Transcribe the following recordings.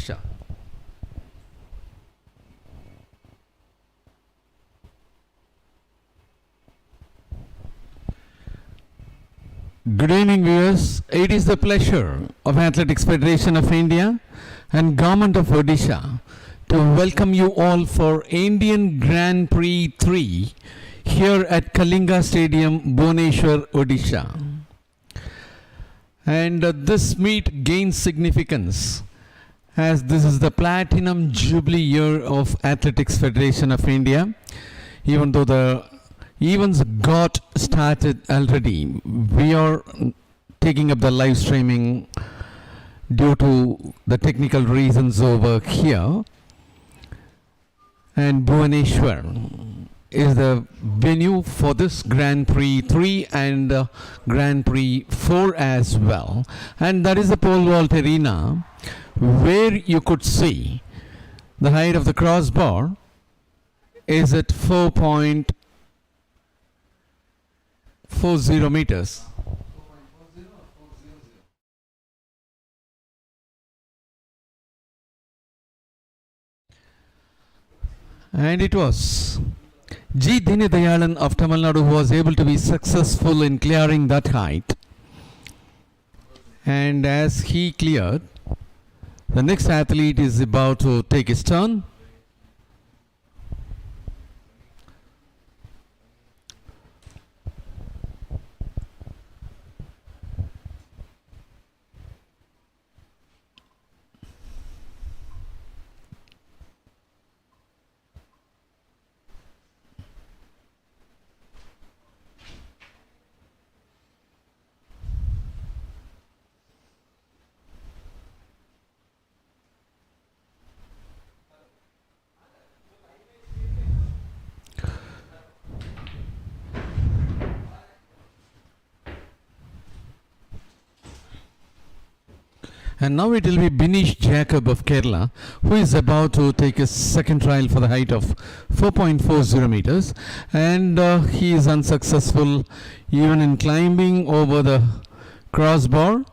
Odisha. Good evening, viewers. It is the pleasure of Athletics Federation of India and Government of Odisha to welcome you all for Indian Grand Prix 3 here at Kalinga Stadium, Bhubaneshwar, Odisha. And this meet gains significance as this is the Platinum Jubilee year of Athletics Federation of India. Even though the events got started already, we are taking up the live streaming due to the technical reasons over here. And Bhubaneshwar is the venue for this Grand Prix 3 and Grand Prix 4 as well. And that is the pole vault arena where you could see the height of the crossbar is at 4.40 meters. And it was G. Dinidayalan of Tamil Nadu who was able to be successful in clearing that height. And as he cleared, the next athlete is about to take his turn. And now it will be Binish Jacob of Kerala who is about to take his second trial for the height of 4.40 meters. And he is unsuccessful even in climbing over the crossbar.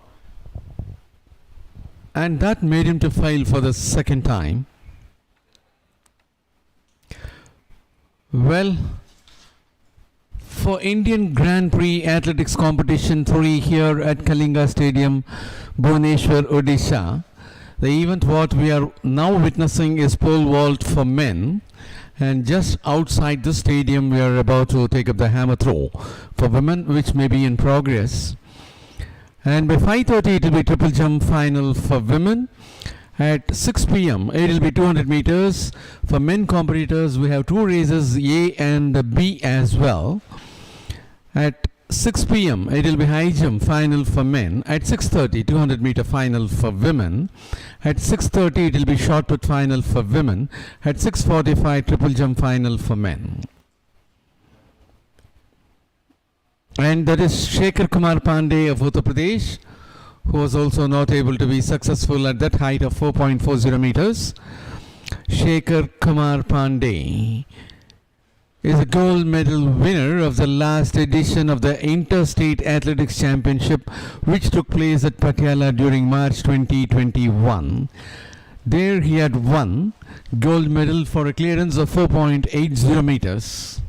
And that made him to fail for the second time. Well, for Indian Grand Prix Athletics Competition 3 here at Kalinga Stadium, Bhubaneshwar, Odisha. The event what we are now witnessing is pole vault for men, and just outside the stadium we are about to take up the hammer throw for women, which may be in progress. And by 5:30 it will be triple jump final for women. At 6 p.m. it will be 200 meters. For men competitors we have two races, A and B as well. At 6 p.m. it will be high jump final for men. At 6:30 200 meter final for women. At 6:30 it will be shot put final for women. At 6:45 triple jump final for men. And that is Shekhar Kumar Pandey of Uttar Pradesh, who was also not able to be successful at that height of 4.40 meters. Shekhar Kumar Pandey is a gold medal winner of the last edition of the Interstate Athletics Championship, which took place at Patiala during March 2021. There he had won gold medal for a clearance of 4.80 meters.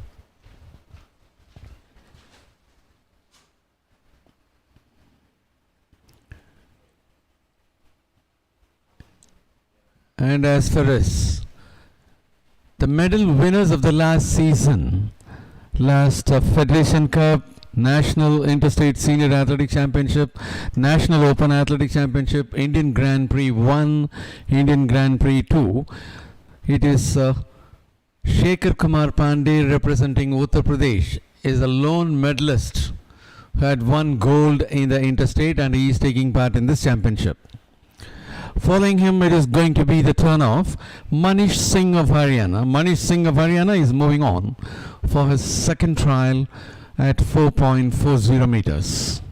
And as far as the medal winners of the last season, last Federation Cup, National Interstate Senior Athletic Championship, National Open Athletic Championship, Indian Grand Prix 1, Indian Grand Prix 2, it is Shekhar Kumar Pandey representing Uttar Pradesh is a lone medalist who had won gold in the interstate, and he is taking part in this championship. Following him, it is going to be the turn of Manish Singh of Haryana. Manish Singh of Haryana is moving on for his second trial at 4.40 meters.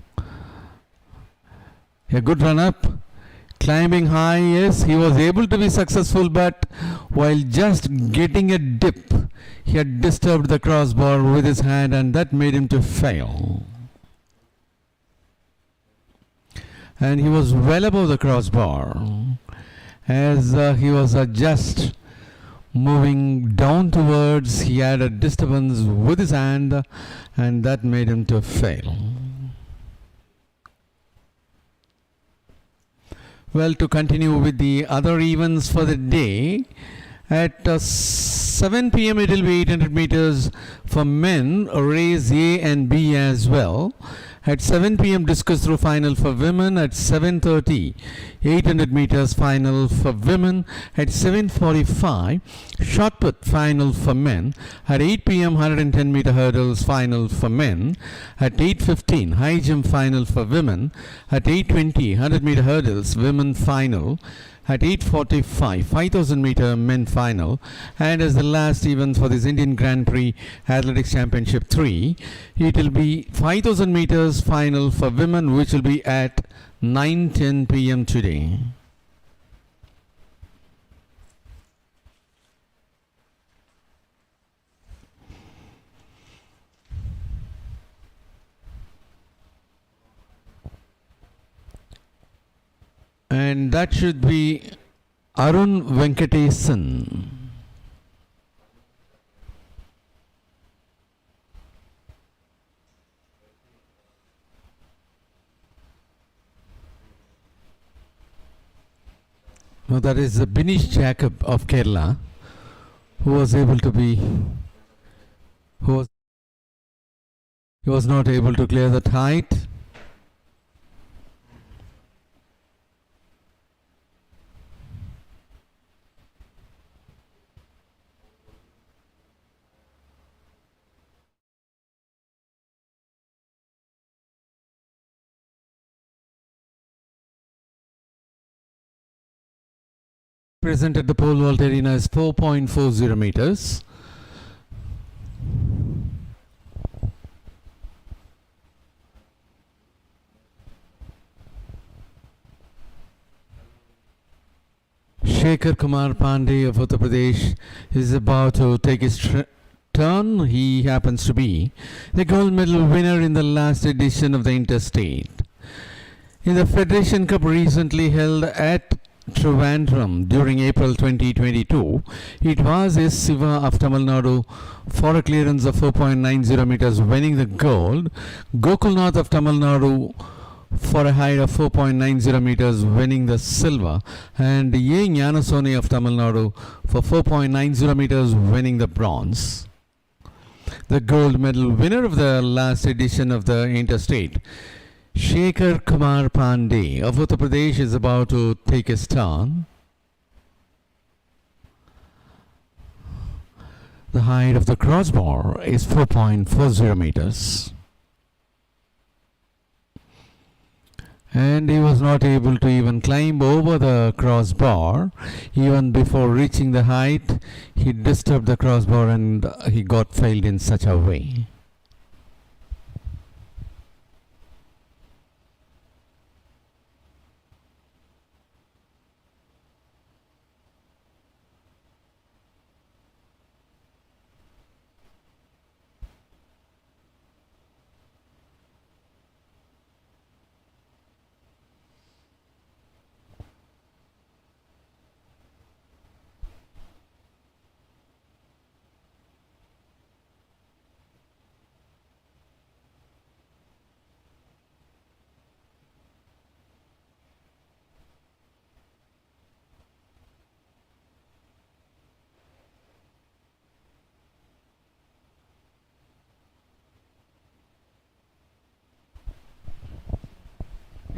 A good run up, climbing high. Yes, he was able to be successful, but while just getting a dip, he had disturbed the crossbar with his hand, and that made him to fail. And he was well above the crossbar. as he was just moving down towards, he had a disturbance with his hand, and that made him to fail. Well, to continue with the other events for the day, at 7 p.m. it will be 800 meters for men, race A and B as well. At 7 p.m. discus throw final for women. At 7:30, 800 meters final for women. At 7:45, shotput final for men. At 8 p.m. 110 meter hurdles final for men. At 8:15, high jump final for women. At 8:20, 100 meter hurdles women final. At 8:45, 5000 meter men final. And as the last event for this Indian Grand Prix Athletics Championship 3, it will be 5000 meters final for women, which will be at 9:10 p.m. today. And that should be Arun Venkatesan. Now that is Binish Jacob of Kerala, who was able to be, he was not able to clear the height. Present at the pole vault arena is 4.40 meters. Shekhar Kumar Pandey of Uttar Pradesh is about to take his turn. He happens to be the gold medal winner in the last edition of the Interstate. In the Federation Cup recently held at Trivandrum during April 2022, it was S. Siva of Tamil Nadu for a clearance of 4.90 meters winning the gold, Gokulnath of Tamil Nadu for a height of 4.90 meters winning the silver, and A. Gnanasoni of Tamil Nadu for 4.90 meters winning the bronze. The gold medal winner of the last edition of the Interstate, Shekhar Kumar Pandey of Uttar Pradesh, is about to take his turn. The height of the crossbar is 4.40 meters. And he was not able to even climb over the crossbar. Even before reaching the height, he disturbed the crossbar and he got failed in such a way.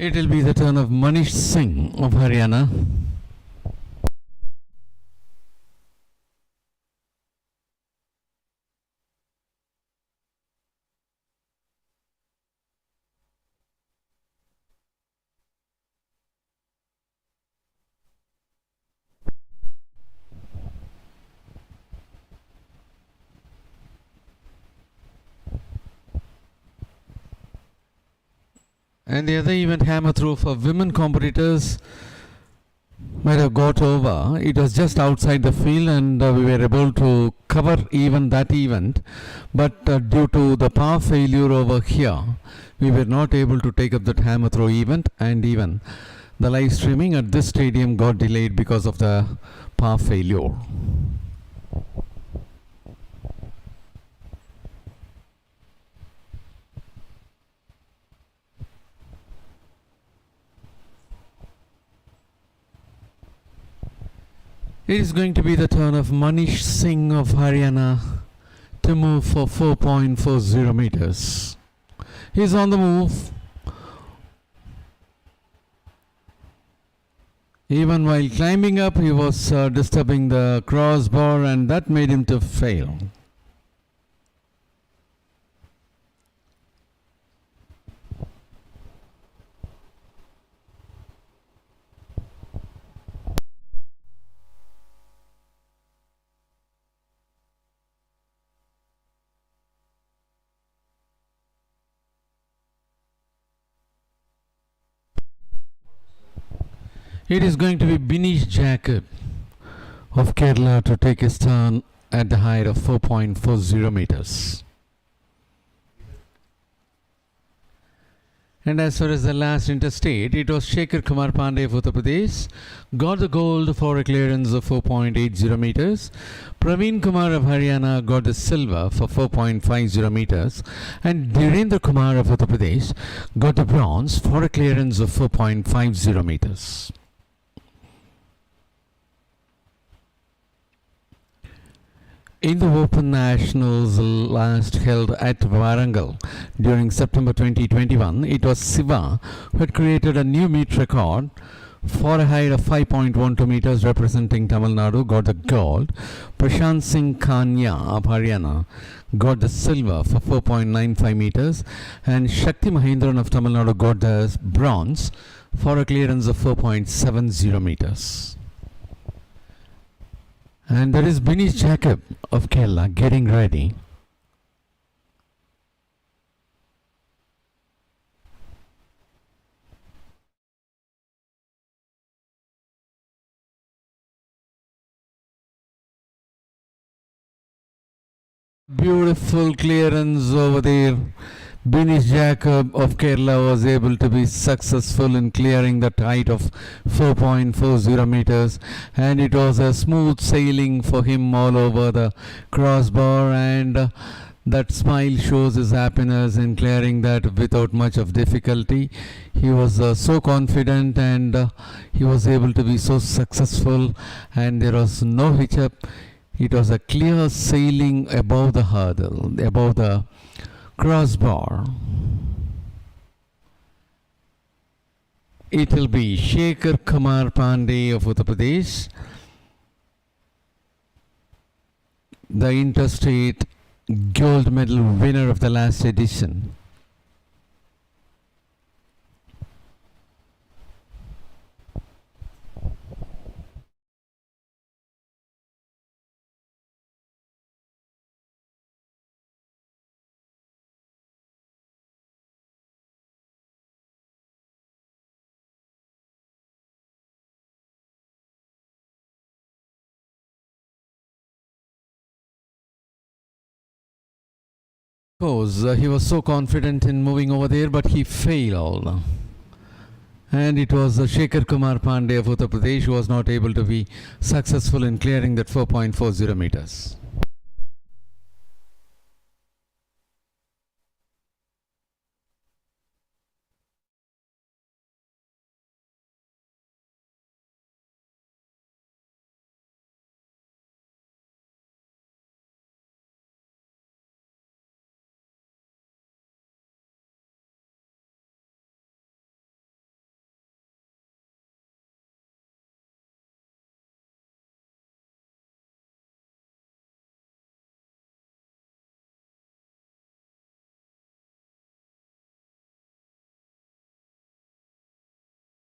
It will be the turn of Manish Singh of Haryana. And the other event, hammer throw for women competitors, might have got over. It was just outside the field and we were able to cover even that event. But due to the power failure over here, we were not able to take up that hammer throw event, and even The live streaming at this stadium got delayed because of the power failure. It is going to be the turn of Manish Singh of Haryana to move for 4.40 meters. He's on the move. Even while climbing up, he was disturbing the crossbar, and that made him to fail. It is going to be Binish Jacob of Kerala to take his turn at the height of 4.40 meters. And as far as the last interstate, it was Shekhar Kumar Pandey of Uttar Pradesh, got the gold for a clearance of 4.80 meters. Praveen Kumar of Haryana got the silver for 4.50 meters. And Dhirendra Kumar of Uttar Pradesh got the bronze for a clearance of 4.50 meters. In the Open Nationals last held at Warangal during September 2021, it was Siva who had created a new meet record for a height of 5.12 meters, representing Tamil Nadu, got the gold. Prashant Singh Kanya of Haryana got the silver for 4.95 meters, and Shakti Mahendran of Tamil Nadu got the bronze for a clearance of 4.70 meters. And there is Binish Jacob of Kerala getting ready. Beautiful clearance over there. Binish Jacob of Kerala was able to be successful in clearing the height of 4.40 meters, and it was a smooth sailing for him all over the crossbar, and that smile shows his happiness in clearing that without much of difficulty. He was so confident, and he was able to be so successful, and there was no hitch up. It was a clear sailing above the hurdle, above the crossbar. It will be Shekhar Kumar Pandey of Uttar Pradesh, the interstate gold medal winner of the last edition. He was so confident in moving over there, but he failed. And it was Shekhar Kumar Pandey of Uttar Pradesh who was not able to be successful in clearing that 4.40 meters.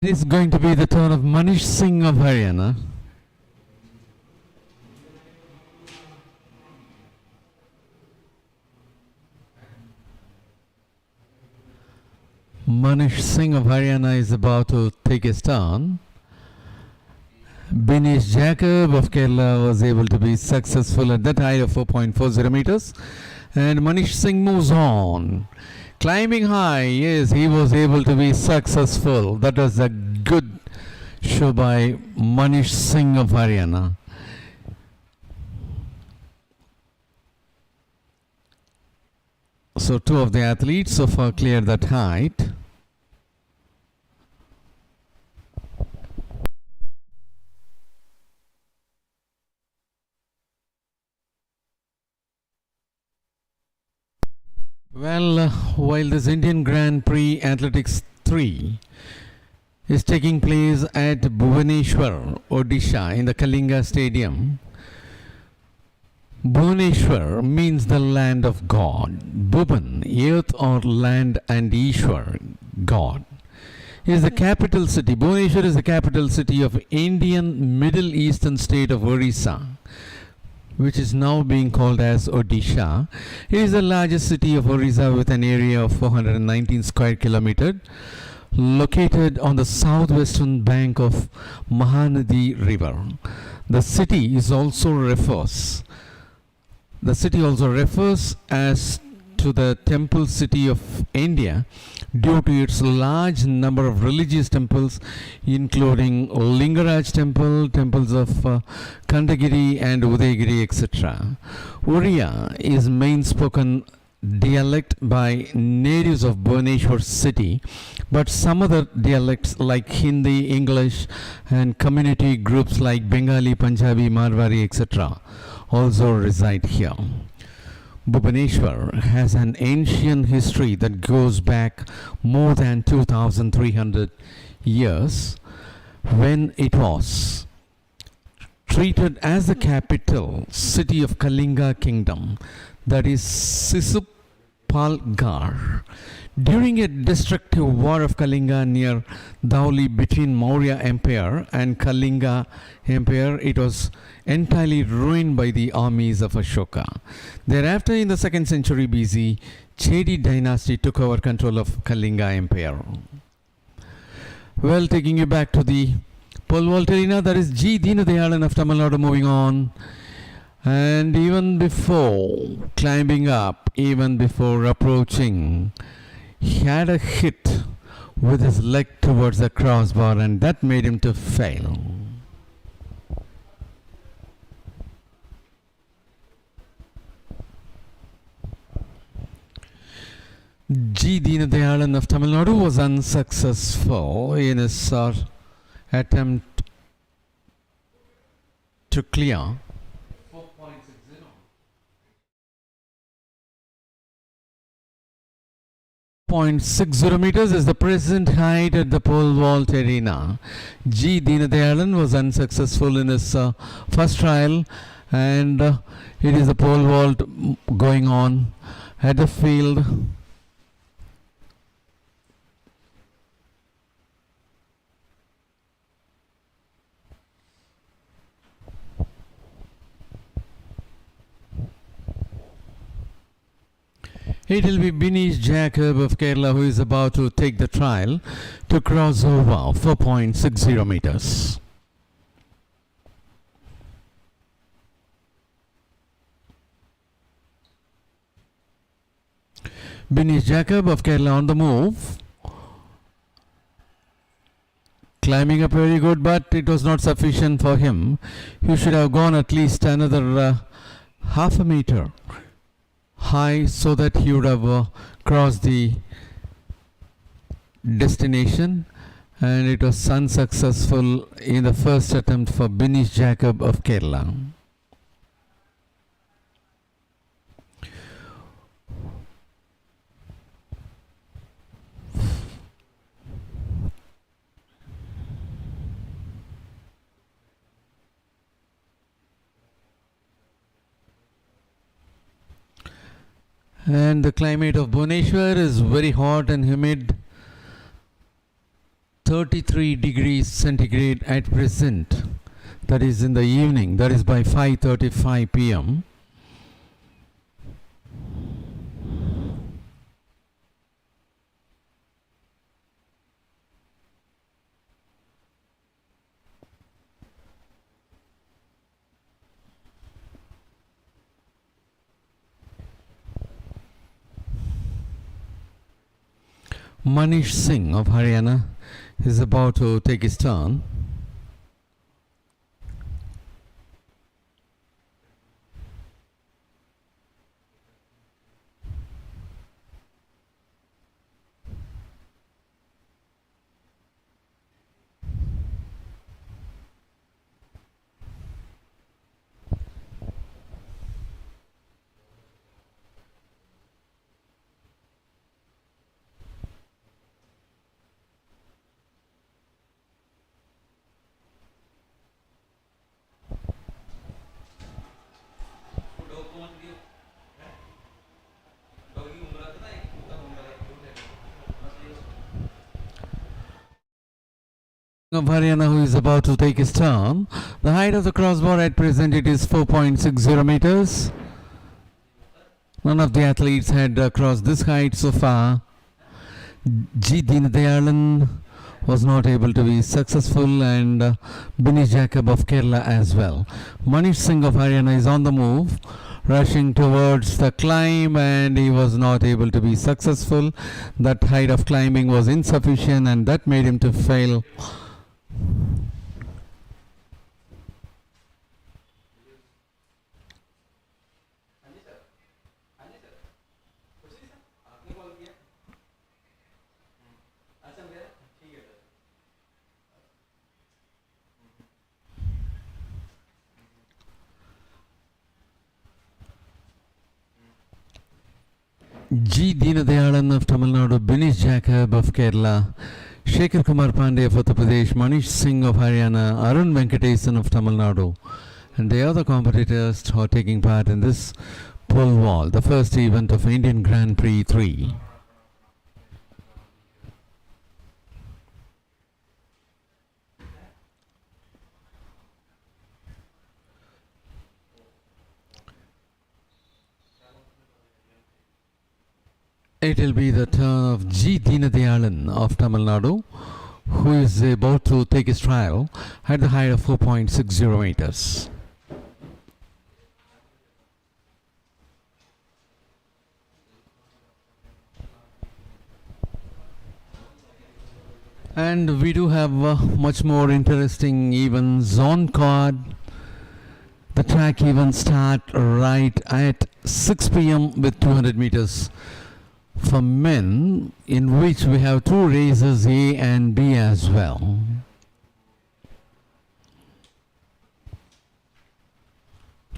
It is going to be the turn of Manish Singh of Haryana. Manish Singh of Haryana is about to take his turn. Binish Jacob of Kerala was able to be successful at that height of 4.40 meters. And Manish Singh moves on. Climbing high, yes, he was able to be successful. That was a good show by Manish Singh of Haryana. So two of the athletes so far cleared that height. Well, while this Indian Grand Prix Athletics 3 is taking place at Bhubaneshwar, Odisha in the Kalinga Stadium, Bhubaneshwar means the land of God. Bhuban, earth or land, and Ishwar, God, is the capital city. Bhubaneshwar is the capital city of Indian Middle Eastern state of Odisha, which is now being called as Odisha. It is the largest city of Odisha with an area of 419 square kilometers, located on the southwestern bank of Mahanadi River. The city also refers as to the temple city of India due to its large number of religious temples, including Lingaraj temple, temples of Kandagiri and Udayagiri, etc. Oriya is main spoken dialect by natives of Bhubaneshwar city, but some other dialects like Hindi, English, and community groups like Bengali, Punjabi, Marwari, etc. also reside here. Bhubaneshwar has an ancient history that goes back more than 2,300 years, when it was treated as the capital city of Kalinga kingdom, that is Sisupalgarh. During a destructive war of Kalinga near Dhauli between Maurya Empire and Kalinga Empire, it was entirely ruined by the armies of Ashoka. Thereafter, in the 2nd century BC, Chedi dynasty took over control of Kalinga Empire. Well, taking you back to the pole vault arena, that is G. Deenadayalan of Tamil Nadu moving on. And even before climbing up, even before approaching, he had a hit with his leg towards the crossbar, and that made him to fail. G. Deenadayalan of Tamil Nadu was unsuccessful in his attempt to clear 0.60 meters is the present height at the pole vault arena. G. Deenadayalan was unsuccessful in his first trial, and it is the pole vault going on at the field. It will be Bhubaneshwar Jacob of Kerala who is about to take the trial to cross over 4.60 meters. Bhubaneshwar Jacob of Kerala on the move. Climbing up very good, but it was not sufficient for him. He should have gone at least another half a meter high so that he would have crossed the destination, and it was unsuccessful in the first attempt for Bhubaneshwar Jacob of Kerala. And the climate of Bhubaneshwar is very hot and humid, 33 degrees centigrade at present. That is in the evening, that is by 5:35 p.m. Manish Singh of Haryana is about to take his turn. of Haryana, who is about to take his turn. The height of the crossbar at present it is 4.60 meters. None of the athletes had crossed this height so far. G. Deenadayalan was not able to be successful, and Binish Jacob of Kerala as well. Manish Singh of Haryana is on the move, rushing towards the climb, and he was not able to be successful. That height of climbing was insufficient, and that made him to fail. G. Deenadayalan of Tamil Nadu, Binish Jacob of Kerala, Shekhar Kumar Pandey of Uttar Pradesh, Manish Singh of Haryana, Arun Venkatesan of Tamil Nadu, and the other competitors who are taking part in this pole vault, the first event of Indian Grand Prix 3. It will be the turn of G. Deenadayalan of Tamil Nadu, who is about to take his trial at the height of 4.60 meters. And we do have much more interesting events on card. The track events start right at 6 p.m. with 200 meters for men, in which we have two races, A and B as well.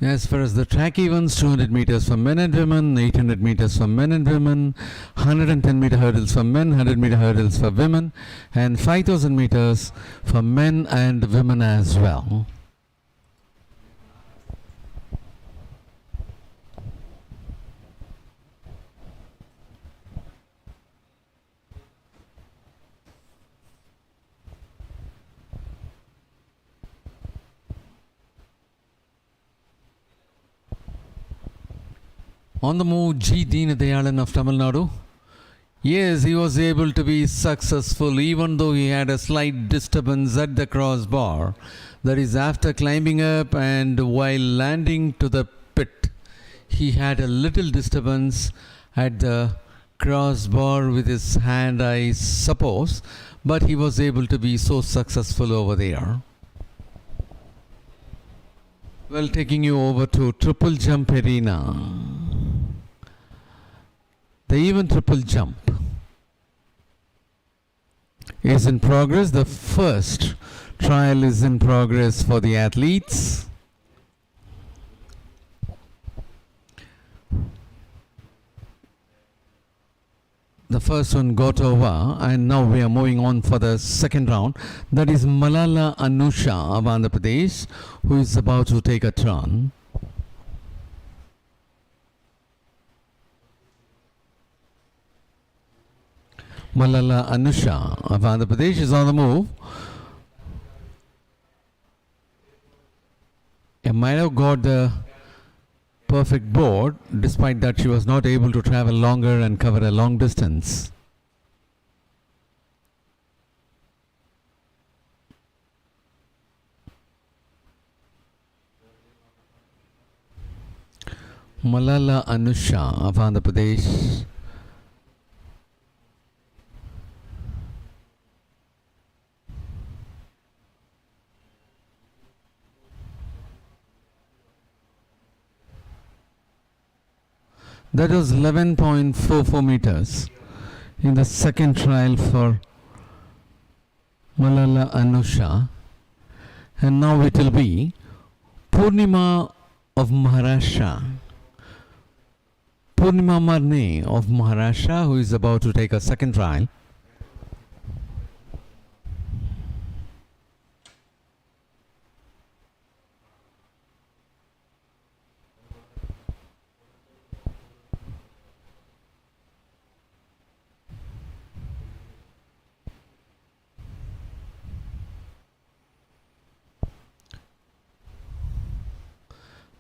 As far as the track events, 200 meters for men and women, 800 meters for men and women, 110 meter hurdles for men, 100 meter hurdles for women, and 5000 meters for men and women as well. On the move, G. Deenadayalan of Tamil Nadu. Yes, he was able to be successful even though he had a slight disturbance at the crossbar. That is, after climbing up and while landing to the pit, he had a little disturbance at the crossbar with his hand, I suppose, but he was able to be so successful over there. Well, taking you over to triple jump arena. The event triple jump is in progress. The first trial is in progress for the athletes. The first one got over, and now we are moving on for the second round. That is Malala Anusha of Andhra Pradesh, who is about to take a turn. Malala Anusha of Andhra Pradesh is on the move. She might have got the perfect board, despite that she was not able to travel longer and cover a long distance. Malala Anusha of Andhra Pradesh. That was 11.44 meters in the second trial for Malala Anusha. And now it will be Purnima of Maharashtra. Purnima Marne of Maharashtra, who is about to take a second trial.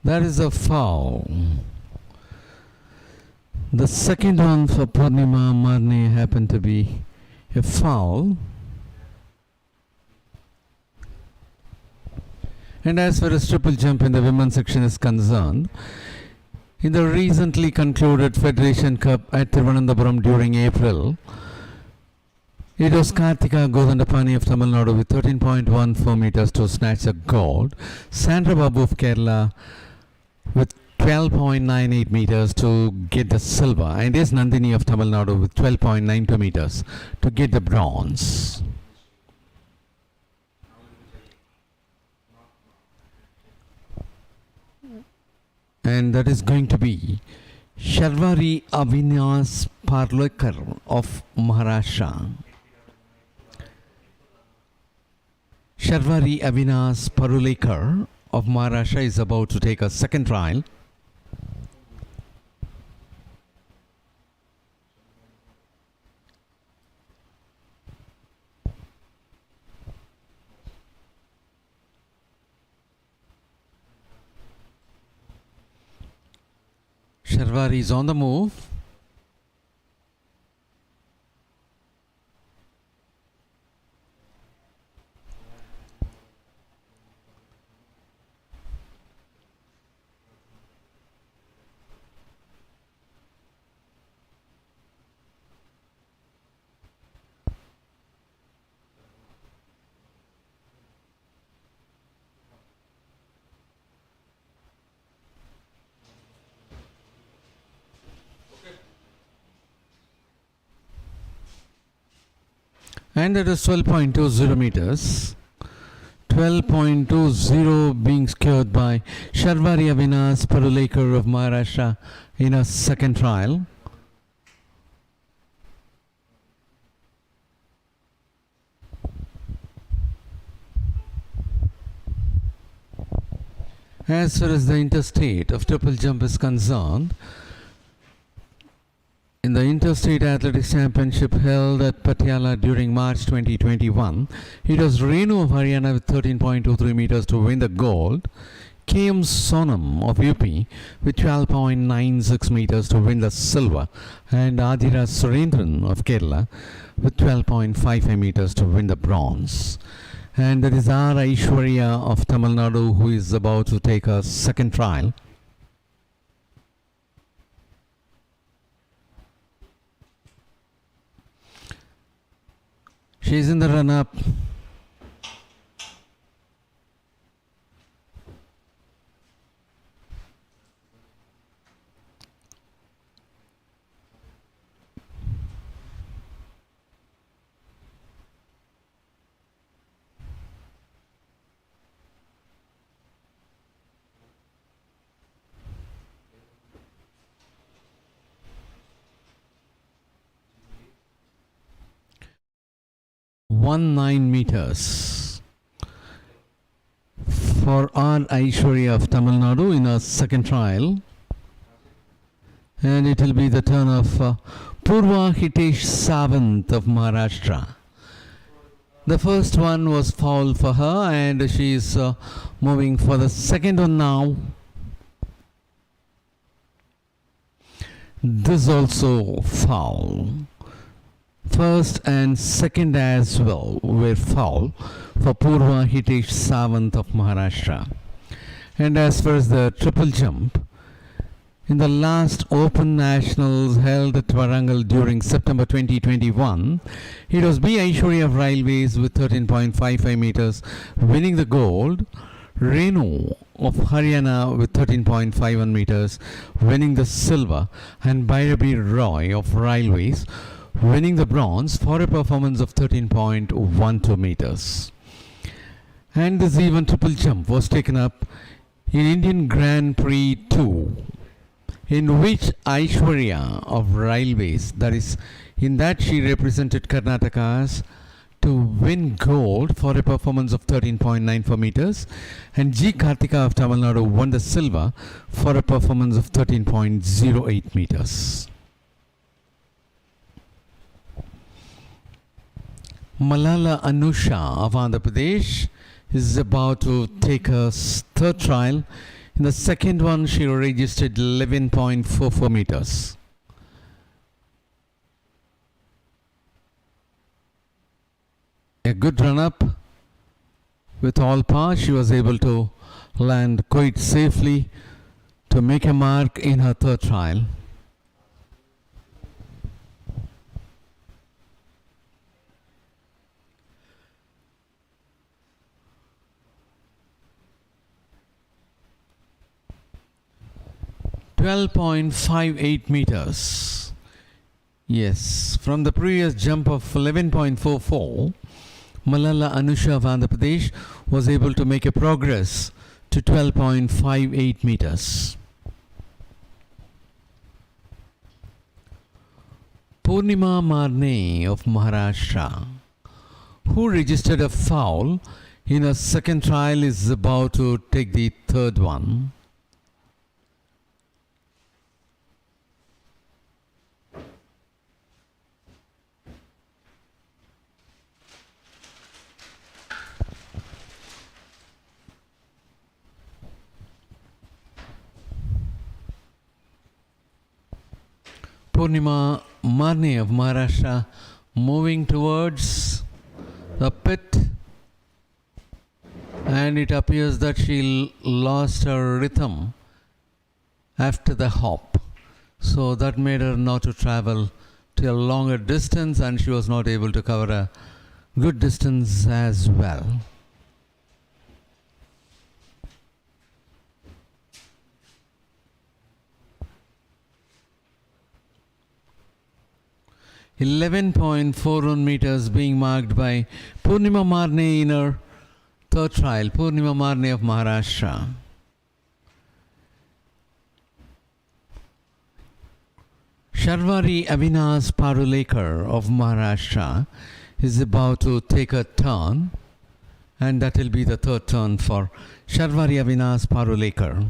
That is a foul. The second one for Purnima Marne happened to be a foul. And as far as triple jump in the women's section is concerned, in the recently concluded Federation Cup at Thiruvananthapuram during April, it was Karthika Godandapani of Tamil Nadu with 13.14 meters to snatch the gold. Sandra Babu of Kerala with 12.98 meters to get the silver. And S. Nandini of Tamil Nadu with 12.92 meters to get the bronze. And that is going to be Sharvari Avinash Parlekar of Maharashtra. Sharvari Avinash Parulekar of Maharashtra is about to take a second trial. Sharvari is on the move. And that is 12.20 meters. 12.20 being secured by Sharvari Avinash Parulekar of Maharashtra in a second trial. As far as the interstate of triple jump is concerned, in the Interstate Athletics Championship held at Patiala during March 2021, it was Renu of Haryana with 13.23 meters to win the gold, KM Sonam of UP with 12.96 meters to win the silver, and Adira Surendran of Kerala with 12.55 meters to win the bronze. And that is R. Aishwarya of Tamil Nadu, who is about to take a second trial. She is in the run-up. .19 meters for R. Aishwarya of Tamil Nadu in a second trial, and it will be the turn of Purva Hitesh Savant of Maharashtra. The first one was foul for her, and she is moving for the second one now. This also foul. First and second as well were foul for Purva Hitesh Savant of Maharashtra. And as far as the triple jump, in the last Open Nationals held at Warangal during September 2021, it was B. Aishwarya of Railways with 13.55 meters winning the gold, Renu of Haryana with 13.51 meters winning the silver, and Bhairavi Roy of Railways winning the bronze for a performance of 13.12 meters. And this even triple jump was taken up in Indian Grand Prix 2, in which Aishwarya of Railways, that is, in that she represented Karnataka's to win gold for a performance of 13.94 meters, and G. Karthika of Tamil Nadu won the silver for a performance of 13.08 meters. Malala Anusha of Andhra Pradesh is about to take her third trial In the second one, she registered 11.44 meters. A good run-up with all power. She was able to land quite safely to make a mark in her third trial. .58 meters. Yes, from the previous jump of 11.44, Malala Anusha of Andhra Pradesh was able to make a progress to 12.58 meters. Purnima Marne of Maharashtra, who registered a foul in her second trial, is about to take the third one. Purnima Marne of Maharashtra moving towards the pit, and it appears that she lost her rhythm after the hop, so that made her not to travel to a longer distance, and she was not able to cover a good distance as well. .41 meters being marked by Purnima Marne in her third trial. Purnima Marne of Maharashtra. Sharvari Avinash Parulekar of Maharashtra is about to take a turn, and that will be the third turn for Sharvari Avinash Parulekar.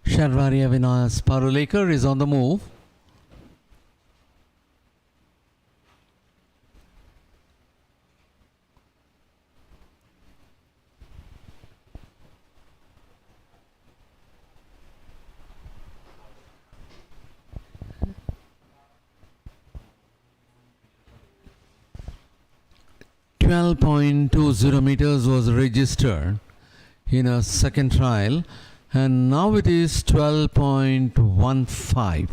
Sharvari Avinash Parulekar is on the move. .20 meters was registered in a second trial, and now it is 12.15.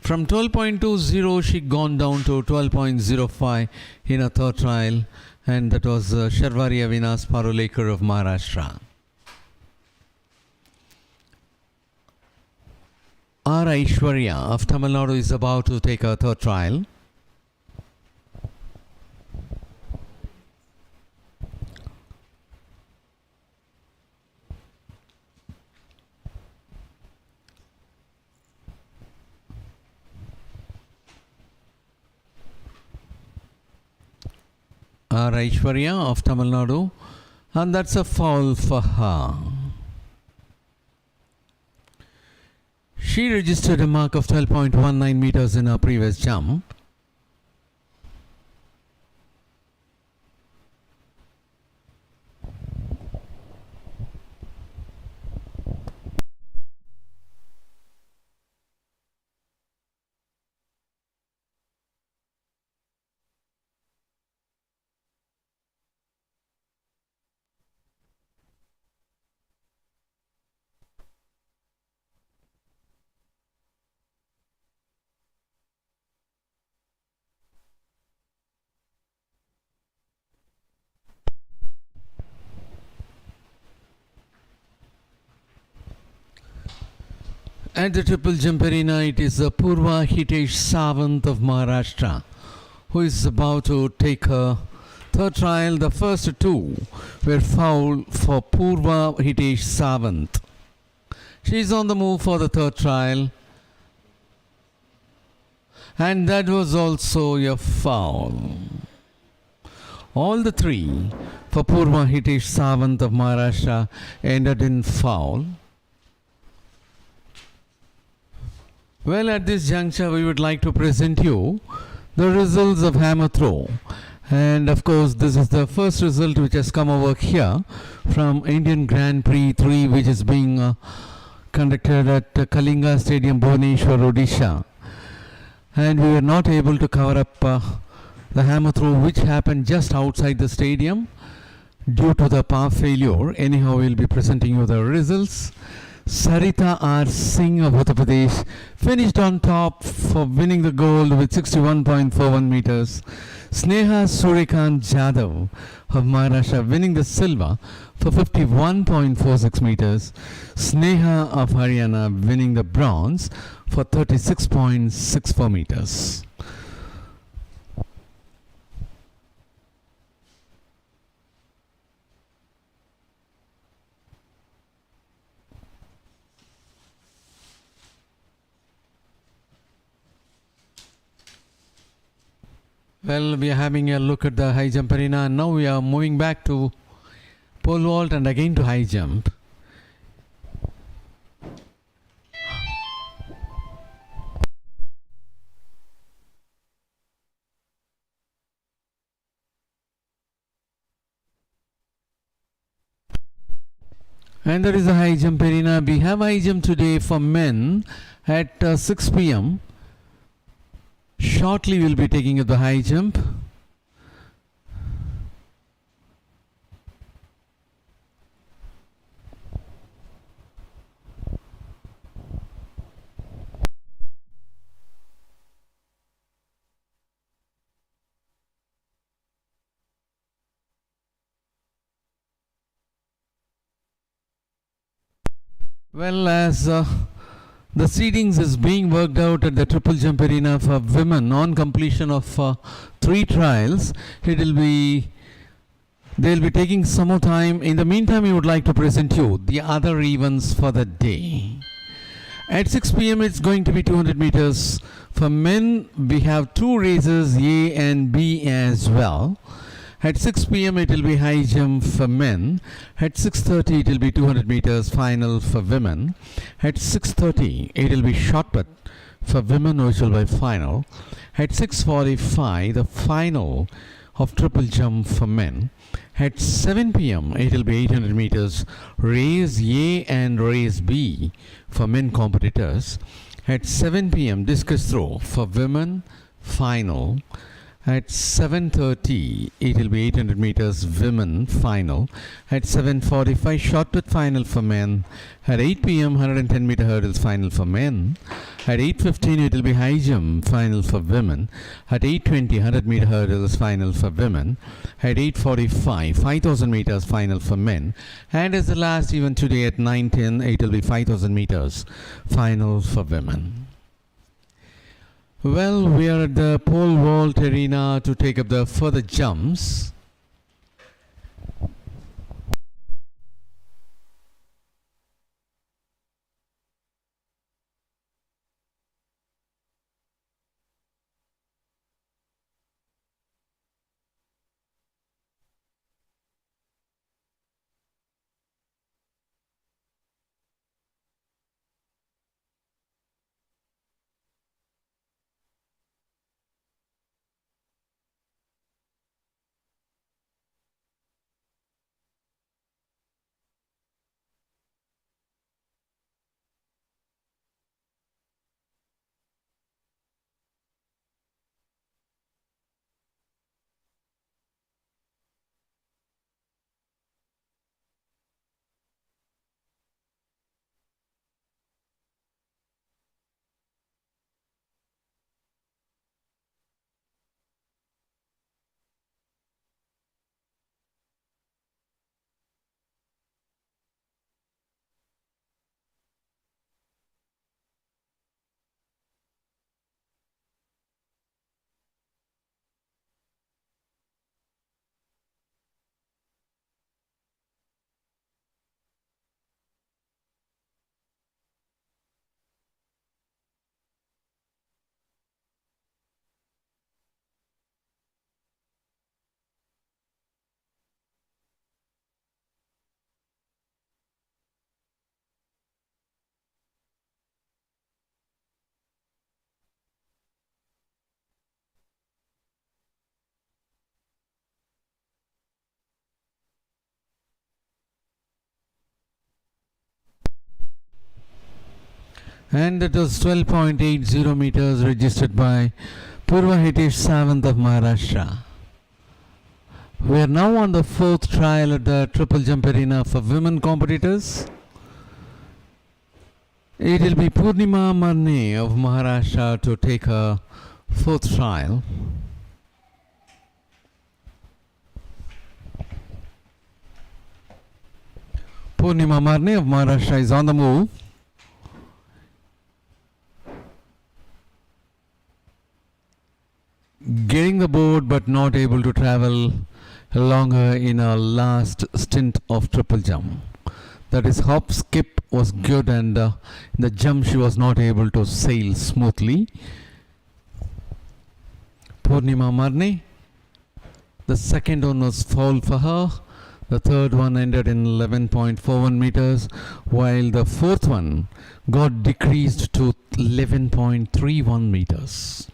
From 12.20 she gone down to 12.05 in a third trial, and that was Sharvari Avinash Parulekar of Maharashtra. R. Aishwarya of Tamil Nadu is about to take her third trial. R. Aishwarya of Tamil Nadu, and that's a foul for her. She registered a mark of 12.19 meters in her previous jump. At the triple jump arena, it is Purva Hitesh Sawant of Maharashtra who is about to take her Third trial, the first two were foul for Purva Hitesh Savant. She is on the move for the third trial. And that was also a foul. All the three for Purva Hitesh Savant of Maharashtra ended in foul. Well, at this juncture, we would like to present you the results of hammer throw. And of course, this is the first result which has come over here from Indian Grand Prix 3, which is being conducted at Kalinga Stadium, Bhubaneshwar, Odisha. And we were not able to cover up the hammer throw which happened just outside the stadium due to the power failure. Anyhow, we'll be presenting you the results. Sarita R. Singh of Uttar Pradesh finished on top for winning the gold with 61.41 meters. Sneha Surikant Jadhav of Maharashtra winning the silver for 51.46 meters. Sneha of Haryana winning the bronze for 36.64 meters. Well, we are having a look at the high jump arena, and now we are moving back to pole vault and again to high jump. And there is a high jump arena. We have high jump today for men at 6 p.m. Shortly we'll be taking up the high jump. Well, as the seedings is being worked out at the triple jump arena for women on completion of 3 trials, they'll be taking some more time. In the meantime, we would like to present you the other events for the day. At 6 p.m. it's going to be 200 meters. For men, we have 2 races, A and B as well. At 6 p.m. it will be high jump for men. At 6:30 it will be 200 meters final for women. At 6:30 it will be shot put for women, which will be final. At 6:45 the final of triple jump for men. At 7 p.m. it will be 800 meters race A and race B for men competitors. At 7 p.m. discus throw for women final. At 7:30 it will be 800 meters women final. At 7:45 shot put final for men. At 8 p.m. 110 meter hurdles final for men. At 8:15 it will be high jump final for women. At 8:20 100 meter hurdles final for women. At 8:45 5000 meters final for men. And as the last event today at 9:10 it will be 5000 meters final for women. Well, we are at the pole vault arena to take up the further jumps. And that was 12.80 meters registered by Purva Hitesh Savant of Maharashtra. We are now on the fourth trial at the triple jump arena for women competitors. It will be Purnima Marne of Maharashtra to take her fourth trial. Purnima Marne of Maharashtra is on the move. Getting the board but not able to travel longer in her last stint of triple jump. That is, hop skip was good, and in the jump she was not able to sail smoothly. Purnima Marne, the second one was foul for her. The third one ended in 11.41 meters, while the fourth one got decreased to 11.31 meters.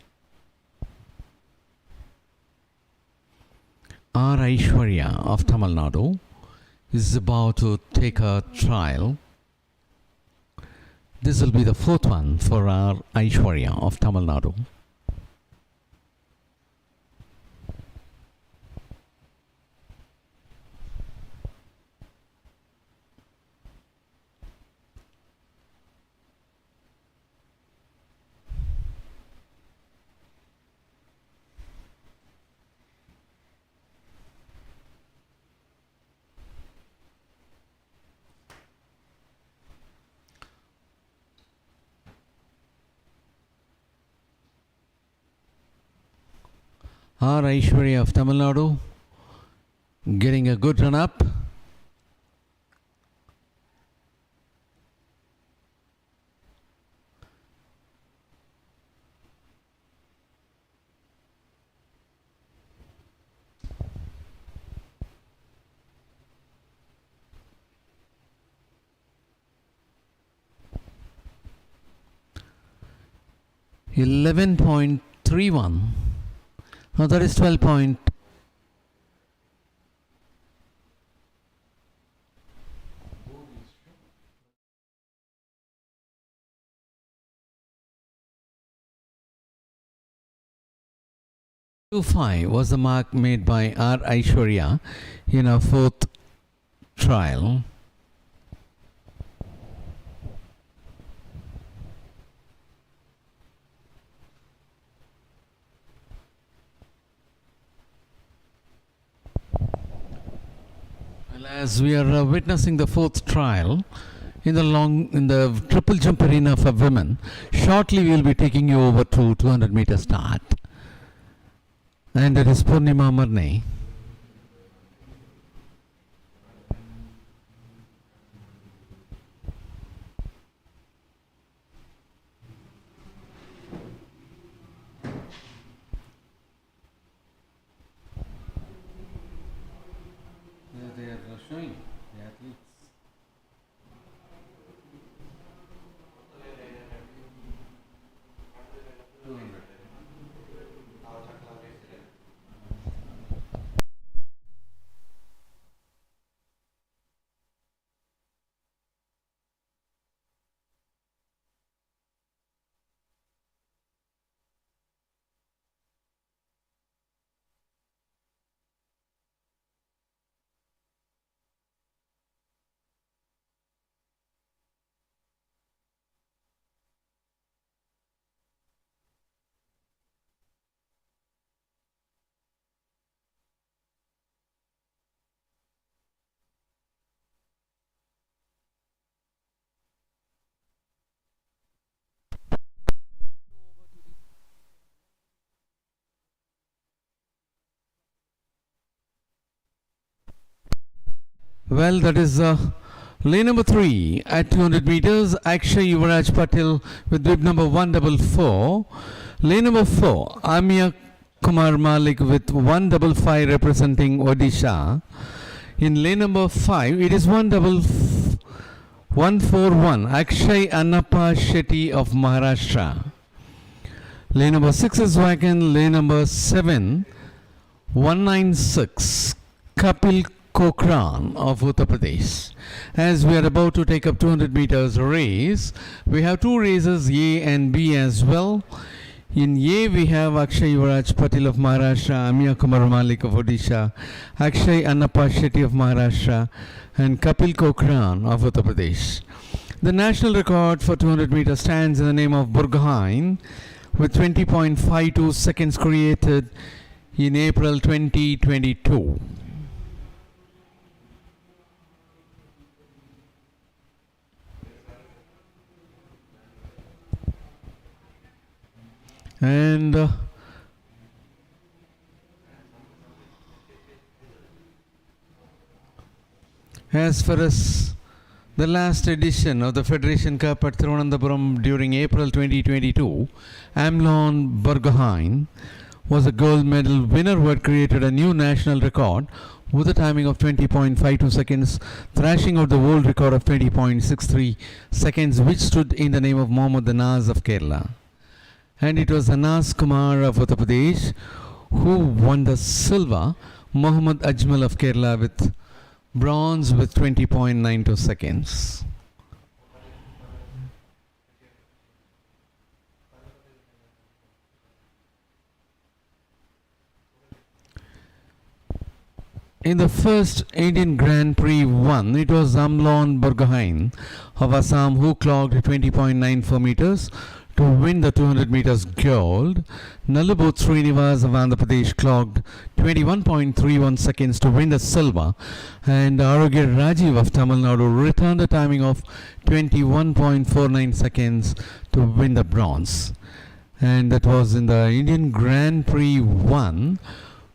R. Aishwarya of Tamil Nadu is about to take a trial. This will be the fourth one for R. Aishwarya of Tamil Nadu. R. Aishwarya of Tamil Nadu getting a good run up. $11.31. No, that is 12 point. .25 was the mark made by R. Aishwarya in her fourth trial. As we are witnessing the fourth trial in the triple jump arena for women, shortly we will be taking you over to 200-meter start, and it is Purnima Marne. They are showing the athletes. Well, that is lane number 3 at 200 meters. Akshay Yuvraj Patil with bib number 144. Lane number 4, Amya Kumar Malik with 155 representing Odisha. In lane number 5, it is 141, Akshay Annappa Shetty of Maharashtra. Lane number 6 is vacant. Lane number 7, 196, Kapil Kokran of Uttar Pradesh. As we are about to take up 200 meters race, we have two races A and B as well. In A, we have Akshay Yuvraj Patil of Maharashtra, Amya Kumar Malik of Odisha, Akshay Annappa Shetty of Maharashtra, and Kapil Kokran of Uttar Pradesh. The national record for 200 meters stands in the name of Burgoyne, with 20.52 seconds created in April 2022. And as far as the last edition of the Federation Cup at Thiruvananthapuram during April 2022, Amlon Burgoyne was a gold medal winner who had created a new national record with a timing of 20.52 seconds, thrashing out the world record of 20.63 seconds, which stood in the name of Mohammad Anas of Kerala. And it was Anas Kumar of Uttar Pradesh who won the silver, Mohammad Ajmal of Kerala with bronze with 20.92 seconds. In the first Indian Grand Prix won, it was Amlon Burgoyne of Assam who clocked 20.94 meters to win the 200 meters gold. Nallubodh Srinivas of Andhra Pradesh clocked 21.31 seconds to win the silver, and Arogya Rajiv of Tamil Nadu returned a timing of 21.49 seconds to win the bronze. And that was in the Indian Grand Prix 1,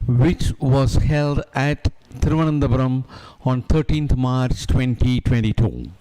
which was held at Thiruvananthapuram on 13th March 2022.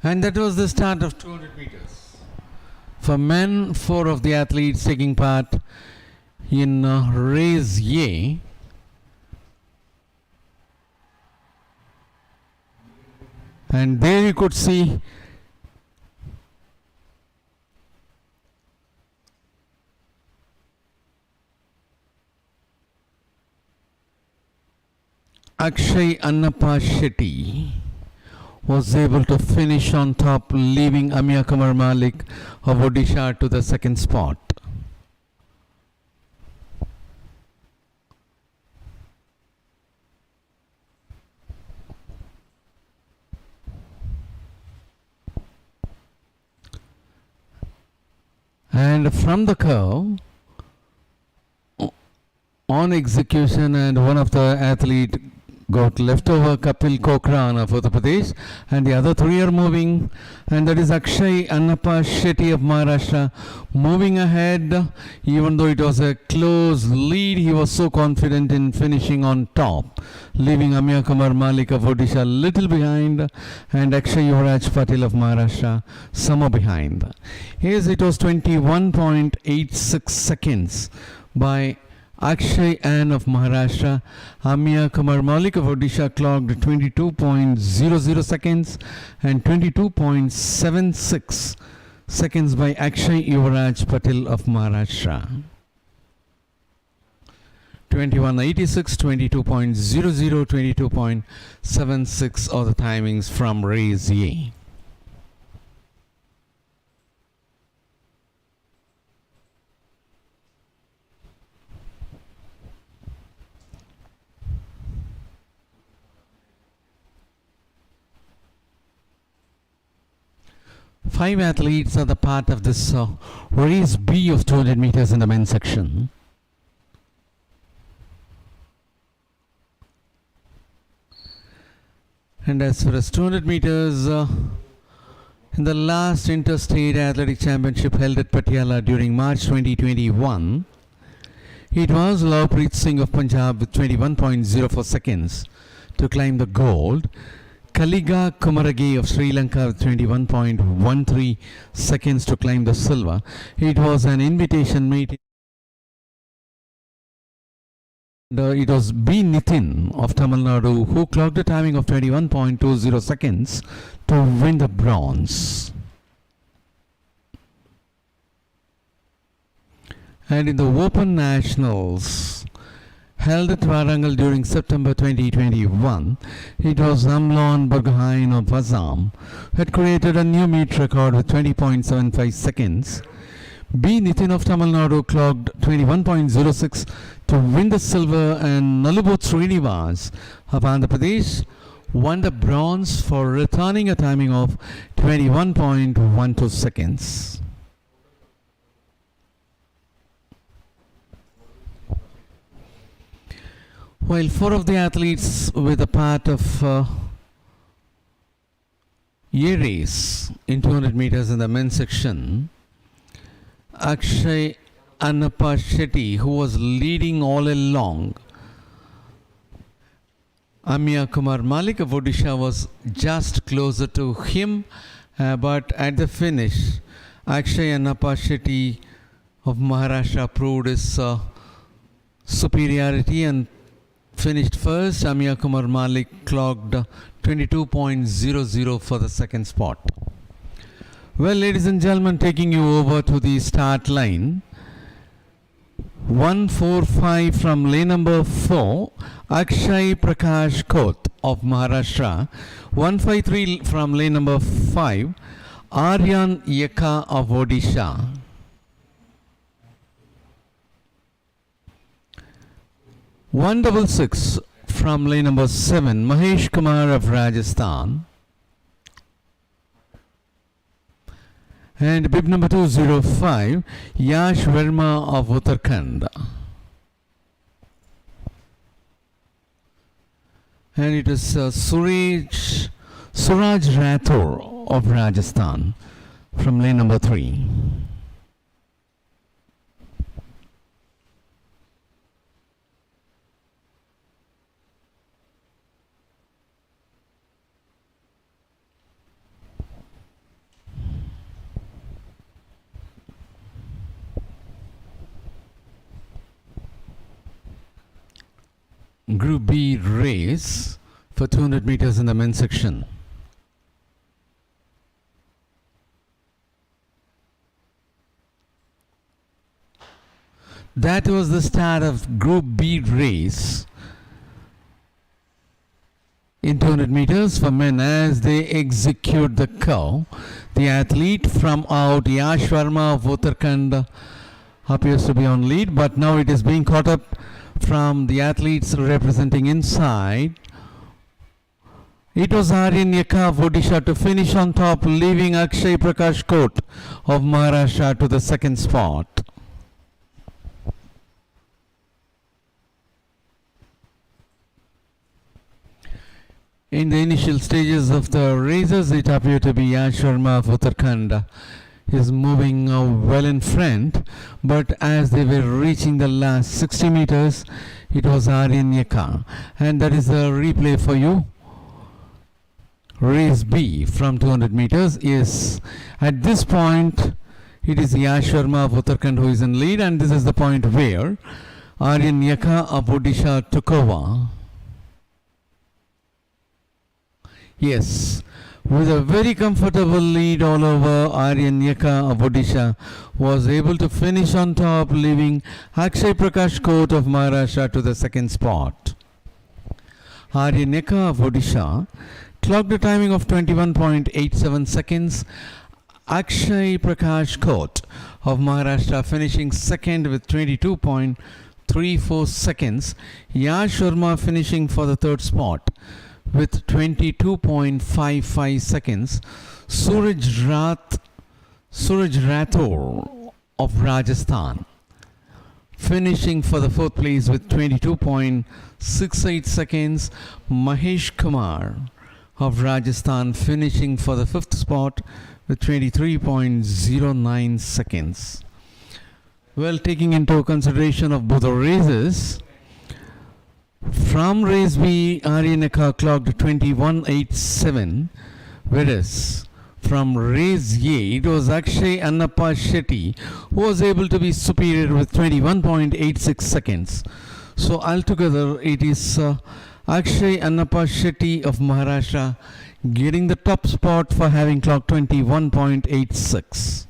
And that was the start of 200 meters. For men, 4 of the athletes taking part in race A. And there you could see Akshay Annappa Shetty was able to finish on top, leaving Amya Kumar Malik of Odisha to the second spot. And from the curve, on execution, and one of the athlete got left over, Kapil Kokran of Uttar Pradesh, and the other 3 are moving, and that is Akshay Annappa Shetty of Maharashtra moving ahead. Even though it was a close lead, he was so confident in finishing on top, leaving Amya Kumar Malik of Odisha a little behind, and Akshay Yuvraj Patil of Maharashtra somewhere behind. Yes, it was 21.86 seconds by Akshay Ann of Maharashtra. Amya Kumar Malik of Odisha clocked 22.00 seconds, and 22.76 seconds by Akshay Yuvraj Patil of Maharashtra. 21.86, 22.00, 22.76 are the timings from race A. 5 athletes are the part of this race B of 200 meters in the men's section. And as far as 200 meters, in the last Interstate Athletic Championship held at Patiala during March 2021, it was Prix Singh of Punjab with 21.04 seconds to climb the gold. Kalinga Kumarage of Sri Lanka with 21.13 seconds to climb the silver. It was an invitation meet. It was B. Nitin of Tamil Nadu who clocked a timing of 21.20 seconds to win the bronze. And in the Open Nationals held at Warangal during September 2021, it was Amlon Burgohain of Assam who had created a new meet record with 20.75 seconds. B. Nitin of Tamil Nadu clocked 21.06 to win the silver, and Nalubot Srinivas of Andhra Pradesh won the bronze for returning a timing of 21.12 seconds. While 4 of the athletes were the part of a race in 200 meters in the men's section, Akshay Annappa Shetty, who was leading all along, Amya Kumar Malik of Odisha was just closer to him, but at the finish, Akshay Annappa Shetty of Maharashtra proved his superiority and finished first. Amya Kumar Malik clocked 22.00 for the second spot. Well, ladies and gentlemen, taking you over to the start line. 145 from lane number 4, Akshay Prakash Koth of Maharashtra. 153 from lane number 5, Aryan Yeka of Odisha. One double six from lane number 7, Mahesh Kumar of Rajasthan. And bib number 205, Yash Verma of Uttarakhand. And it is Suraj Rathore of Rajasthan from lane number 3. Group B race for 200 meters in the men's section. That was the start of Group B race in 200 meters for men as they execute the curve. The athlete from out, Yash Verma of Uttarakhand, appears to be on lead, but now it is being caught up from the athletes representing inside. It was Aryan Yeka of Odisha to finish on top, leaving Akshay Prakash Koth of Maharashtra to the second spot. In the initial stages of the races, it appeared to be Yash Verma of Uttarakhand is moving well in front, but as they were reaching the last 60 meters, it was Aryan Yeka, and that is the replay for you. Race B from 200 meters is at this point it is Yash Verma of Uttarakhand who is in lead, and this is the point where Aryan Yeka of Odisha took over. Yes, with a very comfortable lead all over, Aryan Yeka of Odisha was able to finish on top, leaving Akshay Prakash Koth of Maharashtra to the second spot. Aryan Yeka of Odisha clocked a timing of 21.87 seconds. Akshay Prakash Koth of Maharashtra finishing second with 22.34 seconds. Yash Verma finishing for the third spot with 22.55 seconds. Suraj Rathore of Rajasthan finishing for the fourth place with 22.68 seconds. Mahesh Kumar of Rajasthan finishing for the fifth spot with 23.09 seconds. Well, taking into consideration of both the races, from race B, Aryanaka clocked 21.87, whereas from race A, it was Akshay Annappa Shetty who was able to be superior with 21.86 seconds. So altogether, it is Akshay Annappa Shetty of Maharashtra getting the top spot for having clocked 21.86.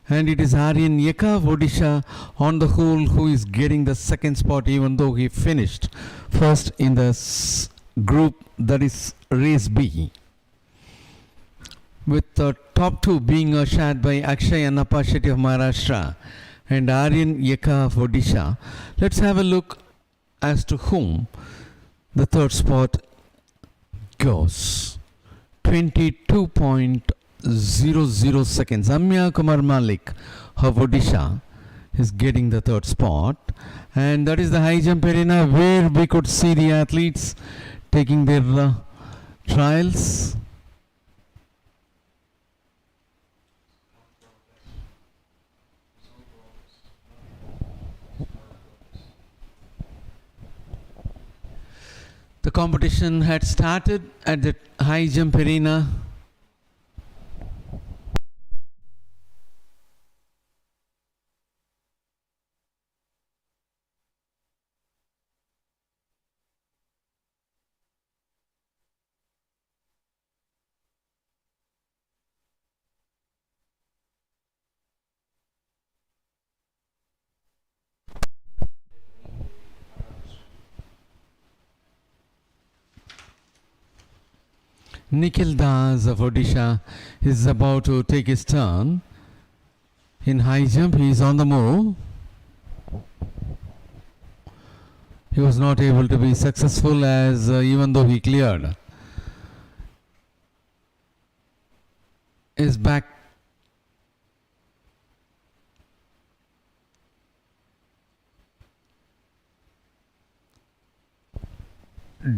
And it is Aryan Yeka of Odisha on the whole who is getting the second spot, even though he finished first in the group, that is race B, with the top two being shared by Akshay Annappa Shetty of Maharashtra and Aryan Yeka of Odisha. Let's have a look as to whom the third spot goes. 22.00 seconds. Amya Kumar Malik of Odisha is getting the third spot, and that is the high jump arena where we could see the athletes taking their trials. The competition had started at the high jump arena. Nikhil Das of Odisha is about to take his turn in high jump. He is on the move. He was not able to be successful as even though he cleared his back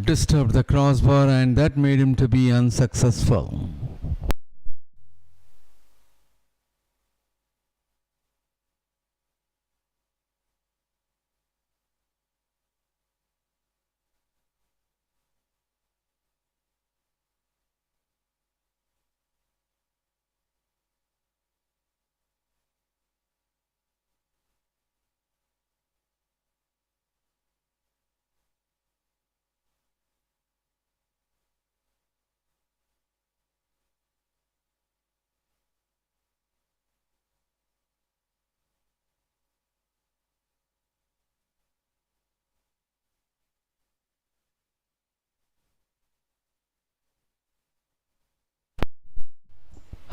disturbed the crossbar, and that made him to be unsuccessful.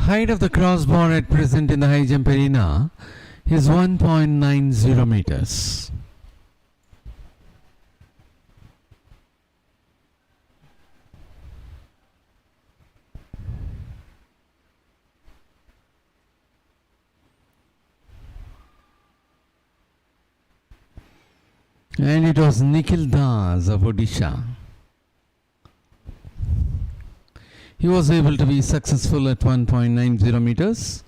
Height of the crossbar at present in the high jump arena is 1.90 meters. And it was Nikhil Das of Odisha. He was able to be successful at 1.90 meters,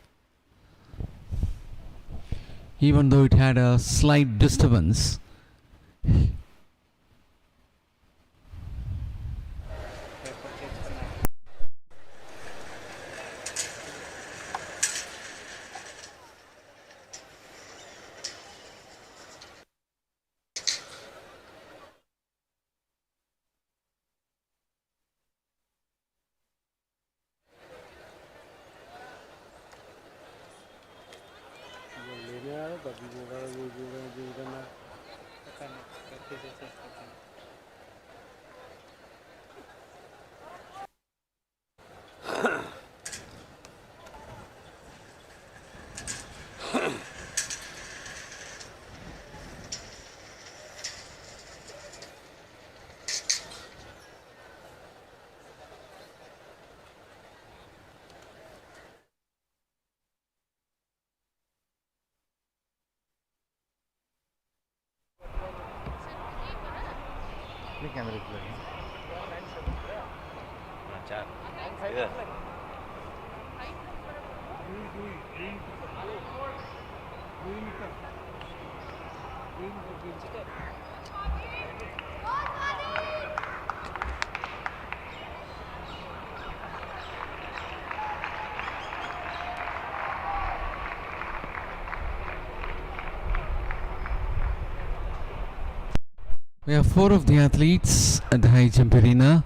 even though it had a slight disturbance. We have four of the athletes at the high jump arena.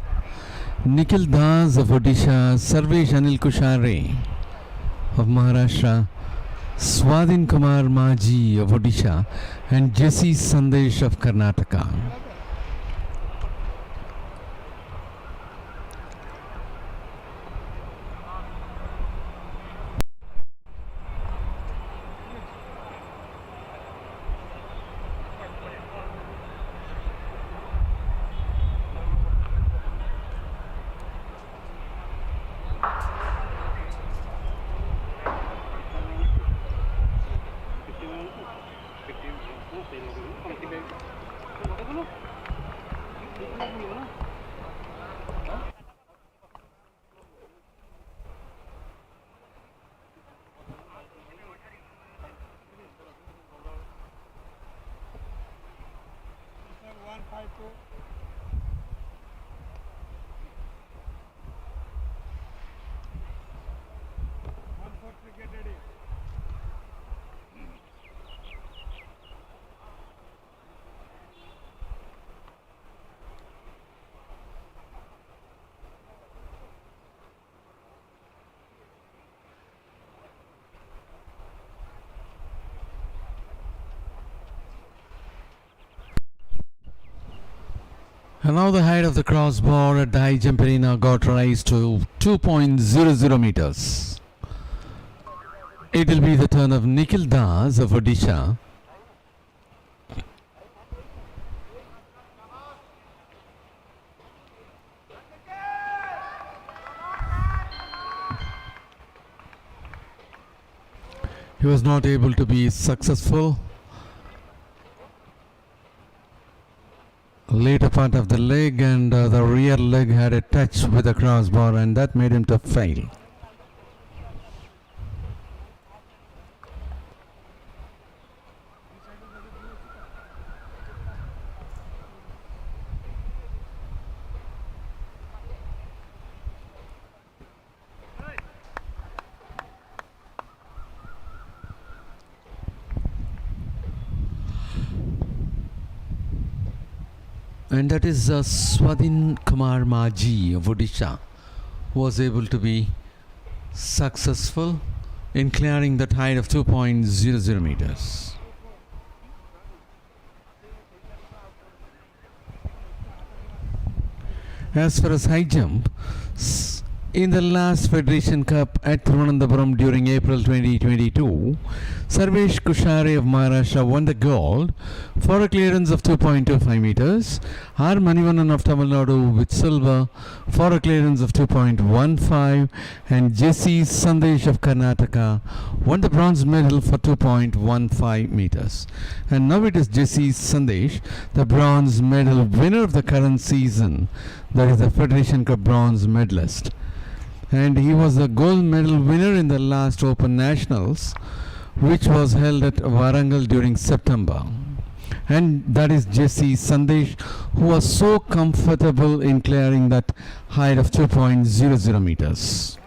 Nikhil Das of Odisha, Sarvesh Anil Kushare of Maharashtra, Swadhin Kumar Maji of Odisha, and Jesse Sandesh of Karnataka. And now the height of the crossbar at the high jump arena got raised to 2.00 meters. It will be the turn of Nikhil Das of Odisha. He was not able to be successful. Later part of the leg and the rear leg had a touch with the crossbar, and that made him to fail. And that is Swadhin Kumar Maji of Odisha, who was able to be successful in clearing that height of 2.00 meters. As far as high jump, in the last Federation Cup at Thiruvananthapuram during April 2022, Sarvesh Kushare of Maharashtra won the gold for a clearance of 2.25 meters. R. Manivannan of Tamil Nadu with silver for a clearance of 2.15, and Jesse Sandesh of Karnataka won the bronze medal for 2.15 meters. And now it is Jesse Sandesh, the bronze medal winner of the current season, that is the Federation Cup bronze medalist. And he was the gold medal winner in the last Open Nationals, which was held at Warangal during September. And that is Jesse Sandesh, who was so comfortable in clearing that height of 2.00 meters.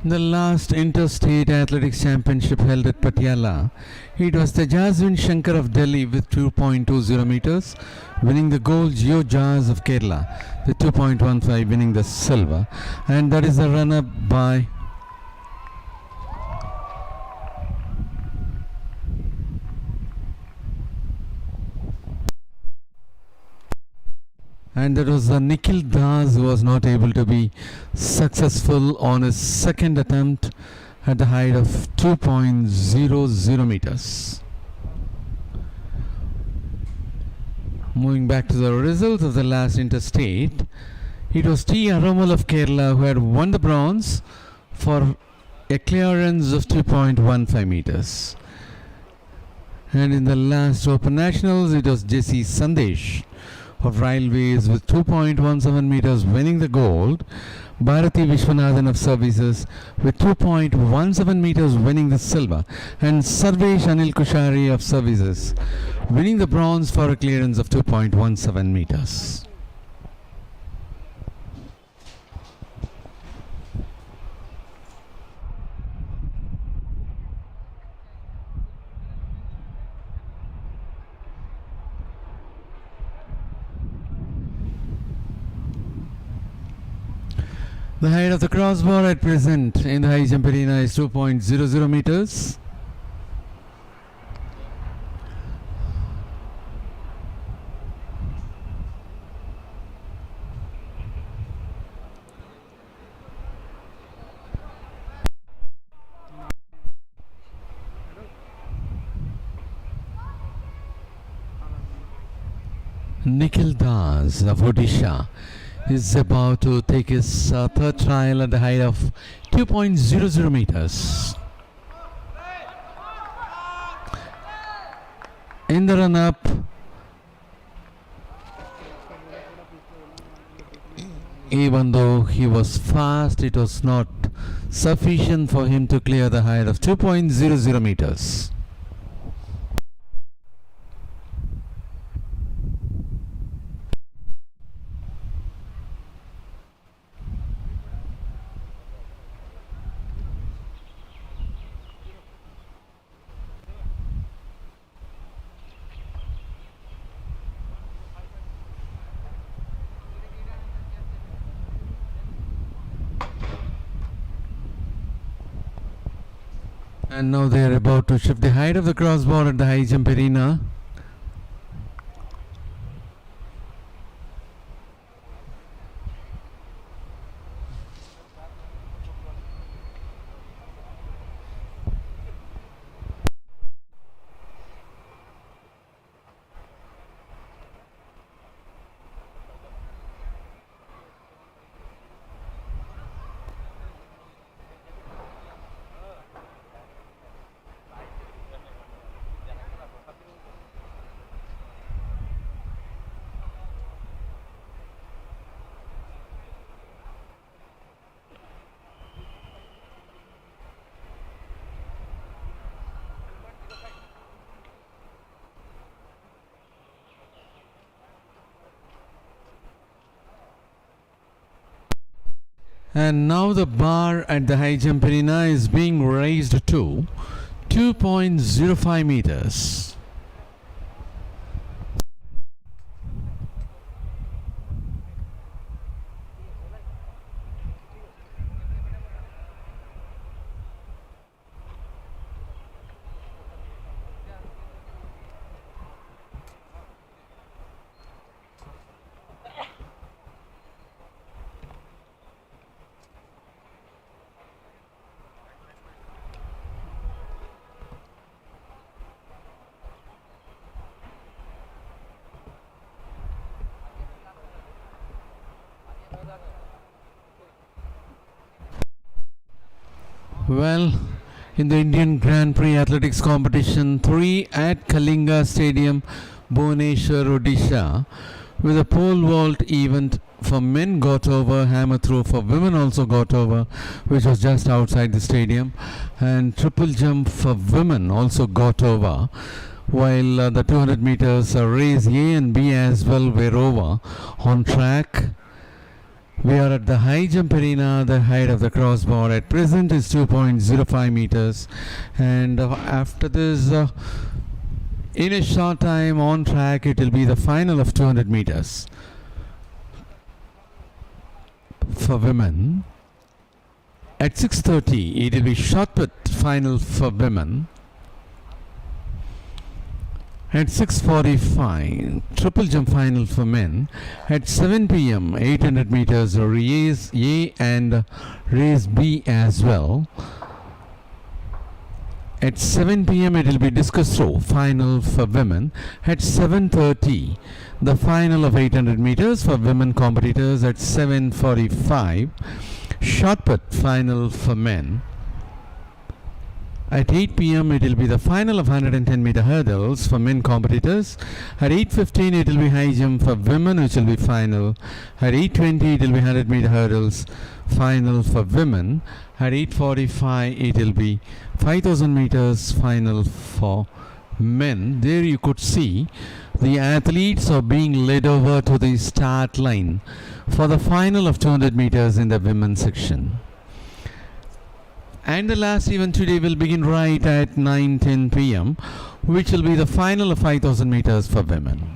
The last Interstate Athletics Championship held at Patiala, it was Tejaswin Shankar of Delhi with 2.20 meters, winning the gold. Geo Jaz of Kerala with 2.15, winning the silver. And that is the run-up by and that was Nikhil Das, who was not able to be successful on his second attempt at the height of 2.00 meters. Moving back to the results of the last interstate, it was T. Aromal of Kerala who had won the bronze for a clearance of 2.15 meters. And in the last Open Nationals, it was Jesse Sandesh of Railways with 2.17 meters winning the gold. Bharati Vishwanathan of Services with 2.17 meters winning the silver. And Sarvesh Anil Kushari of Services winning the bronze for a clearance of 2.17 meters. The height of the crossbar at present in the high jump arena is 2.00 meters. Nikhil Das of Odisha is about to take his third trial at the height of 2.00 meters. In the run-up, even though he was fast, it was not sufficient for him to clear the height of 2.00 meters. And now they are about to shift the height of the crossbar at the high jump arena. And now the bar at the high jump arena is being raised to 2.05 meters. Well, in the Indian Grand Prix Athletics Competition 3 at Kalinga Stadium, Bhubaneshwar, Odisha, with a pole vault event for men got over, hammer throw for women also got over, which was just outside the stadium, and triple jump for women also got over, while the 200 meters race A and B as well were over on track. We are at the high jump arena. The height of the crossbar at present is 2.05 meters, and after this, in a short time on track, it will be the final of 200 meters for women. At 6:30, it will be Shotput final for women. At 6:45, triple jump final for men. At 7 p.m., 800 meters race A and race B as well. At 7 p.m. it will be discus throw final for women. At 7:30 the final of 800 meters for women competitors. At 7:45 shotput final for men. At 8 p.m. it will be the final of 110 meter hurdles for men competitors. At 8:15 it will be high jump for women, which will be final. At 8:20 it will be 100 meter hurdles final for women. At 8:45 it will be 5000 meters final for men. There you could see the athletes are being led over to the start line for the final of 200 meters in the women's section. And the last event today will begin right at 9:10 p.m., which will be the final of 5000 meters for women.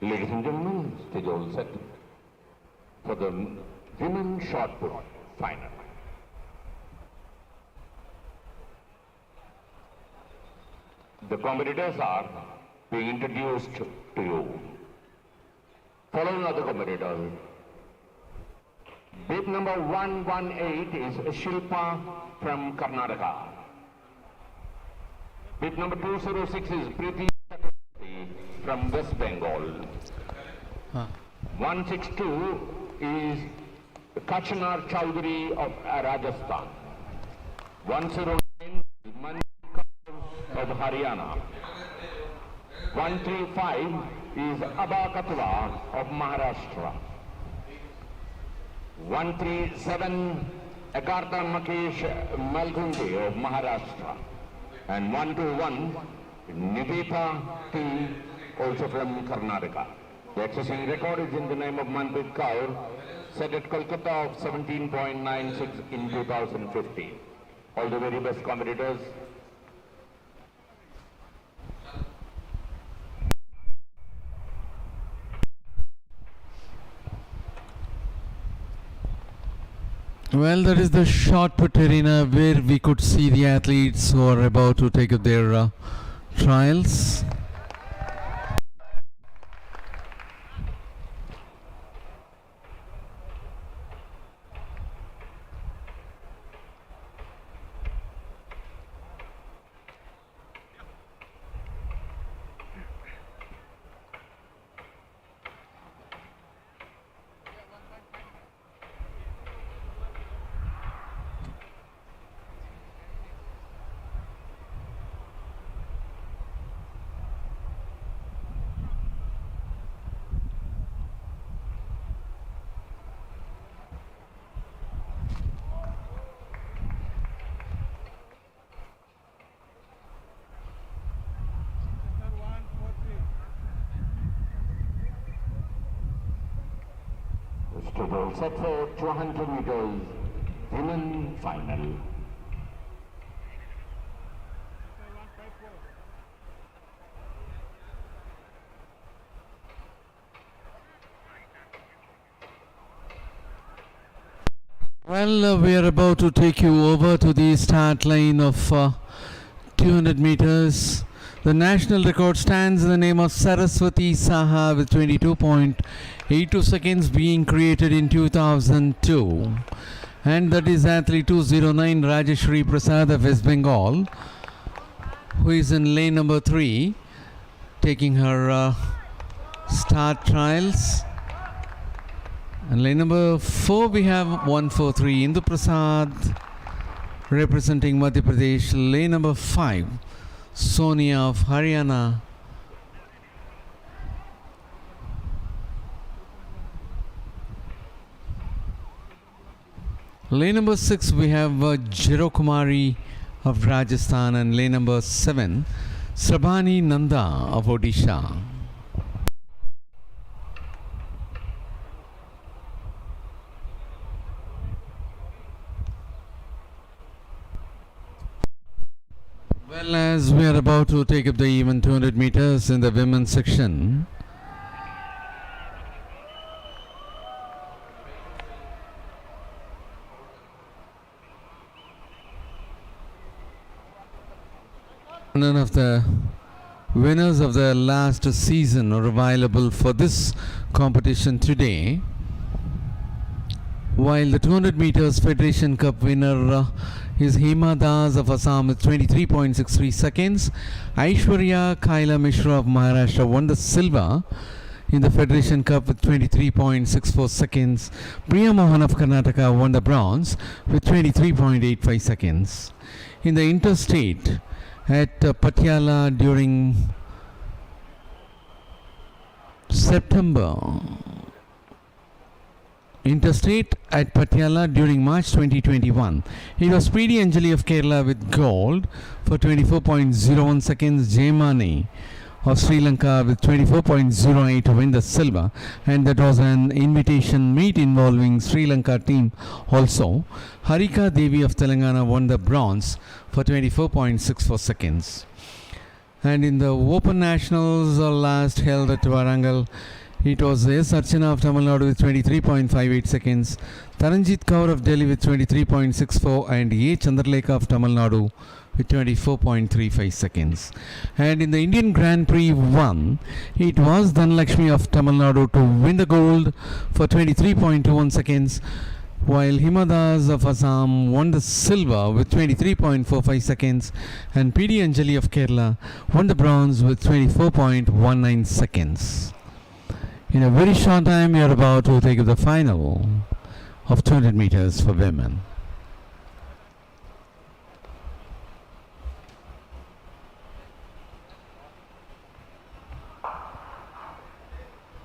Ladies and gentlemen, stage all set for the women's shot put final. The competitors are being introduced to you. Following are the competitors. Bib number 118 is Shilpa from Karnataka. Bib number 206 is Prix from West Bengal. 162 is Kachanar Chowdhury of Rajasthan. 109 is Manjit of Haryana. 135 is Abba Katwa of Maharashtra. 137 Akarta Makesh Malgundi of Maharashtra. And 121 Nibita T, also from Karnataka. The accessing record is in the name of Manpreet Kaur, set at Kolkata of 17.96 in 2015. All the very best competitors. Well, that is the Shotput Arena where we could see the athletes who are about to take up their trials. Schedule set for 200 meters women final. Well, we are about to take you over to the start line of 200 meters. The national record stands in the name of Saraswati Saha with 22.82 seconds, being created in 2002. And that is athlete 209 Rajeshri Prasad of West Bengal, who is in lane number 3, taking her start trials. And lane number 4 we have 143 Indu Prasad representing Madhya Pradesh. Lane number 5 Sonia of Haryana. Lane number 6 we have Jiro Kumari of Rajasthan, and lane number 7 Sabani Nanda of Odisha. Well, as we are about to take up the event 200 meters in the women's section, none of the winners of the last season are available for this competition today. While the 200 meters Federation Cup winner is Hima Das of Assam with 23.63 seconds. Aishwarya Kaila Mishra of Maharashtra won the silver in the Federation Cup with 23.64 seconds. Priya Mohan of Karnataka won the bronze with 23.85 seconds. In the interstate at Patiala during September. Interstate at Patiala during March 2021. It was Speedy Anjali of Kerala with gold for 24.01 seconds. Jemani of Sri Lanka with 24.08 to win the silver, and that was an invitation meet involving Sri Lanka team also. Harika Devi of Telangana won the bronze for 24.64 seconds. And in the Open Nationals last held at Warangal, it was S. Archana of Tamil Nadu with 23.58 seconds, Taranjit Kaur of Delhi with 23.64 and A. Chandralekha of Tamil Nadu with 24.35 seconds. And in the Indian Grand Prix 1, it was Dhanlakshmi of Tamil Nadu to win the gold for 23.21 seconds, while Himadas of Assam won the silver with 23.45 seconds, and P.D. Anjali of Kerala won the bronze with 24.19 seconds. In a very short time, we are about to take up the final of 200 meters for women.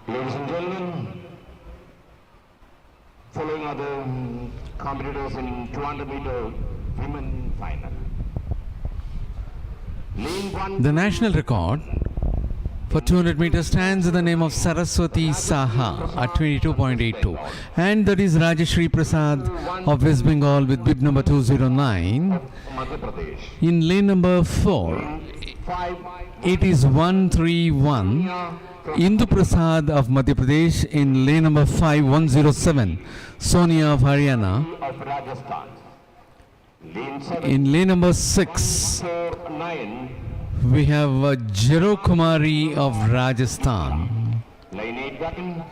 Ladies and gentlemen, following are the competitors in 200 meter women final. Lane 1. The national record for 200 meters stands in the name of Saraswati Saha at 22.82, and that is Rajeshri Prasad of West Bengal with bib number 209. Madhya Pradesh. In lane number 4, 5. it is 131 Indu Prasad of Madhya Pradesh. In lane number 5, 107 Sonia of Haryana. Of Rajasthan. Lane 7. In lane number 6, 4, 9. we have Jero Kumari of Rajasthan. Lane 8 Gatin.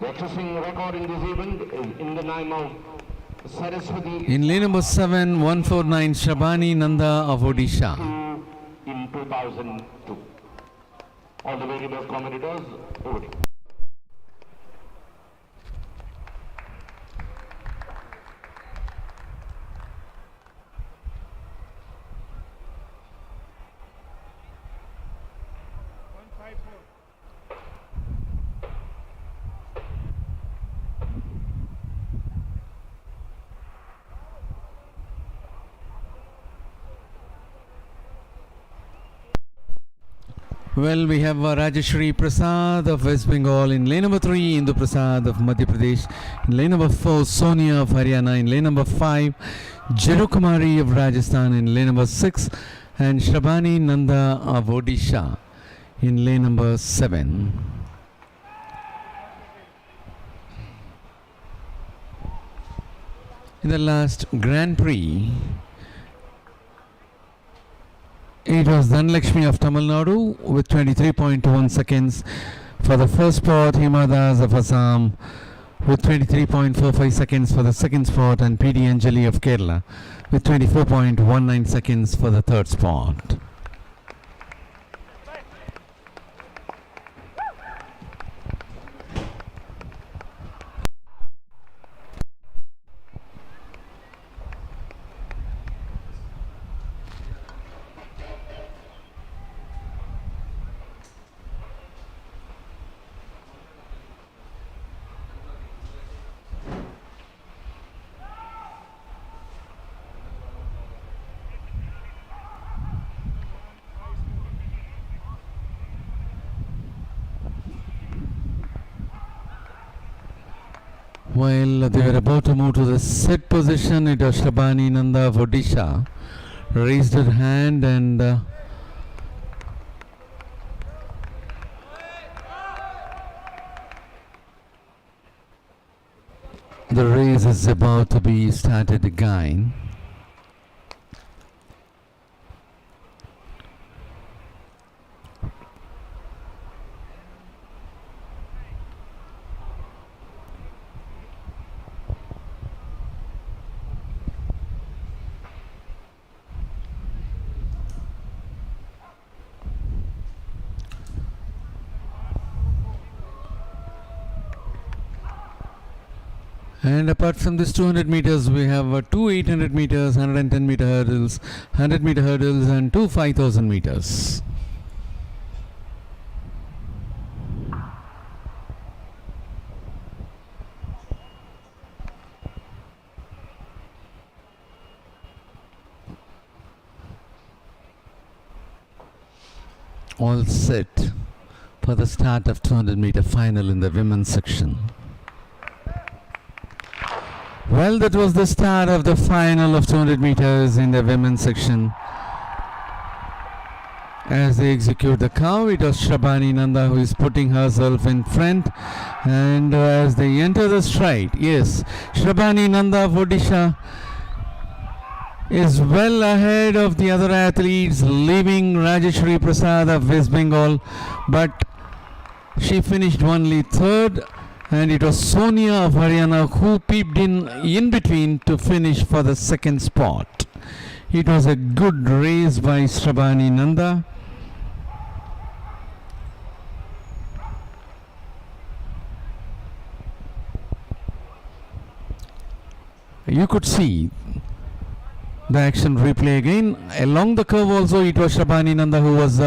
The existing record in this event is in the name of Saraswati In lane number 7, 149 Shabani Nanda of Odisha. in 2002. All the very best competitors, over to you. Well, we have Rajeshri Prasad of West Bengal. In lane number 3, Indu Prasad of Madhya Pradesh. In lane number 4, Sonia of Haryana. In lane number 5, Jero Kumari of Rajasthan. In lane number 6, and Shabani Nanda of Odisha. In lane number 7. In the last Grand Prix, it was Dhanlakshmi of Tamil Nadu with 23.1 seconds. For the first spot, Himadas of Assam with 23.45 seconds for the second spot, and P.D. Anjali of Kerala with 24.19 seconds for the third spot. While they were about to move to the set position, it was Shabani Nanda of Odisha raised her hand, and the race is about to be started again. And apart from this 200 meters, we have two 800 meters, 110 meter hurdles, 100 meter hurdles, and two 5000 meters. All set for the start of 200 meter final in the women's section. Well, that was the start of the final of 200 meters in the women's section. As they execute the cow, it was Shrabani Nanda who is putting herself in front, and as they enter the stride, yes, Shrabani Nanda of Odisha is well ahead of the other athletes, leaving Rajeshwari Prasad of West Bengal, but she finished only third, and it was Sonia of Haryana who peeped in between to finish for the second spot. It was a good race by Shrabani Nanda. You could see the action replay again. Along the curve also, it was Shrabani Nanda who was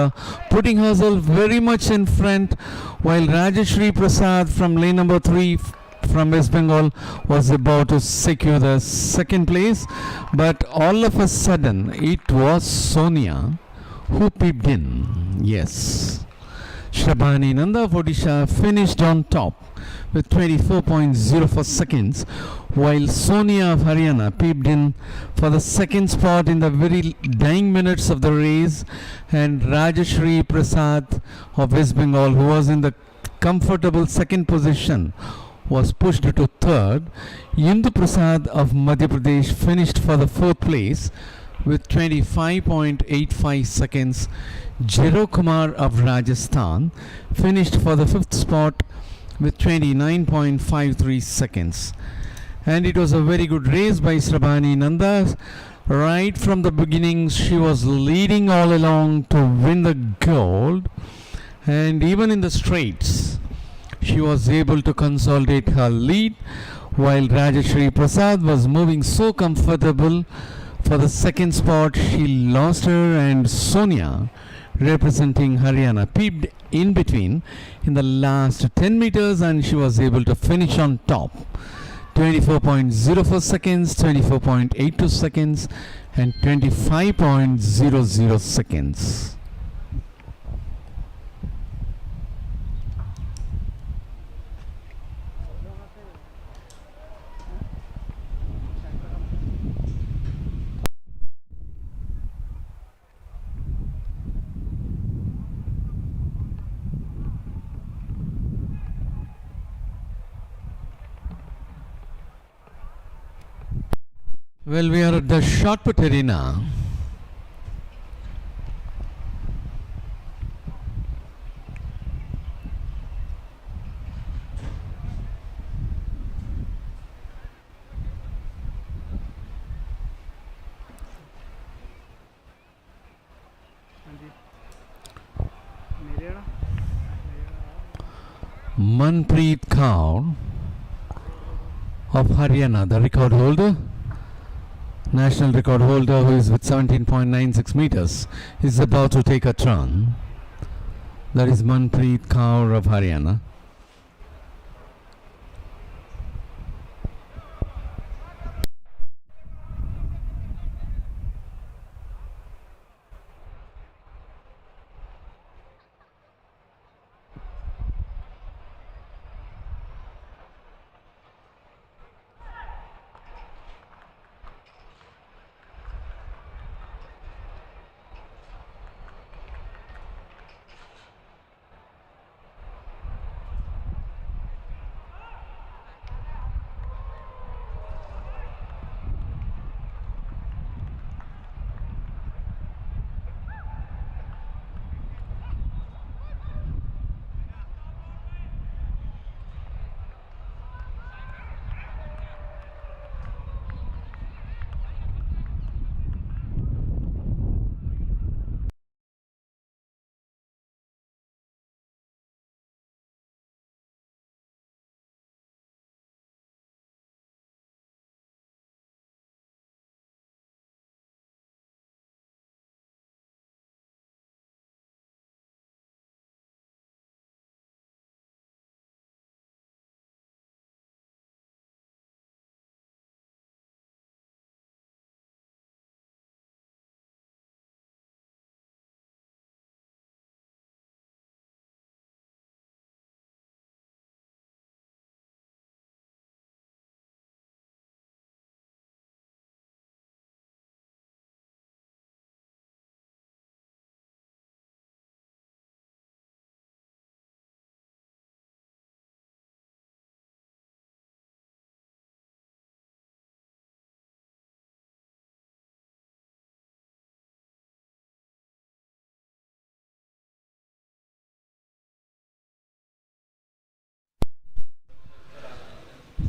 putting herself very much in front, while Rajeshwari Prasad from lane number 3 from West Bengal was about to secure the second place. But all of a sudden, it was Sonia who peeped in. Yes. Shrabani Nanda of Odisha finished on top with 24.04 seconds, while Sonia of Haryana peeped in for the second spot in the very dying minutes of the race, and Rajeshwari Prasad of West Bengal, who was in the comfortable second position, was pushed to third. Indu Prasad of Madhya Pradesh finished for the fourth place with 25.85 seconds. Jero Kumar of Rajasthan finished for the fifth spot with 29.53 seconds. And it was a very good race by Shrabani Nanda. Right from the beginning, she was leading all along to win the gold. And even in the straights, she was able to consolidate her lead, while Rajeshwari Prasad was moving so comfortable. For the second spot, she lost her, and Sonia, representing Haryana, peeped in between in the last 10 meters, and she was able to finish on top. 24.04 seconds, 24.82 seconds, and 25.00 seconds. Well, we are at the Shotput Arena. Manpreet Kaur of Haryana, the record holder, national record holder, who is with 17.96 meters, is about to take a turn. That is Manpreet Kaur of Haryana.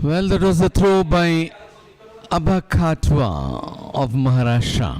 Well, that was the throw by Abha Khatwa of Maharashtra.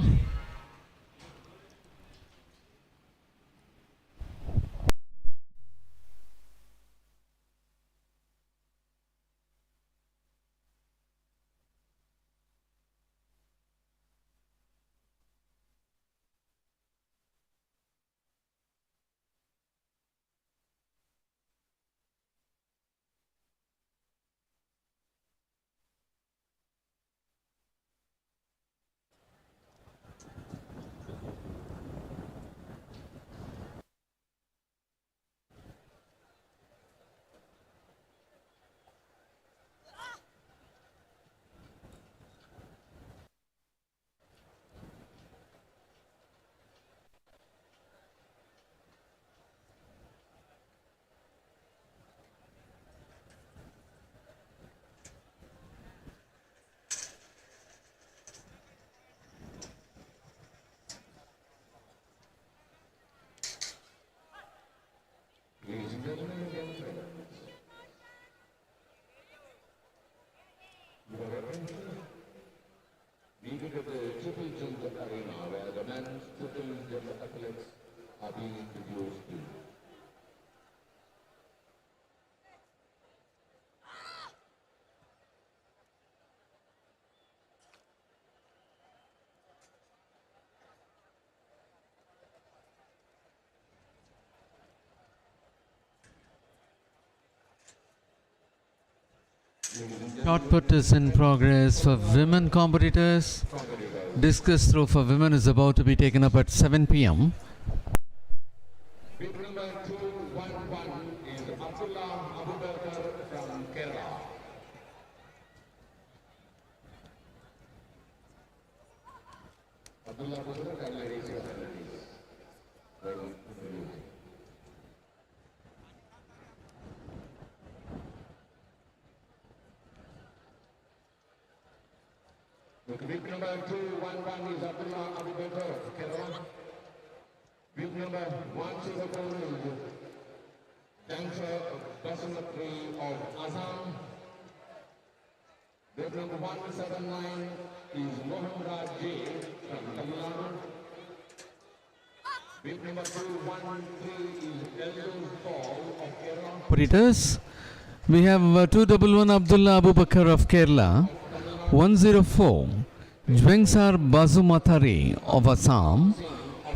Untitled Arena, where the men's triple jump athletes are being introduced to. Shotput is in progress for women competitors. Discus throw for women is about to be taken up at 7 p.m. Bid number 211 is Abdullah Abubakar from Kerala. Abdullah Abubakar, can I raise your hand, please? Bid number 211 is Abdullah Abubakar, Kerala. Bid number 104 is dancer Basmati of Assam. Bid number 179 is Mohammed J from Tamil Nadu. Bid number 213 is Eldon Paul of Kerala. Competitors, we have 211 Abdullah Abubakar of Kerala, 104 Jwengsar Bazumatari of Assam,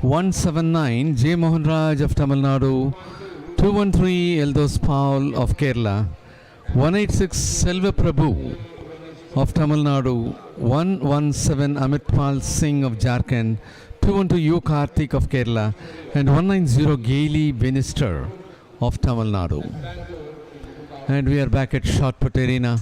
179 J. Mohan Raj of Tamil Nadu, 213 Eldos Paul of Kerala, 186 Selva Prabhu of Tamil Nadu, 117 Amit Pal Singh of Jharkhand, 212 U. Karthik of Kerala, and 190 Gaili Benister of Tamil Nadu. And we are back at Shotput Arena.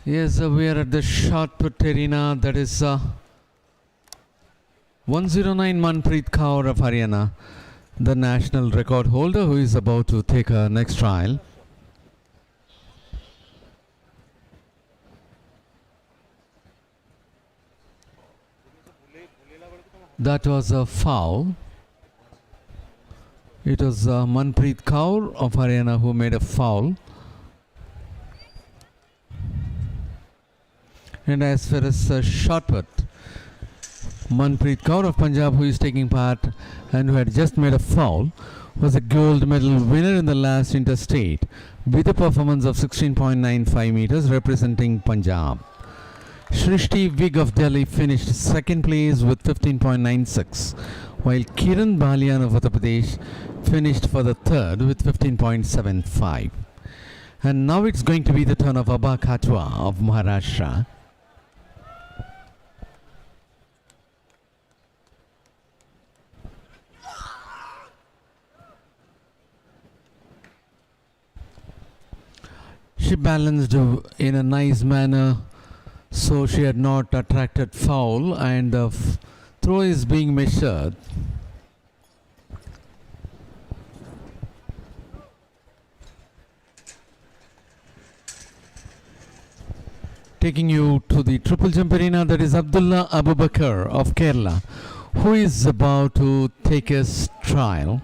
Yes, we are at the Shotput Arena, that is 109 Manpreet Kaur of Haryana, the national record holder, who is about to take her next trial. That was a foul. It was Manpreet Kaur of Haryana who made a foul. And as far as Shotput, Manpreet Kaur of Punjab, who is taking part and who had just made a foul, was a gold medal winner in the last interstate with a performance of 16.95 meters representing Punjab. Shrishti Vig of Delhi finished second place with 15.96, while Kiran Balian of Uttar Pradesh finished for the third with 15.75. And now it's going to be the turn of Abha Khatwa of Maharashtra. She balanced in a nice manner, so she had not attracted foul, and the throw is being measured. taking you to the triple jump arena. That is Abdullah Abubakar of Kerala, who is about to take his trial.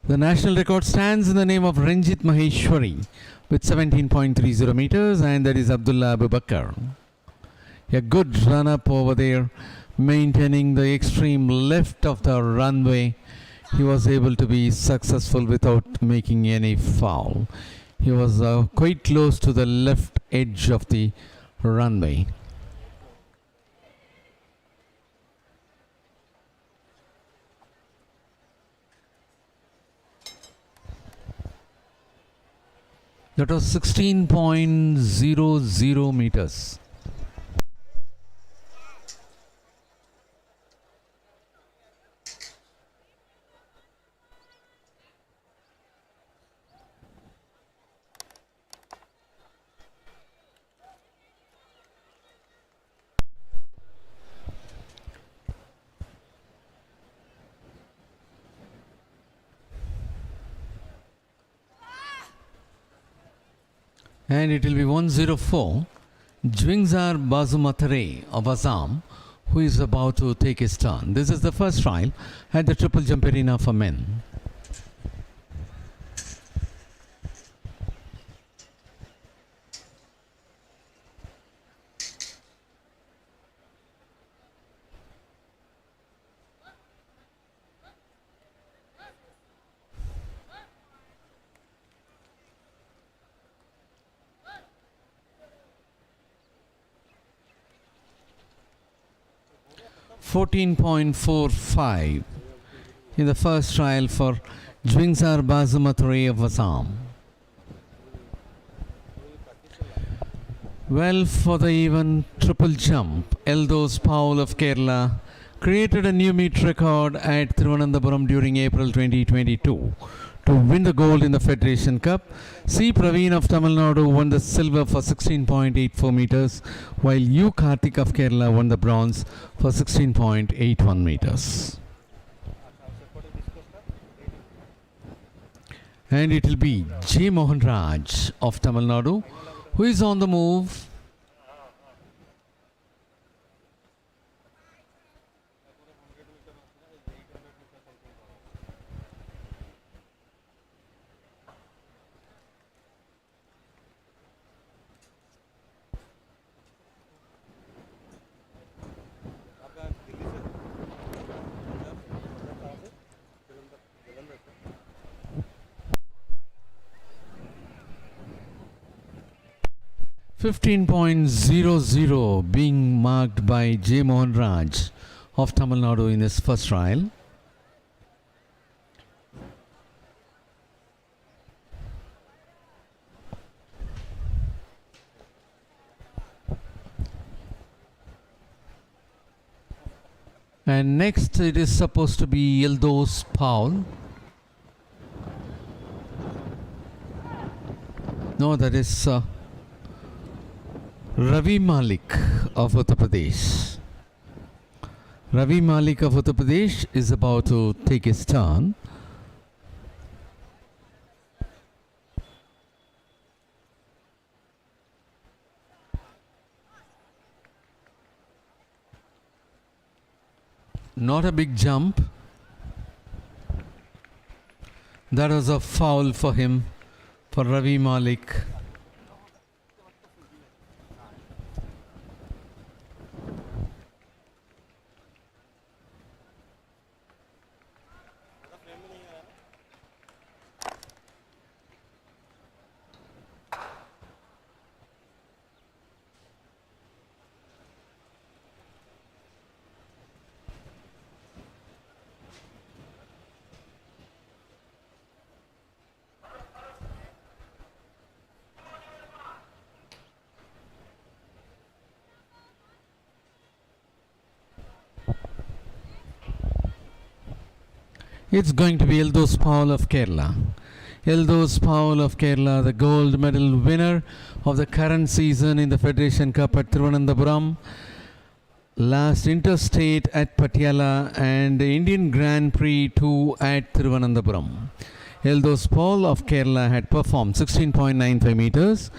The national record stands in the name of Ranjit Maheshwari with 17.30 meters, and that is Abdullah Abubakar. A good run up over there, maintaining the extreme left of the runway. He was able to be successful without making any foul. He was quite close to the left edge of the runway. That was 16.00 meters. And it will be 104. Jwingzar Bazumatare of Assam, who is about to take his turn. This is the first trial at the triple jump arena for men. .45 in the first trial for Jwingzar Bazumatare of Assam. Well, for the even triple jump, Eldos Paul of Kerala created a new meet record at Thiruvananthapuram during April 2022 to win the gold in the Federation Cup. C. Praveen of Tamil Nadu won the silver for 16.84 meters, while U. Karthik of Kerala won the bronze for 16.81 meters. And it will be J. Mohan Raj of Tamil Nadu, who is on the move. .00 being marked by J. Mohan Raj of Tamil Nadu in his first trial. And next it is supposed to be Eldos Paul. No, that is Ravi Malik of Uttar Pradesh. Ravi Malik of Uttar Pradesh is about to take his turn. Not a big jump. That was a foul for him, for Ravi Malik. It's going to be Eldos Paul of Kerala. Eldos Paul of Kerala, the gold medal winner of the current season in the Federation Cup at Thiruvananthapuram, last interstate at Patiala, and the Indian Grand Prix 2 at Thiruvananthapuram. Eldos Paul of Kerala had performed 16.95 meters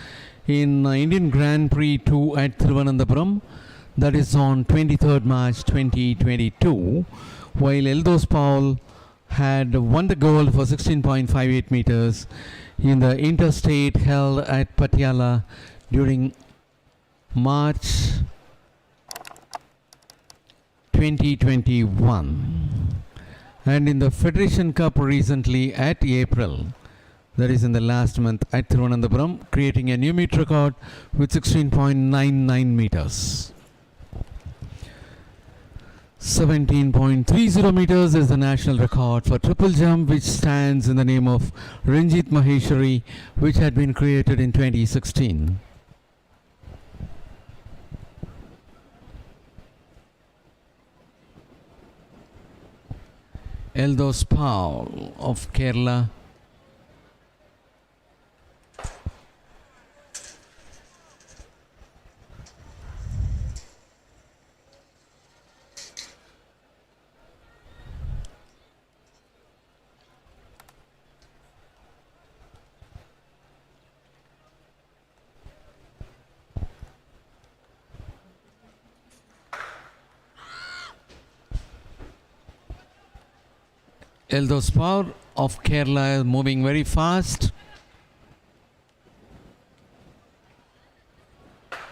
in Indian Grand Prix 2 at Thiruvananthapuram, that is on 23rd March 2022, while Eldos Paul had won the gold for 16.58 meters in the interstate held at Patiala during March 2021, and in the Federation Cup recently at April, that is in the last month at Thiruvananthapuram, creating a new meet record with 16.99 meters. 17.30 meters is the national record for triple jump, which stands in the name of Ranjit Maheshwari, which had been created in 2016. Eldos Paul of Kerala Eldos Paul of Kerala is moving very fast.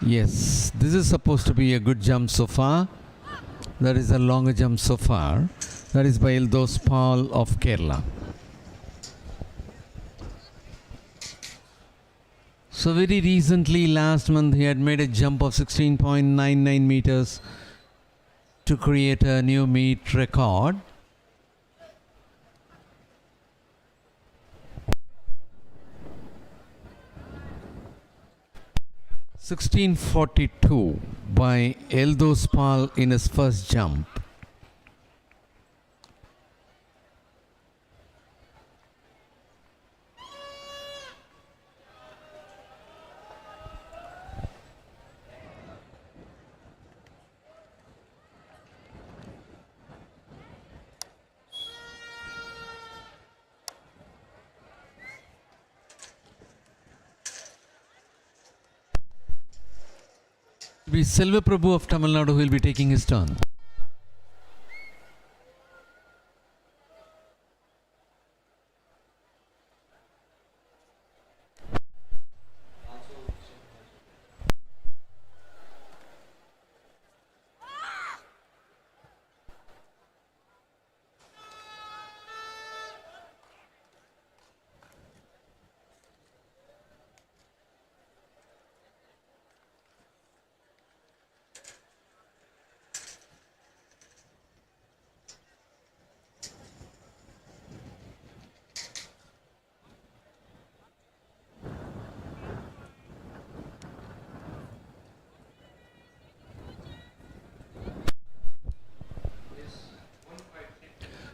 Yes, this is supposed to be a good jump so far. That is a longer jump so far. That is by Eldos Paul of Kerala. So very recently, last month, he had made a jump of 16.99 meters to create a new meet record. 1642 by Eldos Paul in his first jump. Be Selva Prabhu of Tamil Nadu who will be taking his turn.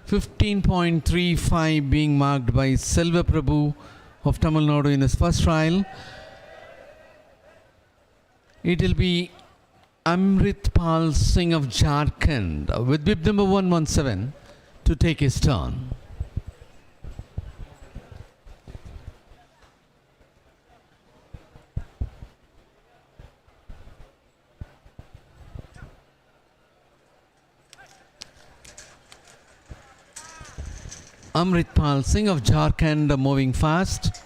.35 being marked by Selva Prabhu of Tamil Nadu in his first trial. It will be Amritpal Singh of Jharkhand with bib number 117 to take his turn. Amritpal Singh of Jharkhand moving fast.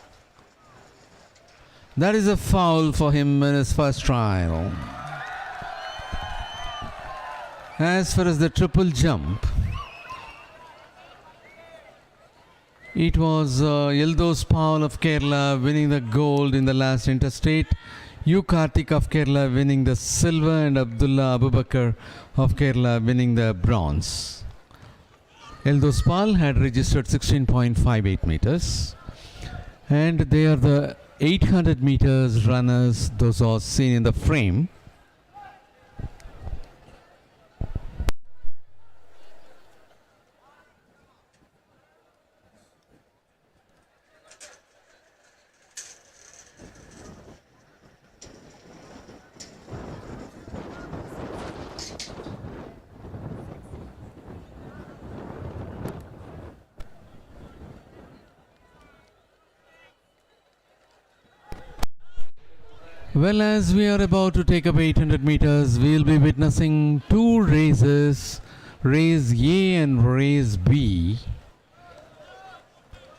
That is a foul for him in his first trial. As far as the triple jump, it was Eldos Paul of Kerala winning the gold in the last interstate, U. Karthik of Kerala winning the silver, and Abdullah Abubakar of Kerala winning the bronze. Eldos Paul had registered 16.58 meters, and they are the 800 meters runners, those are seen in the frame. Well, as we are about to take up 800 meters, we will be witnessing two races, race A and race B.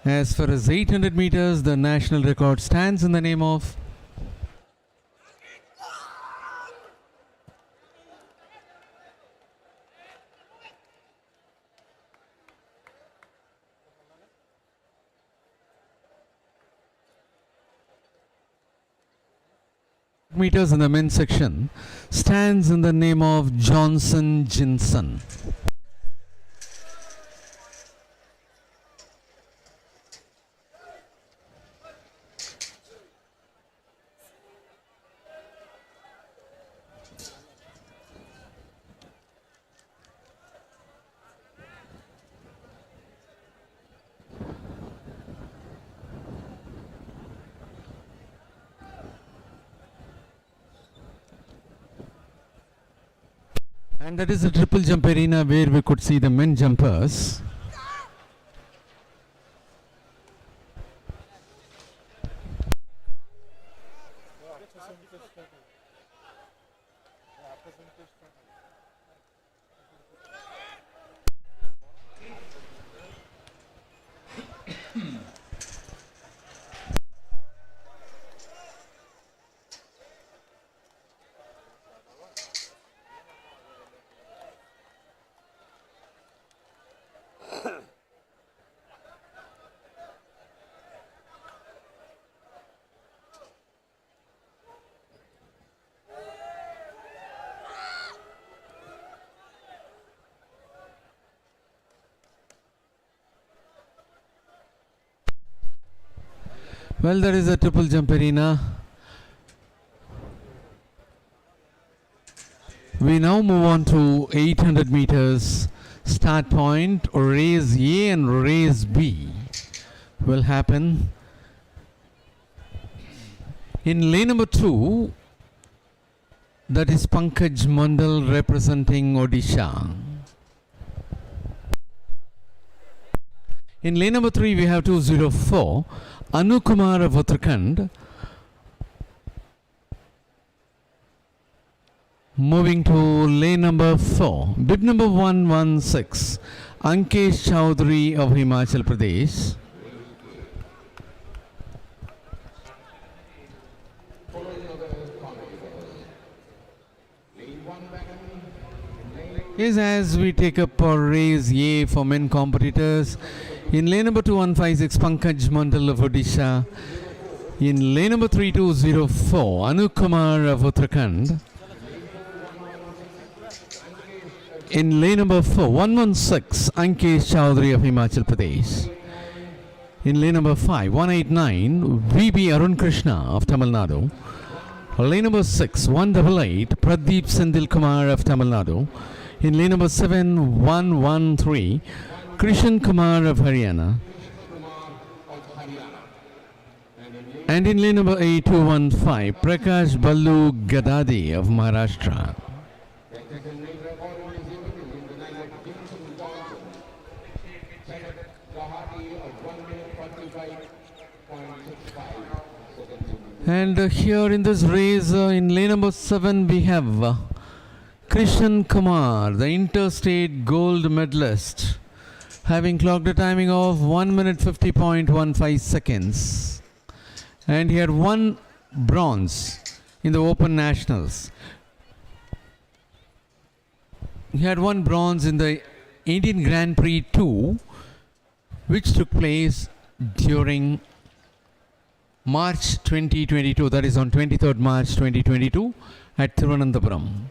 As far as 800 meters, the national record stands in the name of meters in the men's section stands in the name of Johnson Jinson. And that is the triple jump arena where we could see the men jumpers. Well, there is a triple jump arena. We now move on to 800 meters. Start point, race A and race B will happen. In lane number 2, that is Pankaj Mandal representing Odisha. In lane number 3, we have 204. Anukumar of Uttarakhand. Moving to lane number 4, bib number 116, Ankesh Chowdhury of Himachal Pradesh. Yes, as we take up our race A for men competitors. In lane number 2156, Pankaj Mandal of Odisha. In lane number 3204, Anukumar of Uttarakhand. In lane number 4, 116, Ankesh Chowdhury of Himachal Pradesh. In lane number 5, 189, VB Arun Krishna of Tamil Nadu. Lane number 6, 188, Pradeep Sendil Kumar of Tamil Nadu. In lane number 7, 113, Krishan Kumar of Haryana. And in lane number 8, 215, Prakash Ballu Gadadi of Maharashtra. And here in this race, in lane number 7, we have Krishan Kumar, the interstate gold medalist, having clocked a timing of 1 minute 50.15 seconds. And he had one bronze in the Open Nationals. He had one bronze in the Indian Grand Prix 2, which took place during March 2022, that is on 23rd March 2022 at Thiruvananthapuram.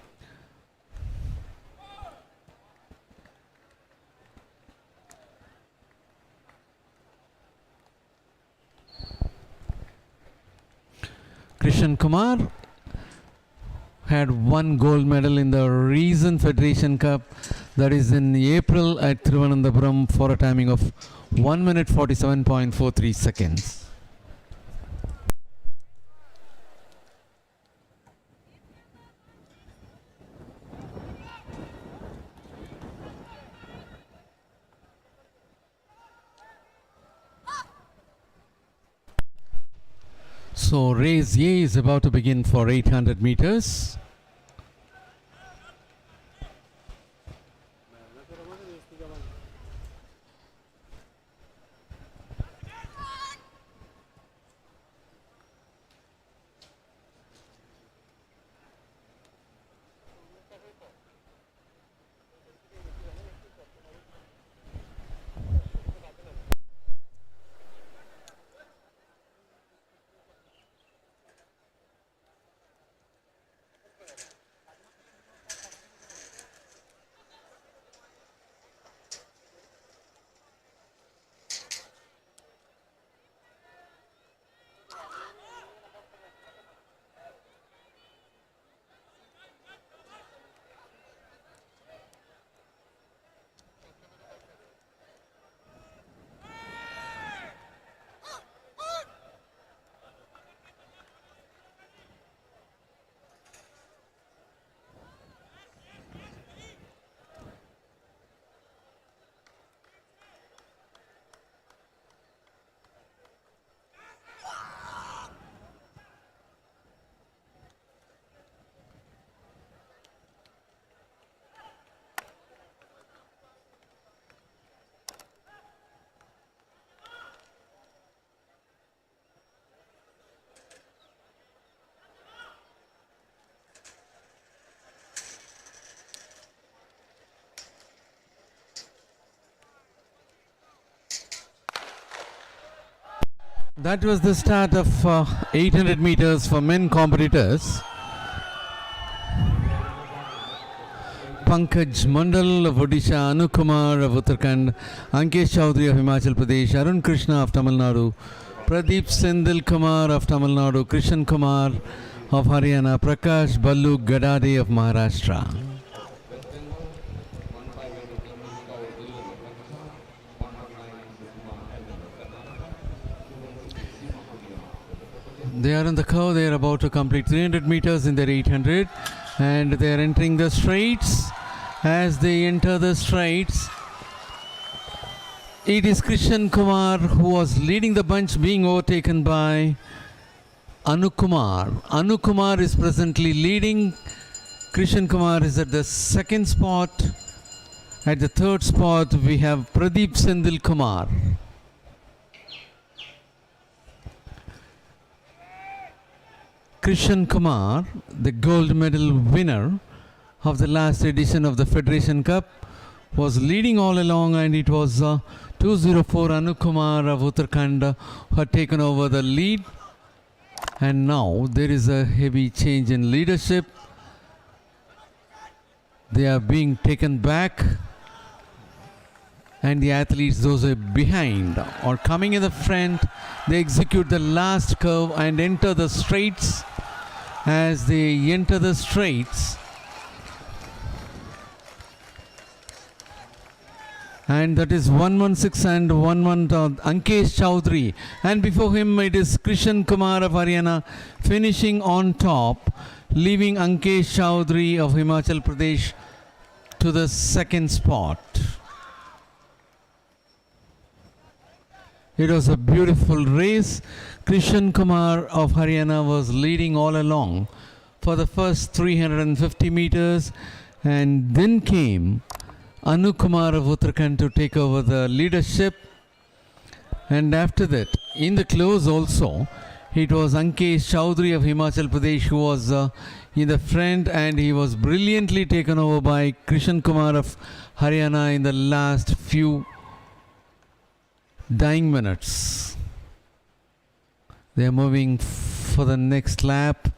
Krishan Kumar had one gold medal in the Reason Federation Cup, that is in April at Thiruvananthapuram, for a timing of 1 minute 47.43 seconds. So So race A is about to begin for 800 meters. That was the start of 800 meters for men competitors. Pankaj Mandal of Odisha, Anu Kumar of Uttarakhand, Ankesh Chaudhary of Himachal Pradesh, Arun Krishna of Tamil Nadu, Pradeep Sendil Kumar of Tamil Nadu, Krishan Kumar of Haryana, Prakash Ballu Gadade of Maharashtra. They are on the curve. They are about to complete 300 meters in their 800 and they are entering the straights. As they enter the straights, it is Krishan Kumar who was leading the bunch, being overtaken by Anu Kumar. Anu Kumar is presently leading. Krishan Kumar is at the second spot. At the third spot, we have Pradeep Sendil Kumar. Krishan Kumar, the gold medal winner of the last edition of the Federation Cup, was leading all along, and it was 204 Anu Kumar of Uttarakhand who had taken over the lead. And now there is a heavy change in leadership. They are being taken back, and the athletes, those who are behind or coming in the front, they execute the last curve and enter the straights. As they enter the straights, and that is 116 and 11 Ankesh Chaudhary, and before him it is Krishan Kumar of Haryana finishing on top, leaving Ankesh Chaudhary of Himachal Pradesh to the second spot. It was a beautiful race. Krishan Kumar of Haryana was leading all along for the first 350 meters, and then came Anu Kumar of Uttarakhand to take over the leadership. And after that, in the close also, it was Ankesh Chaudhary of Himachal Pradesh who was in the front, and he was brilliantly taken over by Krishan Kumar of Haryana in the last few dying minutes. They are moving for the next lap.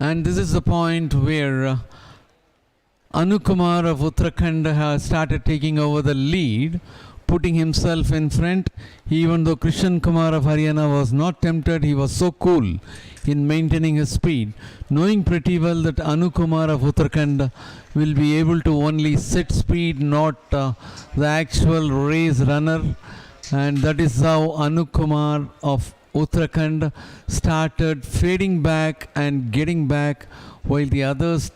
And this is the point where Anu Kumar of Uttarakhand has started taking over the lead, putting himself in front. Even though Krishan Kumar of Haryana was not tempted, he was so cool in maintaining his speed, knowing pretty well that Anu Kumar of Uttarakhand will be able to only set speed, not the actual race runner. And that is how Anu Kumar of Uttarakhand started fading back and getting back, while the others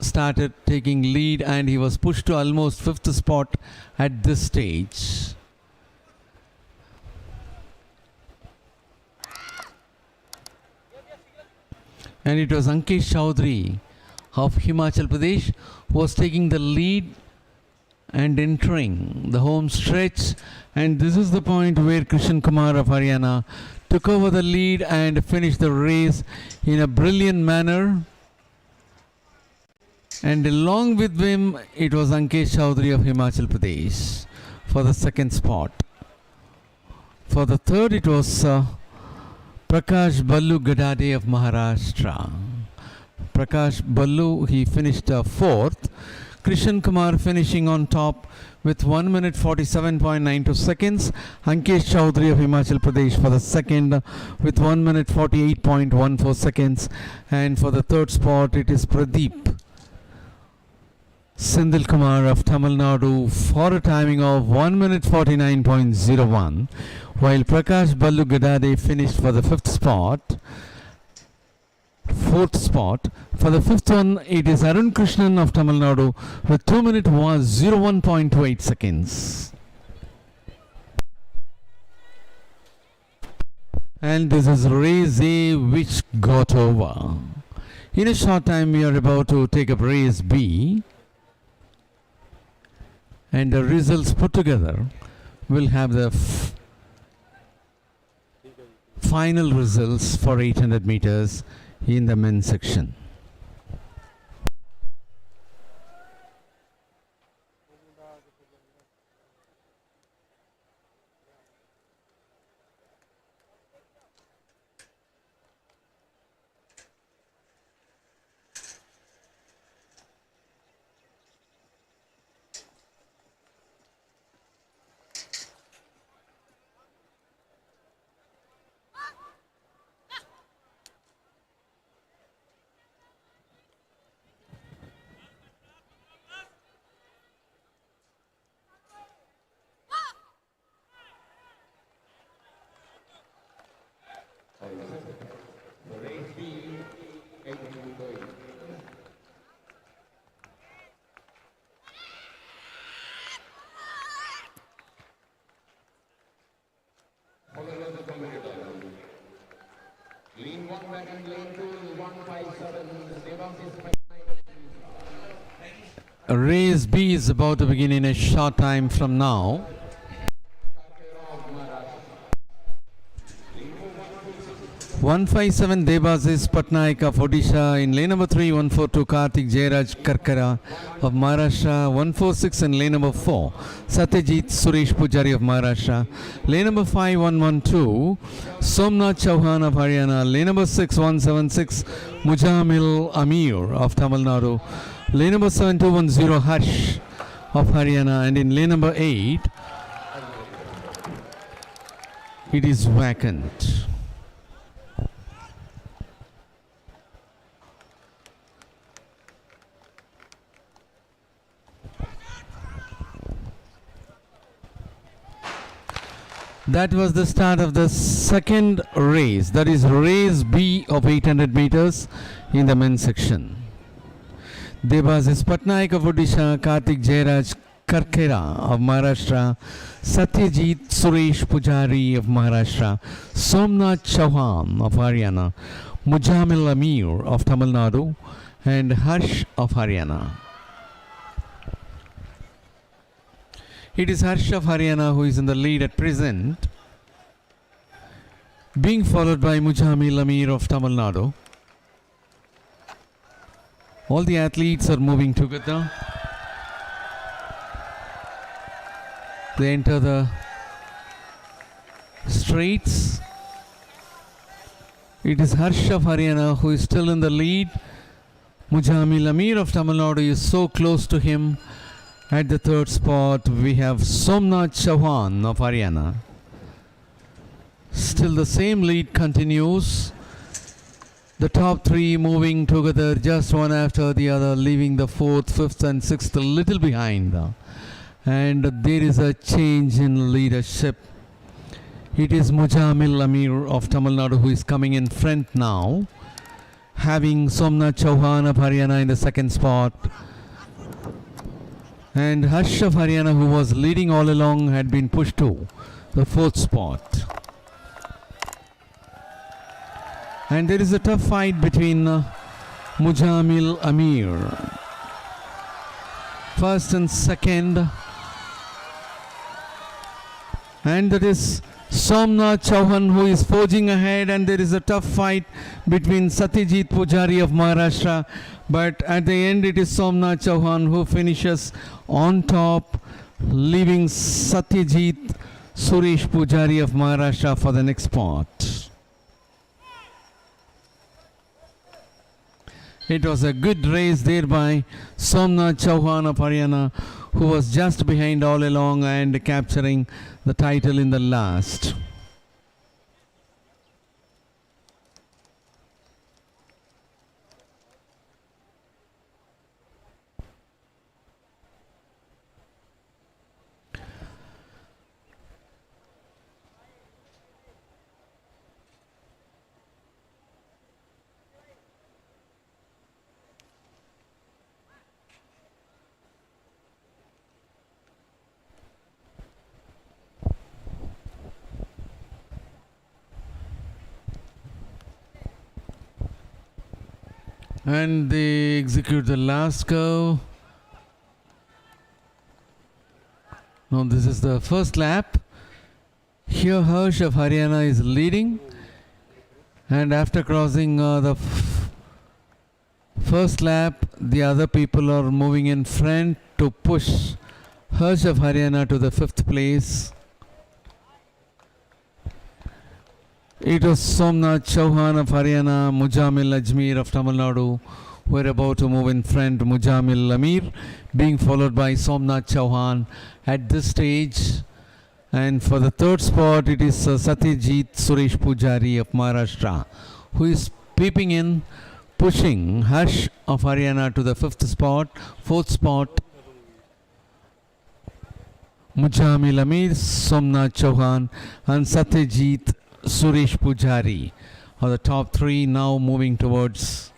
started taking lead, and he was pushed to almost fifth spot at this stage. And it was Ankesh Chaudhary of Himachal Pradesh who was taking the lead and entering the home stretch, and this is the point where Krishan Kumar of Haryana took over the lead and finished the race in a brilliant manner. And along with him, it was Ankesh Chaudhary of Himachal Pradesh for the second spot. For the third, it was Prakash Ballu Gadade of Maharashtra. Prakash Ballu, he finished fourth. Krishan Kumar finishing on top with 1 minute 47.92 seconds. Ankesh Chaudhary of Himachal Pradesh for the second with 1 minute 48.14 seconds. And for the third spot, it is Pradeep Sindhil Kumar of Tamil Nadu for a timing of 1 minute 49.01, while Prakash Ballu Gadade finished for the fourth spot. For the fifth one, it is Arun Krishnan of Tamil Nadu with 2 minute 01.28 seconds. And this is race A, which got over. In a short time, we are about to take up race B, and the results put together will have the final results for 800 meters in the men's section. Lane 1 back and lane 2 is 157. Race B is about to begin in a short time from now. 157 Debashish Patnaik of Odisha in lane number 3, 142 Kartik Jairaj Karkara of Maharashtra, 146 in lane number 4 Satyajit Suresh Pujari of Maharashtra, lane number 5, 112 Somnath Chauhan of Haryana, lane number 6, 176 Mujamil Amir of Tamil Nadu, lane number 7210 Harsh of Haryana, and in lane number 8 it is vacant. That was the start of the second race, that is race B of 800 meters in the men's section. Debashish Patnaik of Odisha, Kartik Jairaj Karkera of Maharashtra, Satyajit Suresh Pujari of Maharashtra, Somnath Chauhan of Haryana, Mujamil Amir of Tamil Nadu, and Harsh of Haryana. It is Harsh of Haryana who is in the lead at present, being followed by Mujamil Amir of Tamil Nadu. All the athletes are moving together. They enter the straights. It is Harsh of Haryana who is still in the lead. Mujamil Amir of Tamil Nadu is so close to him. At the third spot, we have Somnath Chauhan of Haryana. Still the same lead continues. The top three moving together just one after the other, leaving the fourth, fifth and sixth a little behind. And there is a change in leadership It is Mujamil Amir of Tamil Nadu who is coming in front now, having Somnath Chauhan of Haryana in the second spot. And Harsh of Haryana, who was leading all along, had been pushed to the fourth spot. And there is a tough fight between Mujamil Amir, first and second, and that is Somnath Chauhan who is forging ahead, and there is a tough fight between Satyajit Pujari of Maharashtra, but at the end it is Somnath Chauhan who finishes on top, leaving Satyajit Suresh Pujari of Maharashtra for the next spot. It was a good race there by Somnath Chauhan of Haryana, who was just behind all along and capturing the title in the last. And they execute the last curve. Now this is the first lap. Here Harsh of Haryana is leading, and after crossing the first lap, the other people are moving in front to push Harsh of Haryana to the fifth place. It was Somnath Chauhan of Haryana, Mujamil Ajmer of Tamil Nadu who were about to move in front. Mujamil Amir being followed by Somnath Chauhan at this stage. And for the third spot, it is Satyajit Suresh Pujari of Maharashtra who is peeping in, pushing Harsh of Haryana to the fifth spot. Fourth spot, Mujamil Amir, Somnath Chauhan and Satyajit Suresh Pujari are the top three, now moving towards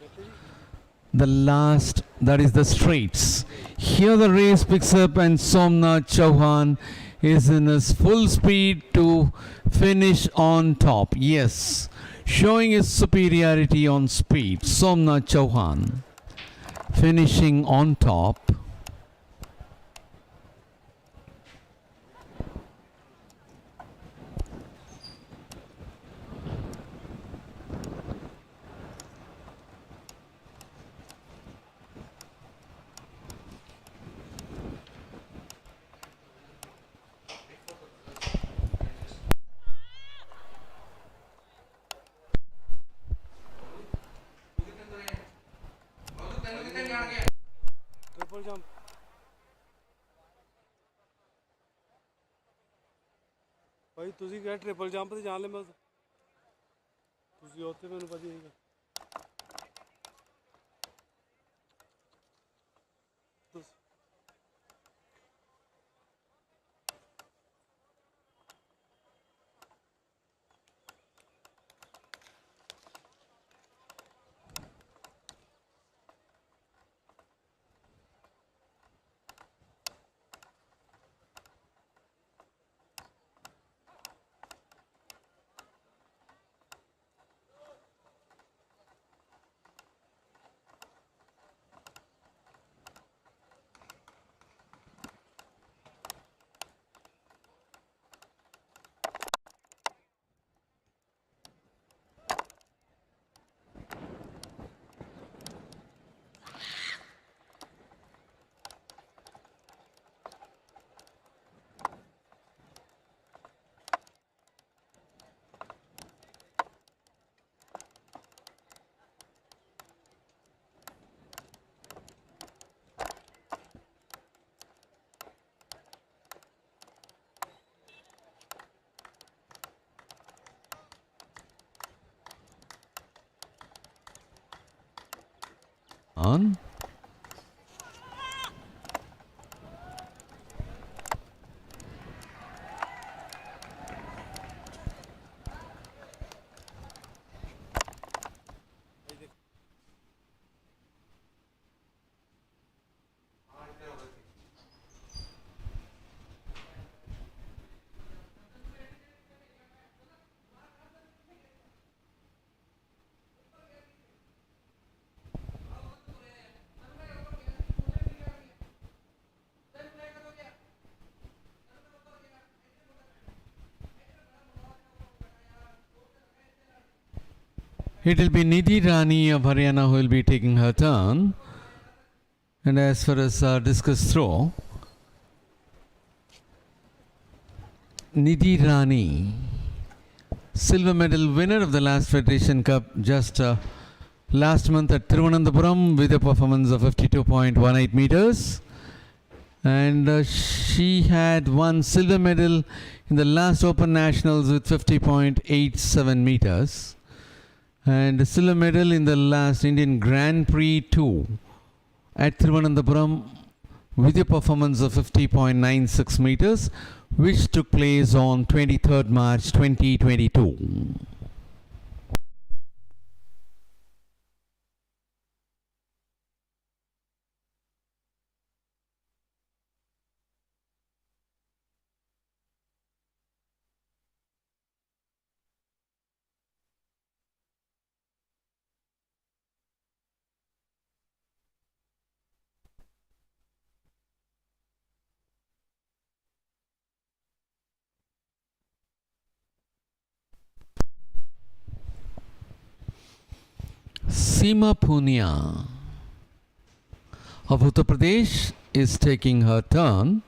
the last, that is the straights. Here the race picks up and Somnath Chauhan is in his full speed to finish on top. Yes, showing his superiority on speed. Somnath Chauhan finishing on top. Triple jump भाई ਤੁਸੀਂ ਕਿਹਾ triple jump ਤੇ ਜਾਣ ਲੈ ਮੈਂ ਤੁਸੀਂ ਉੱਥੇ ਮੈਨੂੰ ਪਤਾ ਹੀ ਹੈ On. It will be Nidhi Rani of Haryana who will be taking her turn. And as far as discus throw, Nidhi Rani, silver medal winner of the last Federation Cup just last month at Thiruvananthapuram with a performance of 52.18 meters. And she had won silver medal in the last Open Nationals with 50.87 meters. And a silver medal in the last Indian Grand Prix 2 at Thiruvananthapuram with a performance of 50.96 meters, which took place on 23rd March 2022. Seema Punia of Uttar Pradesh is taking her turn.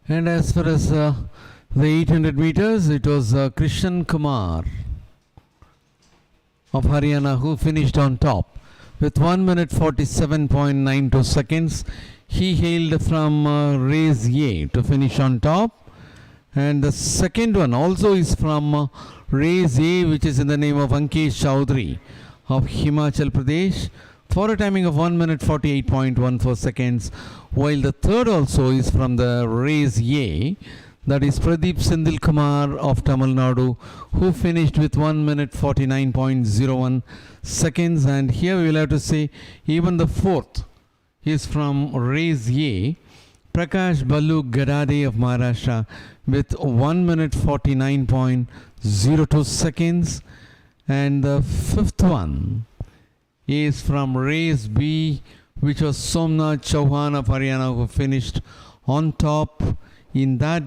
And as far as the 800 meters, it was Krishan Kumar of Haryana who finished on top with 1 minute 47.92 seconds. He hailed from race A to finish on top. And the second one also is from race A, which is in the name of Ankesh Chaudhary of Himachal Pradesh, for a timing of 1 minute 48.14 seconds, while the third also is from the race A, that is Pradeep Sendil Kumar of Tamil Nadu, who finished with 1 minute 49.01 seconds. And here we will have to say even the fourth is from race A, Prakash Balu Gadade of Maharashtra with 1 minute 49.02 seconds. And the fifth one is from race B, which was Somnath Chauhan of Haryana, who finished on top in that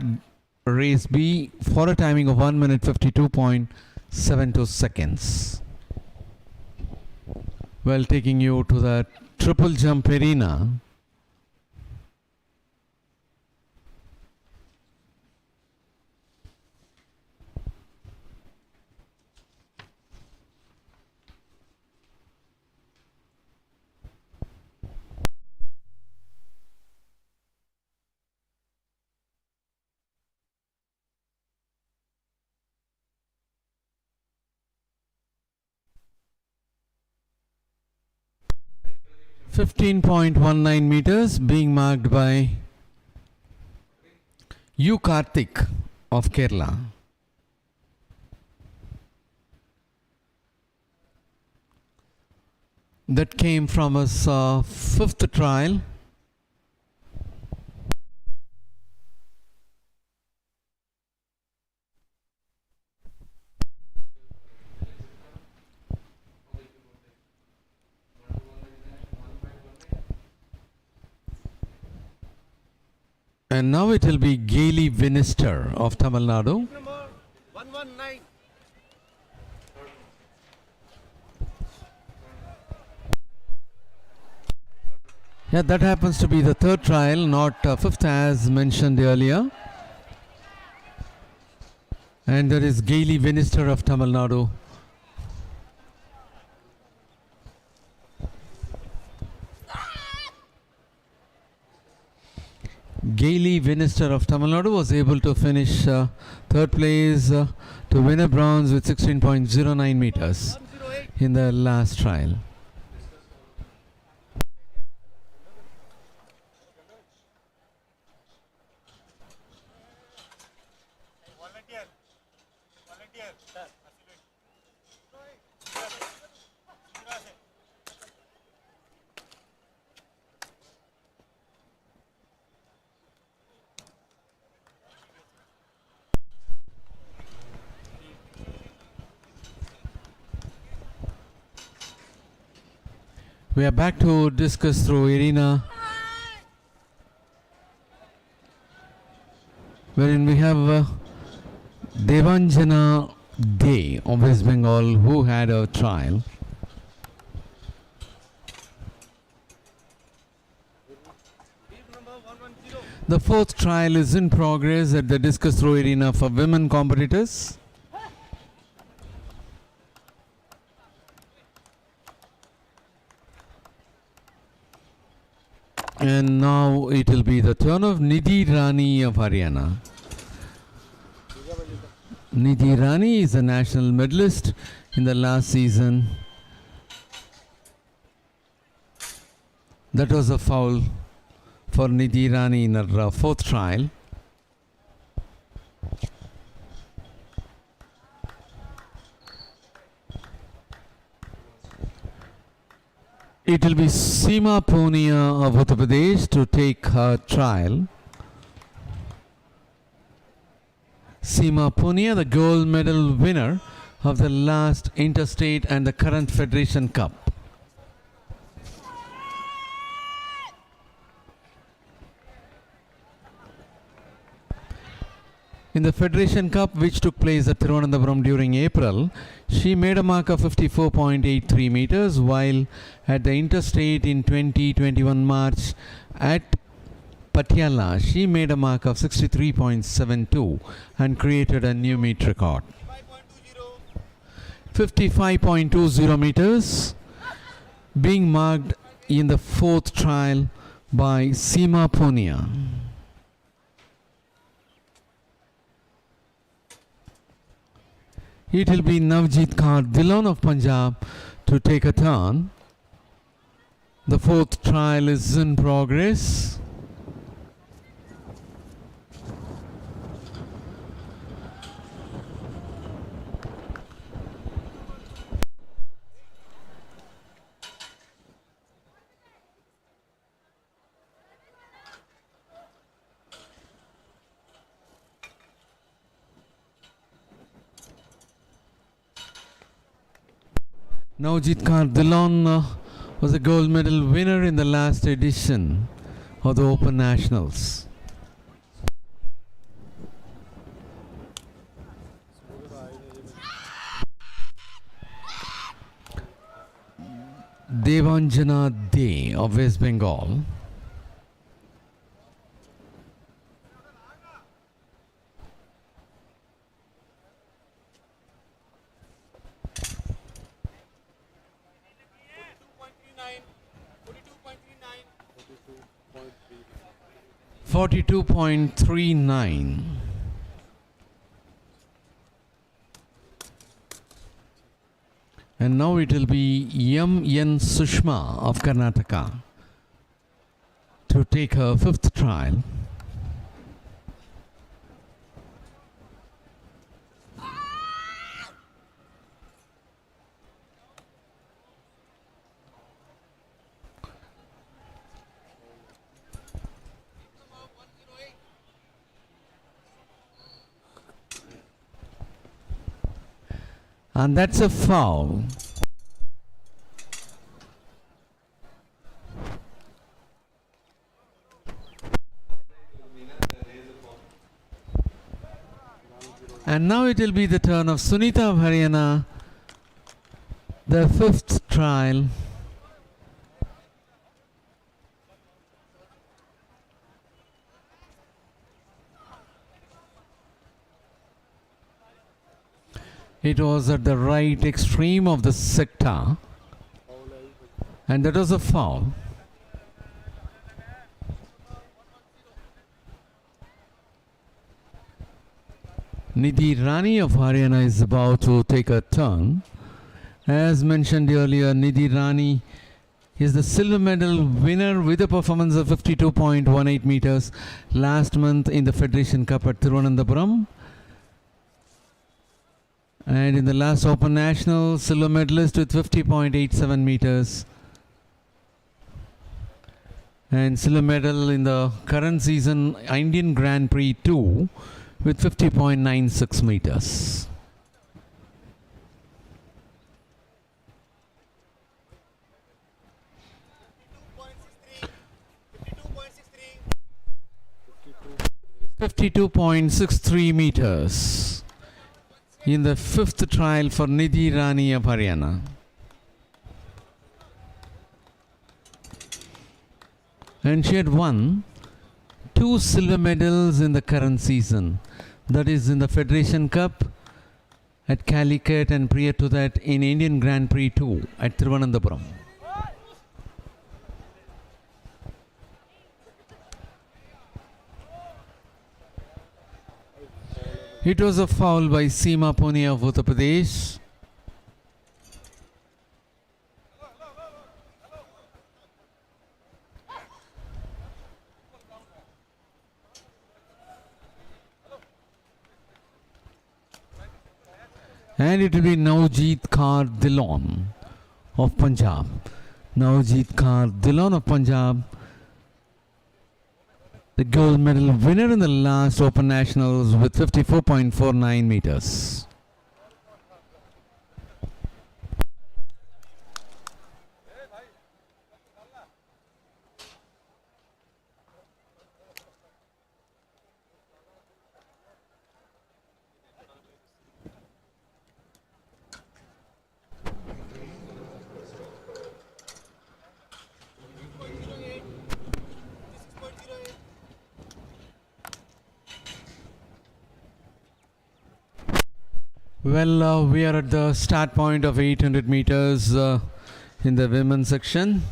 race B for a timing of 1 minute 52.72 seconds. Well, taking you to the triple jump arena. .19 meters being marked by U. Karthik of Kerala. That came from his fifth trial. And now it will be Gaily Vinister of Tamil Nadu. Number 119. Yeah, that happens to be the third trial, not fifth as mentioned earlier. And there is Gaily Vinister of Tamil Nadu. Gaily Vinister of Tamil Nadu was able to finish third place to win a bronze with 16.09 meters in the last trial. We are back to Discus through Arena, wherein we have Devanjana Day of West Bengal, who had a trial. The fourth trial is in progress at the Discus throw arena for women competitors. And now it will be the turn of Nidhi Rani of Haryana. Nidhi Rani is a national medalist in the last season. That was a foul for Nidhi Rani in her fourth trial. It will be Seema Punia of Uttar Pradesh to take her trial. Seema Punia, the gold medal winner of the last interstate and the current Federation Cup. In the Federation Cup, which took place at Thiruvananthapuram during April, she made a mark of 54.83 meters, while at the interstate in 2021 March at Patiala, she made a mark of 63.72 and created a new meet record. 55.20 meters being marked in the fourth trial by Seema Punia. It will be Navjeet Kaur Dhillon of Punjab to take a turn. The fourth trial is in progress. Navjeet Kaur Dhillon was a gold medal winner in the last edition of the Open Nationals. Devanjana Day of West Bengal. .39. And now it will be N. Sushma of Karnataka to take her fifth trial. And that's a foul. And now it will be the turn of Sunita of Haryana, the fifth trial. It was at the right extreme of the sector, and that was a foul. Nidhi Rani of Haryana is about to take a turn. As mentioned earlier, Nidhi Rani is the silver medal winner with a performance of 52.18 meters last month in the Federation Cup at Thiruvananthapuram. And in the last Open National, silver medalist with 50.87 meters. And silver medal in the current season Indian Grand Prix 2 with 50.96 meters. .63 meters in the fifth trial for Nidhi Rani of Haryana. And she had won 2 silver medals in the current season. That is in the Federation Cup at Calicut, and prior to that in Indian Grand Prix 2 at Thiruvananthapuram. It was a foul by Seema Punia of Uttar Pradesh. And it will be Navjeet Kaur Dhillon of Punjab. Navjeet Kaur Dhillon of Punjab, the gold medal winner in the last Open Nationals with 54.49 meters. Well, we are at the start point of 800 meters in the women's section.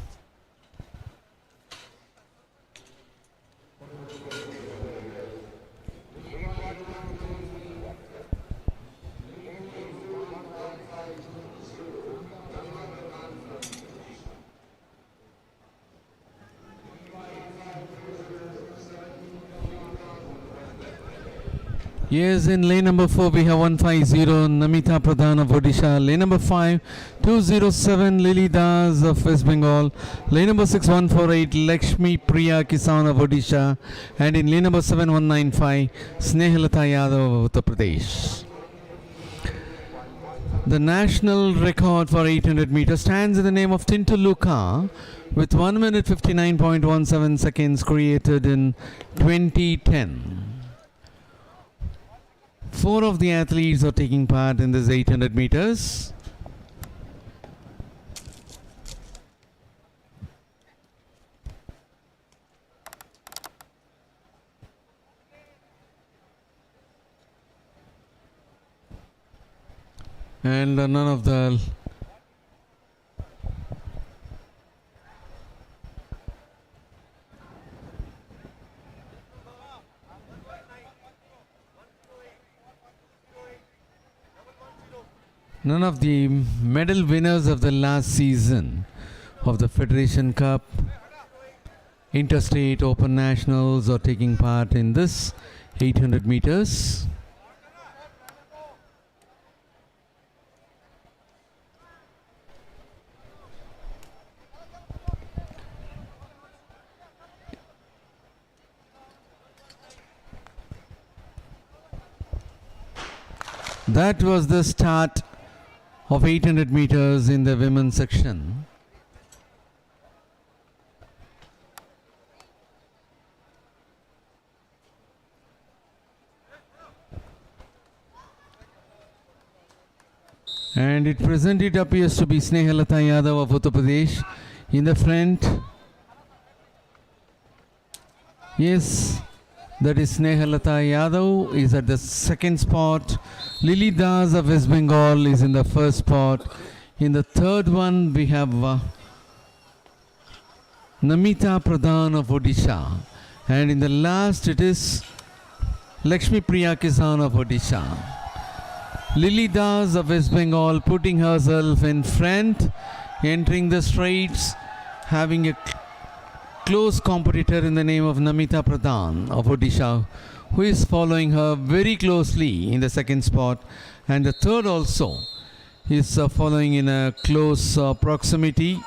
Yes, in lane number 4 we have 150 Namita Pradhan of Odisha. Lane number 5 207 Lily Das of West Bengal. Lane number 6 148 Lakshmi Priya Kisan of Odisha. And in lane number 7 195 Snehalata Yadav of Uttar Pradesh. The national record for 800 meters stands in the name of Tintuluka with 1 minute 59.17 seconds, created in 2010. 4 of the athletes are taking part in this 800 meters. And none of the medal winners of the last season of the Federation Cup, Interstate Open Nationals are taking part in this 800 meters. That was the start of 800 meters in the women's section. And at present it appears to be Snehalata Yadav of Uttar Pradesh in the front. Yes, that is Snehalata Yadav is at the second spot. Lily Das of West Bengal is in the first spot. In the third one we have Namita Pradhan of Odisha. And in the last it is Lakshmi Priya Kisan of Odisha. Lily Das of West Bengal putting herself in front, entering the straights, having a close competitor in the name of Namita Pradhan of Odisha, who is following her very closely in the second spot, and the third also is following in a close proximity.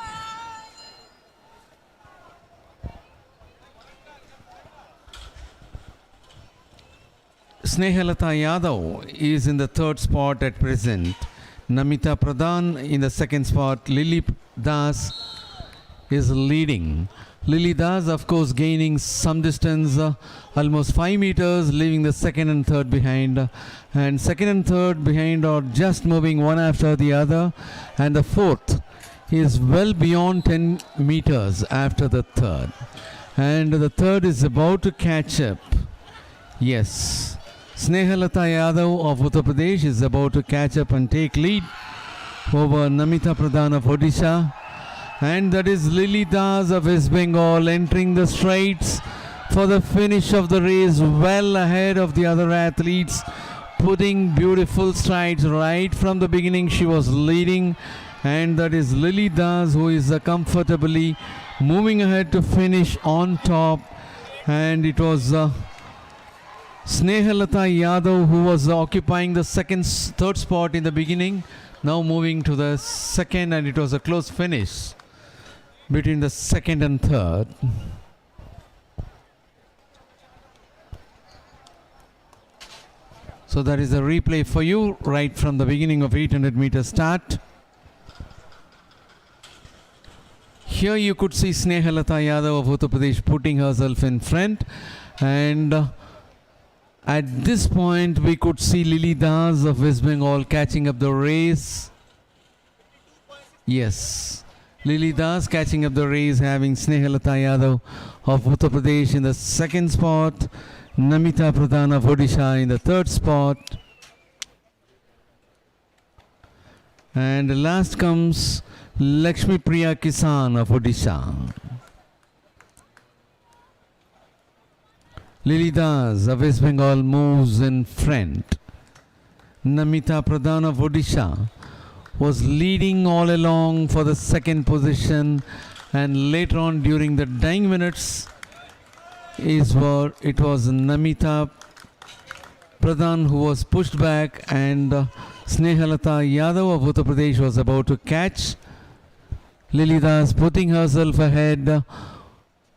Snehalata Yadav is in the third spot at present. Namita Pradhan in the second spot. Lily Das is leading. Lily Das, of course, gaining some distance, almost 5 meters, leaving the second and third behind. And second and third behind are just moving one after the other. And the fourth is well beyond 10 meters after the third. And the third is about to catch up. Yes. Snehalata Yadav of Uttar Pradesh is about to catch up and take lead over Namita Pradhan of Odisha. And that is Lily Das of West Bengal entering the straights for the finish of the race, well ahead of the other athletes, putting beautiful strides right from the beginning. She was leading, and that is Lily Das who is comfortably moving ahead to finish on top. And it was Snehalata Yadav who was occupying the third spot in the beginning, now moving to the second, and it was a close finish between the second and third. So that is a replay for you right from the beginning of 800 meter start. Here you could see Snehalata Yadav of Uttar Pradesh putting herself in front, and at this point we could see Lily Das of West Bengal catching up the race. Yes, Lily Das catching up the race, having Snehalata Yadav of Uttar Pradesh in the second spot, Namita Pradhan of Odisha in the third spot. And last comes Lakshmi Priya Kisan of Odisha. Lily Das of West Bengal moves in front. Namita Pradhan of Odisha was leading all along for the second position, and later on during the dying minutes is where it was Namita Pradhan who was pushed back, and Snehalata Yadav of Uttar Pradesh was about to catch. Lily Das putting herself ahead,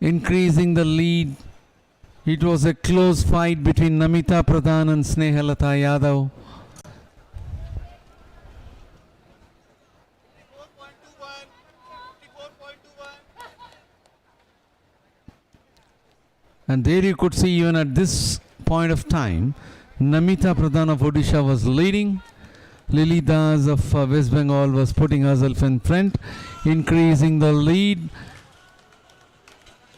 increasing the lead. It was a close fight between Namita Pradhan and Snehalata Yadav. And there you could see, even at this point of time, Namita Pradhan of Odisha was leading. Lily Das of West Bengal was putting herself in front, increasing the lead,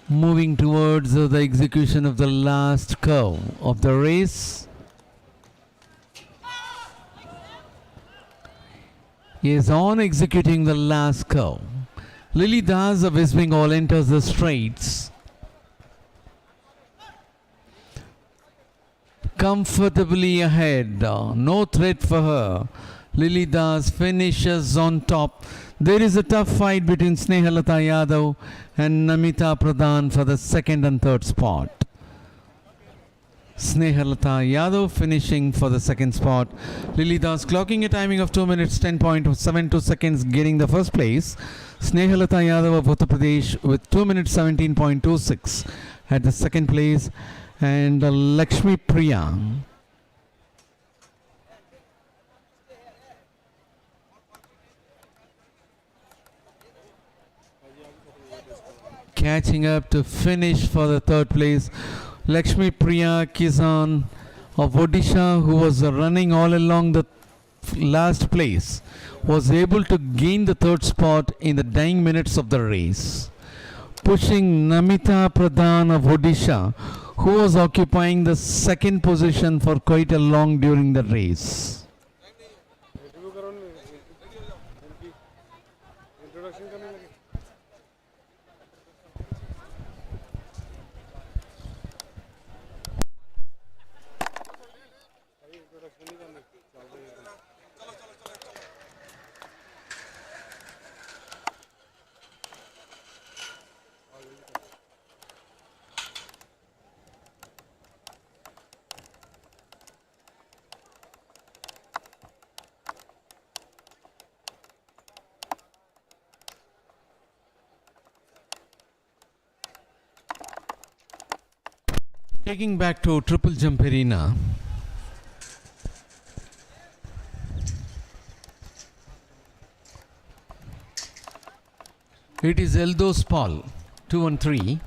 moving towards the execution of the last curve of the race. He is on executing the last curve. Lily Das of West Bengal enters the straights comfortably ahead, no threat for her. Lily Das finishes on top. There is a tough fight between Snehalata Yadav and Namita Pradhan for the second and third spot. Snehalata Yadav finishing for the second spot. Lily Das clocking a timing of 2 minutes 10.72 seconds, getting the first place. Snehalata Yadav of Uttar Pradesh with 2 minutes 17.26 at the second place. And Lakshmi Priya catching up to finish for the third place. Lakshmi Priya Kisan of Odisha, who was running all along the last place, was able to gain the third spot in the dying minutes of the race, pushing Namita Pradhan of Odisha, who was occupying the second position for quite a long during the race. Taking back to Triple Jump Arena. It is Eldos Paul, 2-3.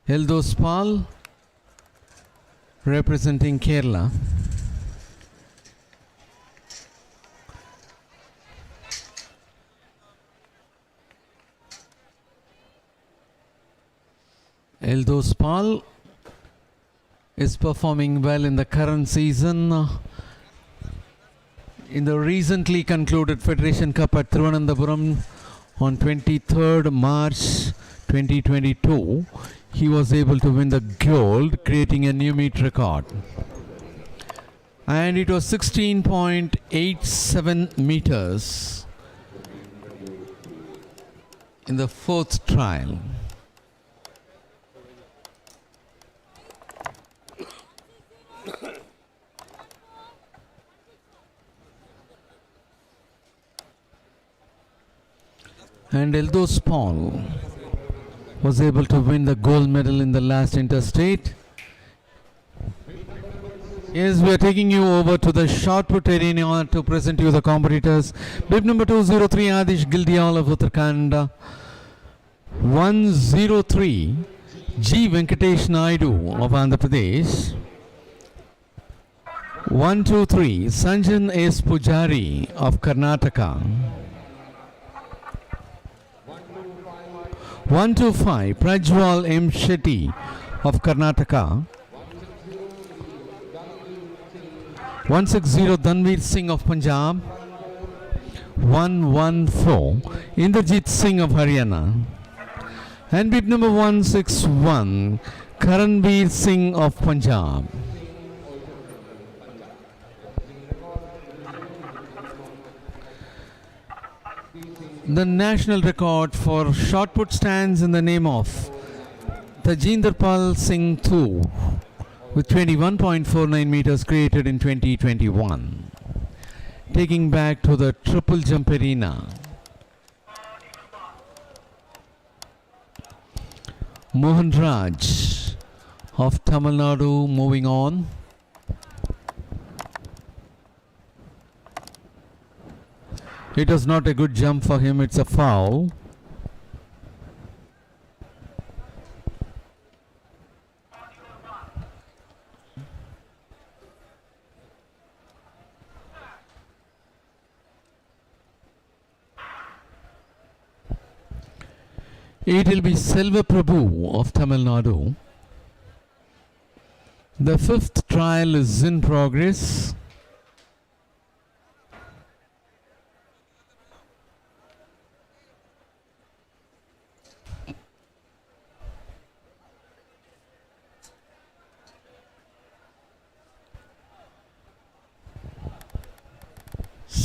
Eldos Paul representing Kerala. Eldos Paul is performing well in the current season. In the recently concluded Federation Cup at Thiruvananthapuram on 23rd March 2022, he was able to win the gold, creating a new meet record. And it was 16.87 meters in the fourth trial. And Eldos Paul was able to win the gold medal in the last interstate. Yes, we are taking you over to the Shotput Arena to present you the competitors. Bib number 203 Adish Gildial of Uttarakhand. 103 G. Venkatesh Naidu of Andhra Pradesh. 123 Sanjan S. Pujari of Karnataka. 125 Prajwal M. Shetty of Karnataka. 160 Dhanveer Singh of Punjab. 114 Indrajit Singh of Haryana. And bib number 161 Karanveer Singh of Punjab. The national record for shot put stands in the name of Tajinder Pal Singh 2 with 21.49 meters created in 2021. Taking back to the Triple Jump Arena. Mohan Raj of Tamil Nadu moving on. It was not a good jump for him, it's a foul. It will be Selva Prabhu of Tamil Nadu. The fifth trial is in progress.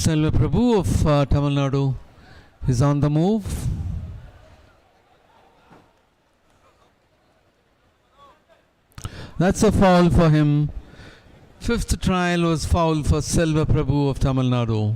Selva Prabhu of Tamil Nadu is on the move. That's a foul for him. Fifth trial was foul for Selva Prabhu of Tamil Nadu.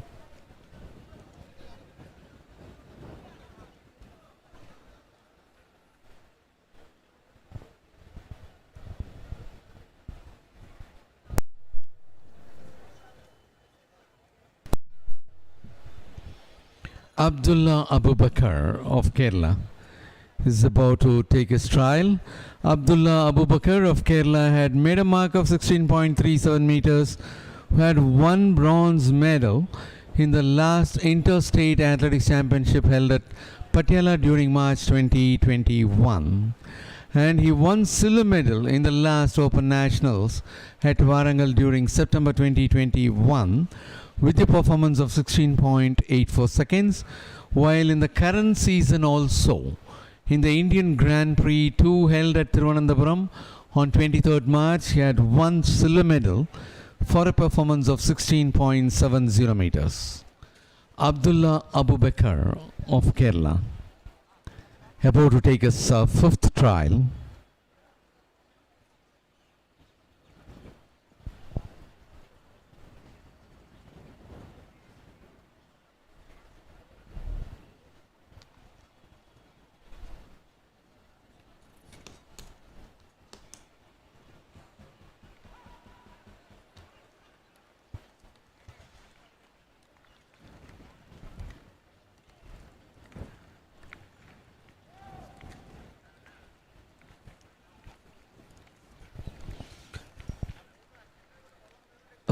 Abdullah Abu Bakr of Kerala is about to take his trial. Abdullah Abu Bakr of Kerala had made a mark of 16.37 meters, who had won bronze medal in the last Interstate Athletics Championship held at Patiala during March 2021. And he won silver medal in the last Open Nationals at Warangal during September 2021 with a performance of 16.84 seconds, while in the current season also, in the Indian Grand Prix 2 held at Thiruvananthapuram on 23rd March, he had won silver medal for a performance of 16.70 meters. Abdullah Abu Bakr of Kerala, about to take his fifth trial.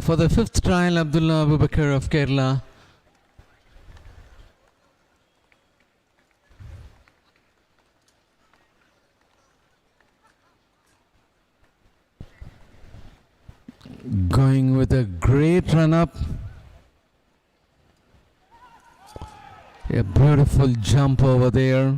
For the fifth trial, Abdullah Abubakar of Kerala. Going with a great run-up. A beautiful jump over there.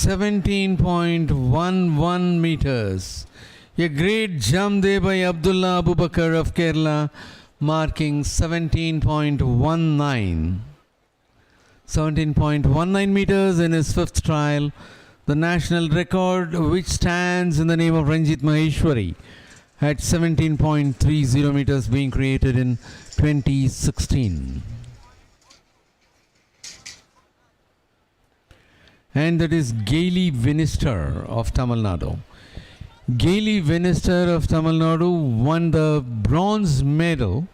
.11 meters. A great jump there by Abdullah Abubakar of Kerala, marking 17.19. 17.19 meters in his fifth trial. The national record, which stands in the name of Ranjit Maheshwari, at 17.30 meters, being created in 2016. And that is Gaily Vinister of Tamil Nadu. Gaily Vinister of Tamil Nadu won the bronze medal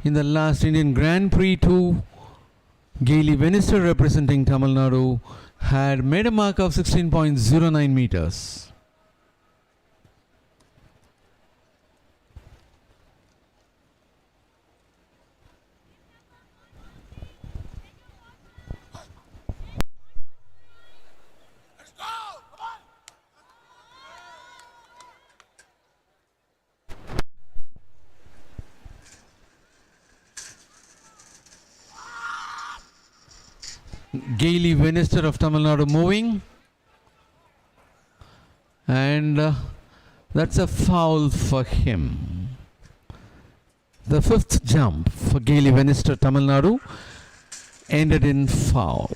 in the last Indian Grand Prix 2. Gaily Vinister, representing Tamil Nadu, had made a mark of 16.09 meters. Gaily Vinister of Tamil Nadu moving, and that's a foul for him. The fifth jump for Gaily Vinister, Tamil Nadu, ended in foul.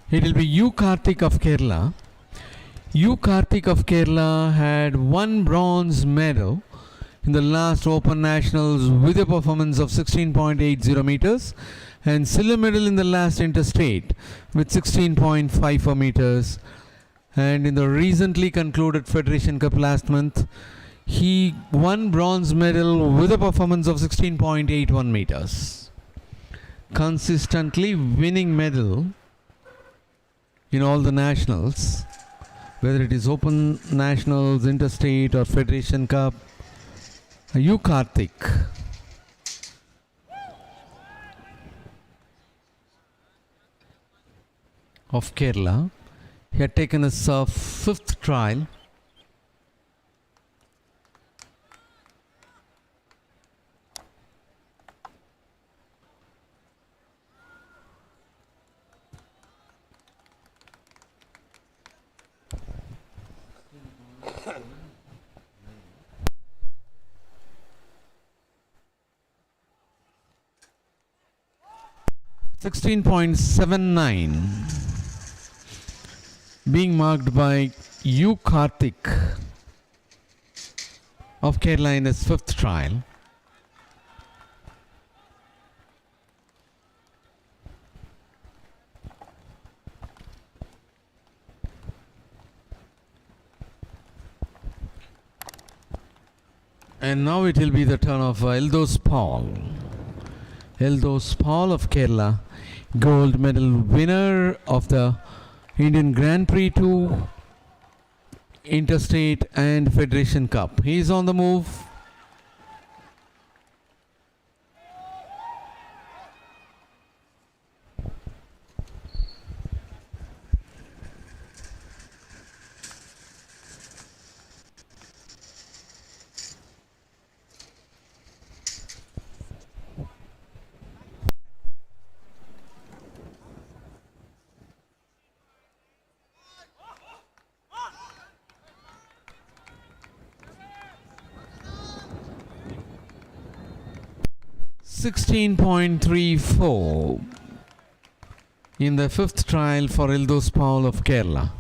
It will be U. Karthik of Kerala. U. Karthik of Kerala had one bronze medal in the last Open Nationals with a performance of 16.80 meters, and silver medal in the last Interstate with 16.54 meters. And in the recently concluded Federation Cup last month, he won bronze medal with a performance of 16.81 meters. Consistently winning medal in all the nationals, whether it is Open Nationals, Interstate or Federation Cup. U. Karthik of Kerala, he had taken his fifth trial. .79 being marked by U. Karthik of Kerala in his fifth trial. And now it will be the turn of Eldos Paul. Eldos Paul of Kerala, gold medal winner of the Indian Grand Prix 2, Interstate and Federation Cup. He is on the move. .16.34 in the fifth trial for Ildos Paul of Kerala.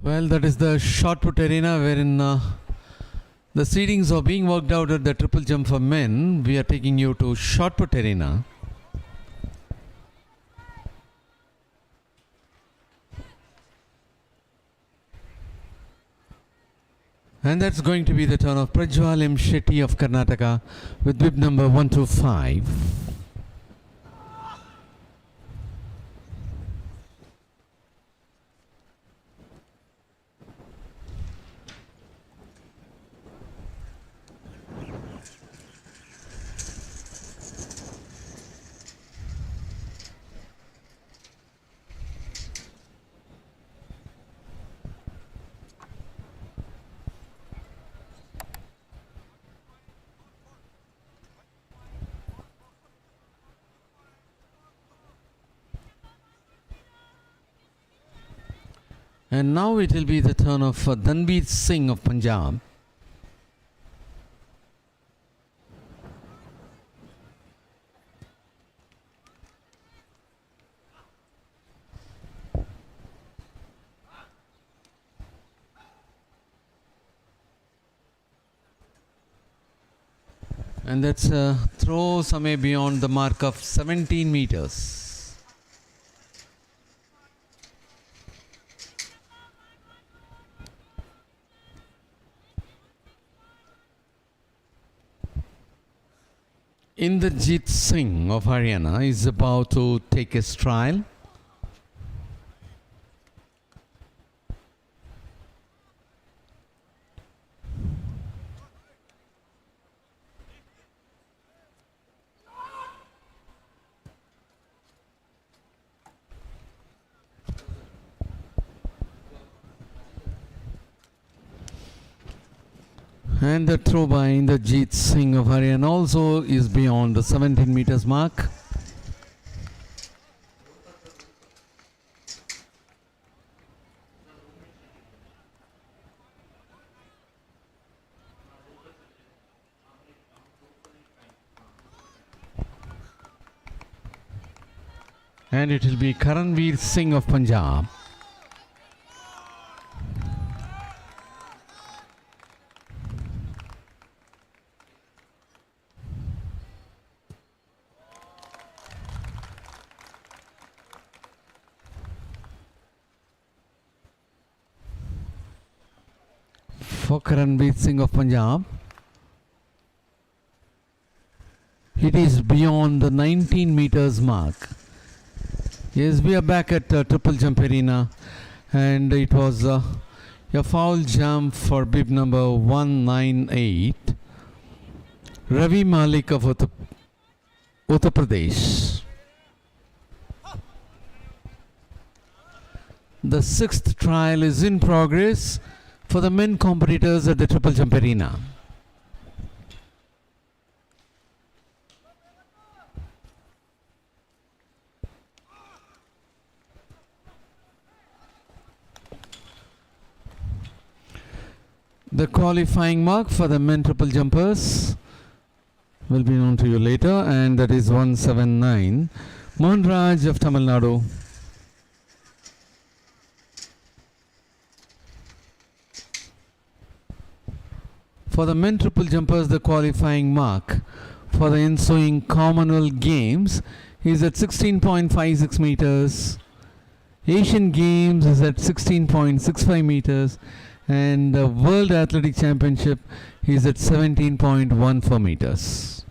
Well, that is the Shotput Arena wherein the seedings are being worked out at the triple jump for men. We are taking you to Shotput Arena. And that's going to be the turn of Prajwal M. Shetty of Karnataka with bib number 125. And now it will be the turn of Dhanbir Singh of Punjab. And that's a throw somewhere beyond the mark of 17 meters. Inderjeet Singh of Haryana is about to take his trial. And the throw by Inderjeet Singh of Haryana also is beyond the 17 meters mark. And it will be Karanveer Singh of Punjab. For Karanveer Singh of Punjab, it is beyond the 19 meters mark. Yes, we are back at Triple Jump Arena, and it was a foul jump for bib number 198, Ravi Malik of Uttar Pradesh. The sixth trial is in progress for the men competitors at the Triple Jump Arena. The qualifying mark for the men triple jumpers will be known to you later, and that is 179. Mohan Raj of Tamil Nadu. For the men triple jumpers, the qualifying mark for the ensuing Commonwealth Games is at 16.56 meters. Asian Games is at 16.65 meters. And the World Athletic Championship is at 17.14 meters.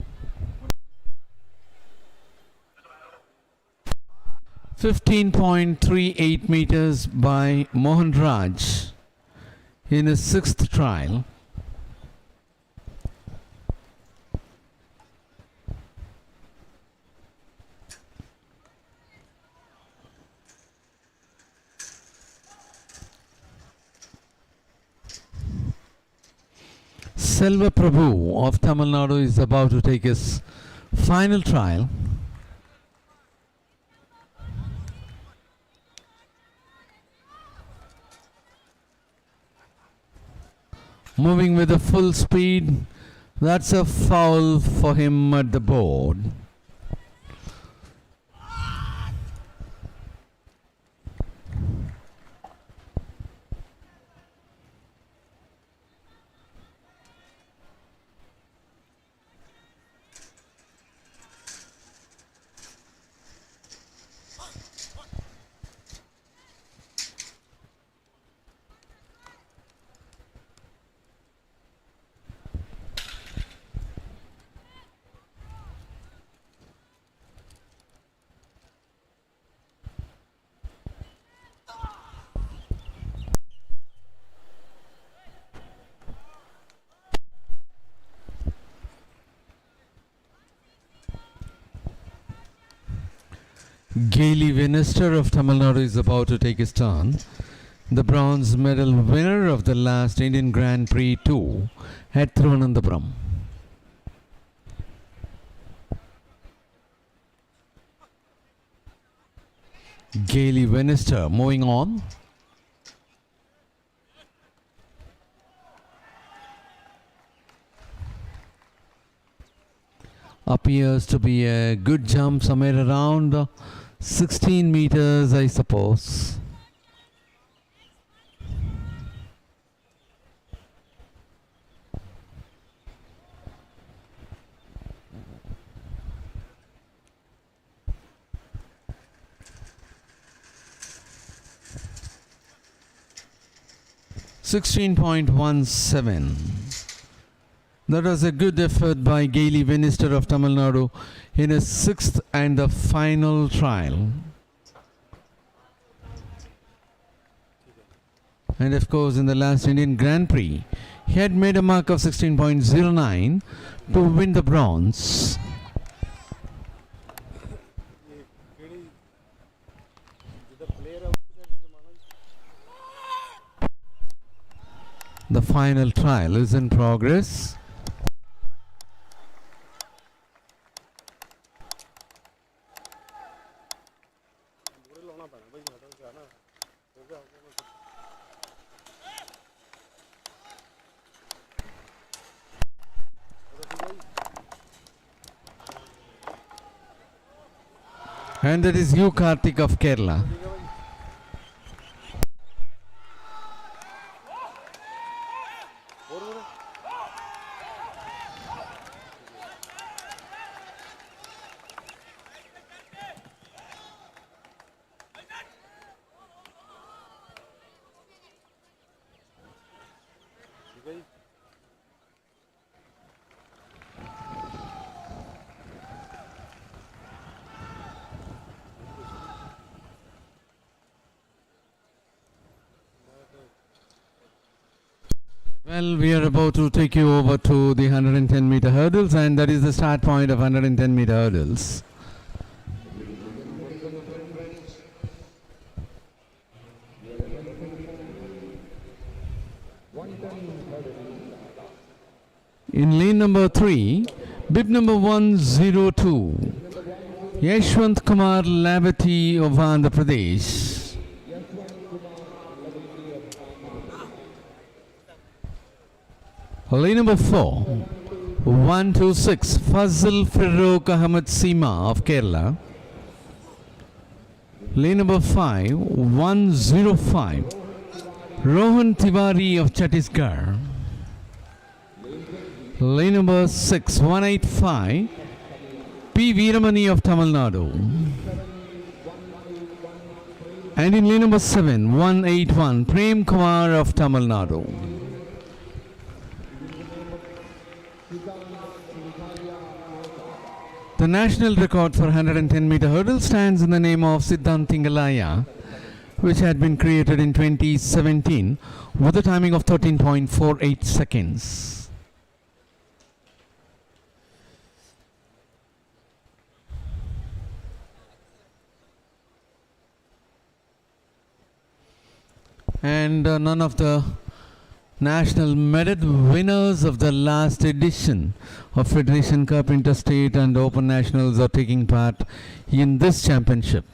15.38 meters by Mohan Raj in his sixth trial. Selva Prabhu of Tamil Nadu is about to take his final trial. Moving with a full speed, that's a foul for him at the board. Gaily Vinister of Tamil Nadu is about to take his turn. The bronze medal winner of the last Indian Grand Prix 2 at Thiruvananthapuram. Gaily Vinister moving on. Appears to be a good jump, somewhere around 16 meters, I suppose. .17. That was a good effort by Gaily Vinister of Tamil Nadu in his sixth and the final trial. And of course, in the last Indian Grand Prix, he had made a mark of 16.09 to win the bronze. The final trial is in progress. And that is you, Karthik of Kerala. Well, we are about to take you over to the 110-meter hurdles, and that is the start point of 110-meter hurdles. In lane number 3, bib number 102, Yashwant Kumar Lavati of Andhra Pradesh. Lane number 4, 126, Fazil Farooq Ahmed Seema of Kerala. Lane number 5, 105, Rohan Tiwari of Chhattisgarh. Lane number 6, 185, P. Veeramani of Tamil Nadu. And in lane number 7, 181, Prem Kumar of Tamil Nadu. The national record for 110-meter hurdle stands in the name of Siddhant Thingalaya, which had been created in 2017 with a timing of 13.48 seconds. And none of the national merit winners of the last edition of Federation Cup, Interstate and Open Nationals are taking part in this championship.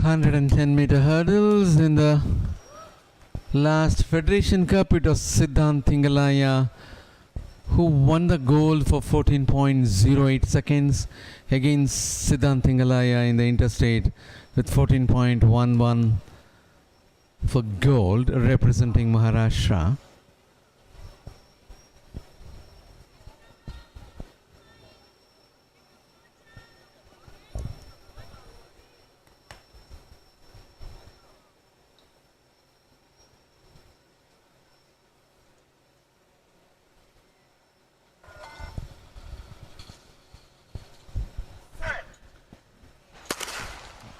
Hundred and 10-meter hurdles in the last Federation Cup. It was Siddhant Thingalaya who won the gold for 14.08 seconds against Siddhant Thingalaya in the interstate with 14.11 for gold, representing Maharashtra.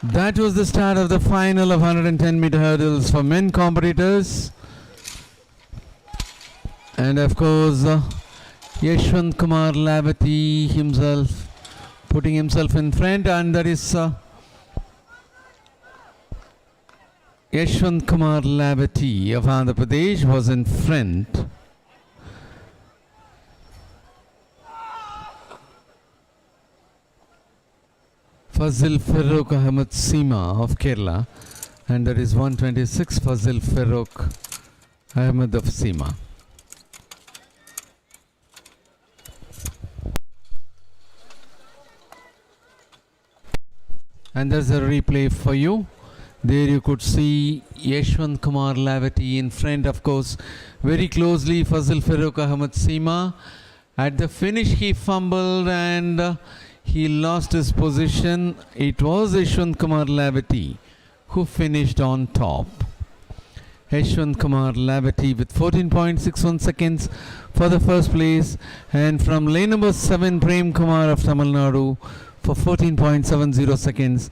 That was the start of the final of 110-meter hurdles for men competitors. And of course, Yashwant Kumar Lavati himself putting himself in front, and that is Yashwant Kumar Lavati of Andhra Pradesh was in front. Fazil Farooq Ahmed Seema of Kerala, and that is 126, Fazil Farooq Ahmed of Seema. And there's a replay for you. There you could see Yashwant Kumar Lavati in front, of course, very closely Fazil Farooq Ahmed Seema. At the finish he fumbled and he lost his position. It was Yashwant Kumar Lavati who finished on top. Yashwant Kumar Lavati with 14.61 seconds for the first place, and from lane number 7, Prem Kumar of Tamil Nadu for 14.70 seconds.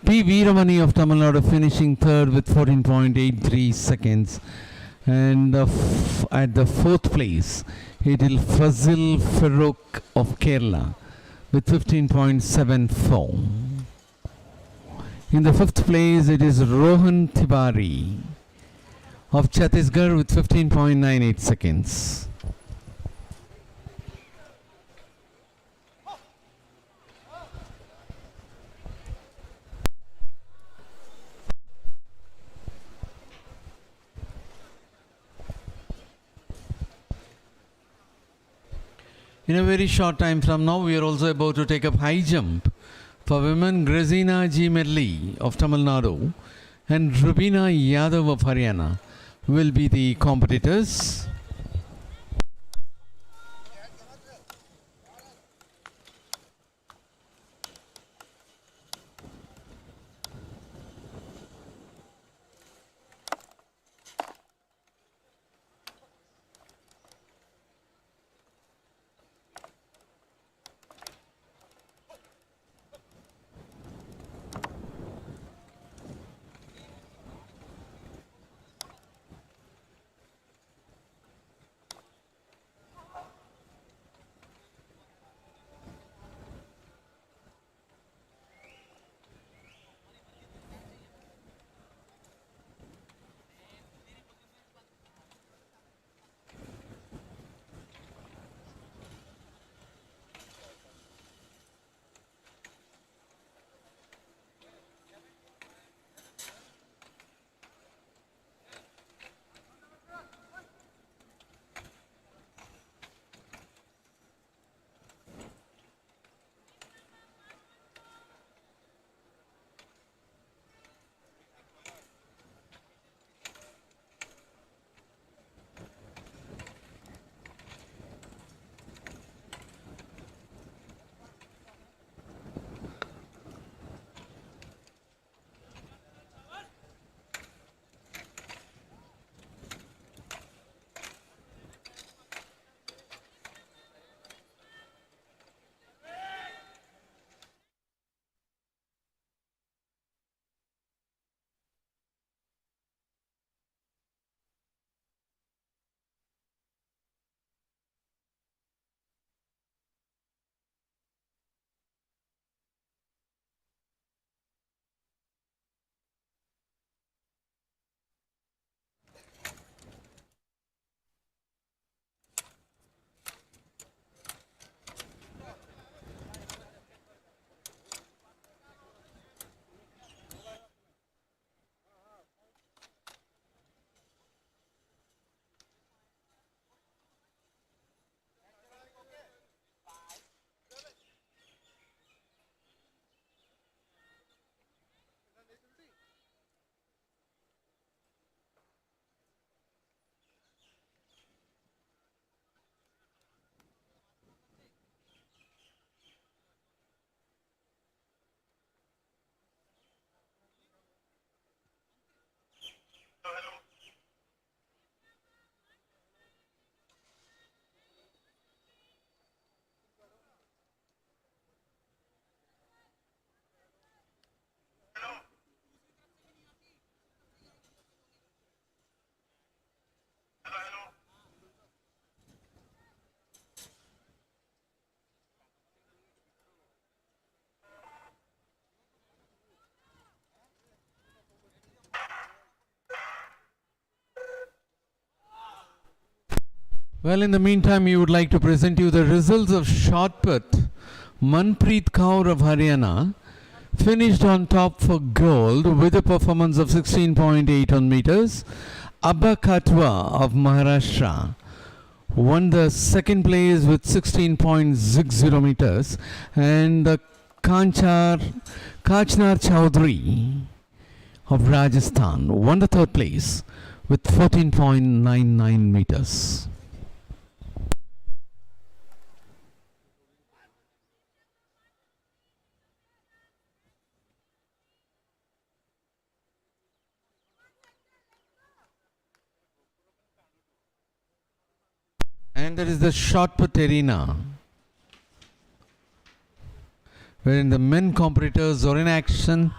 P. Veeramani of Tamil Nadu finishing third with 14.83 seconds. And at the fourth place, it is Fazil Farooq of Kerala with 15.74. In the fifth place, it is Rohan Tiwari of Chhattisgarh with 15.98 seconds. In a very short time from now, we are also about to take up high jump. For women, Grazina G. Medley of Tamil Nadu and Rubina Yadav of Haryana will be the competitors. Well, in the meantime, we would like to present you the results of Shotput. Manpreet Kaur of Haryana finished on top for gold with a performance of 16.8 on meters. Abba Katwa of Maharashtra won the second place with 16.60 meters, and Kachnar Chaudhary of Rajasthan won the third place with 14.99 meters. And there is the Shotput Arena, wherein the men competitors are in action.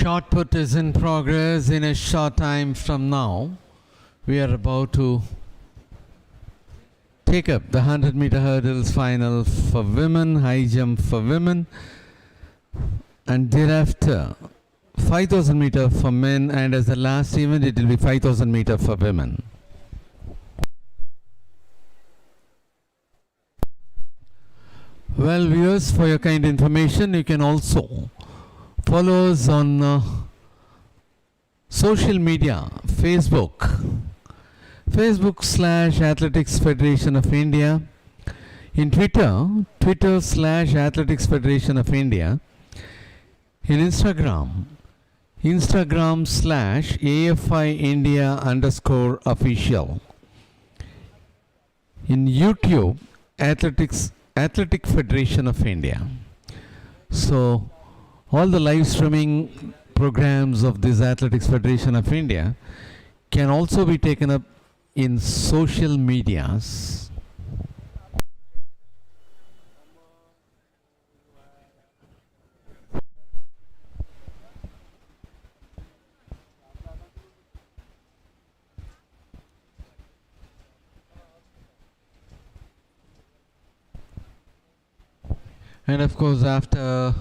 shot put is in progress. In a short time from now, we are about to take up the 100-meter hurdles final for women, high jump for women, and thereafter 5,000 meter for men, and as the last event it will be 5,000 meter for women. Well, viewers, for your kind information, you can also follow us on social media, Facebook/Athletics Federation of India, in Twitter/Athletics Federation of India, in Instagram/AFI India_official, in YouTube, Athletic Federation of India. So all the live streaming programs of this Athletics Federation of India can also be taken up in social medias. And of course, after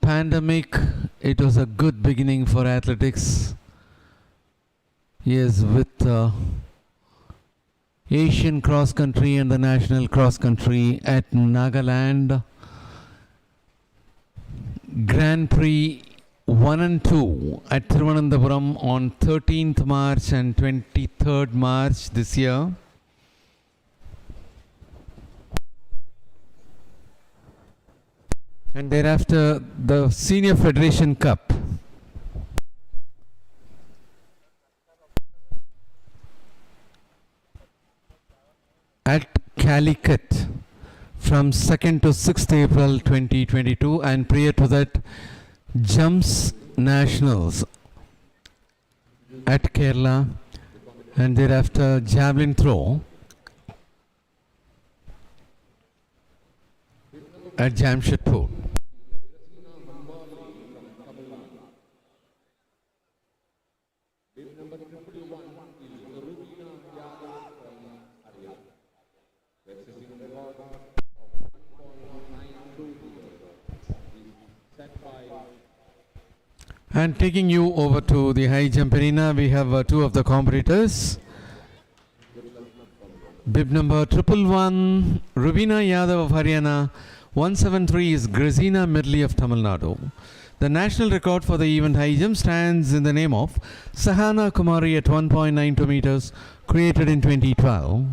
pandemic, it was a good beginning for athletics. Yes, with Asian cross country and the national cross country at Nagaland, Grand Prix 1 and 2 at Thiruvananthapuram on 13th March and 23rd March this year. And thereafter, the Senior Federation Cup. At Calicut from 2nd to 6th April 2022, and prior to that, Jumps Nationals at Kerala, and thereafter Javelin Throw at Jamshedpur. And taking you over to the high jump arena, we have two of the competitors. Bib number 111, Rubina Yadav of Haryana. 173 is Grazina Medley of Tamil Nadu. The national record for the event high jump stands in the name of Sahana Kumari at 1.92 meters, created in 2012.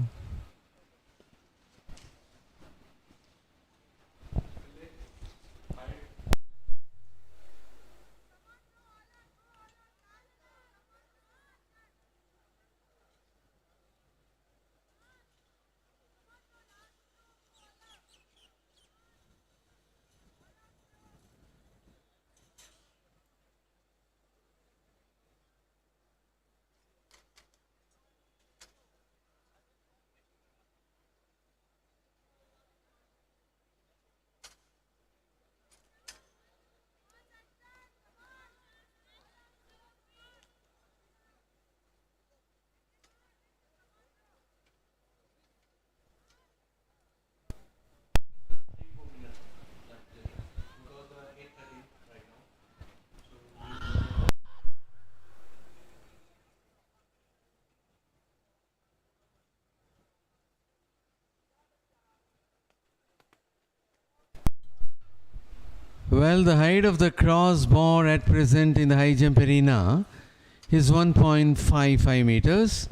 Well, the height of the crossbar at present in the high jump arena is 1.55 meters.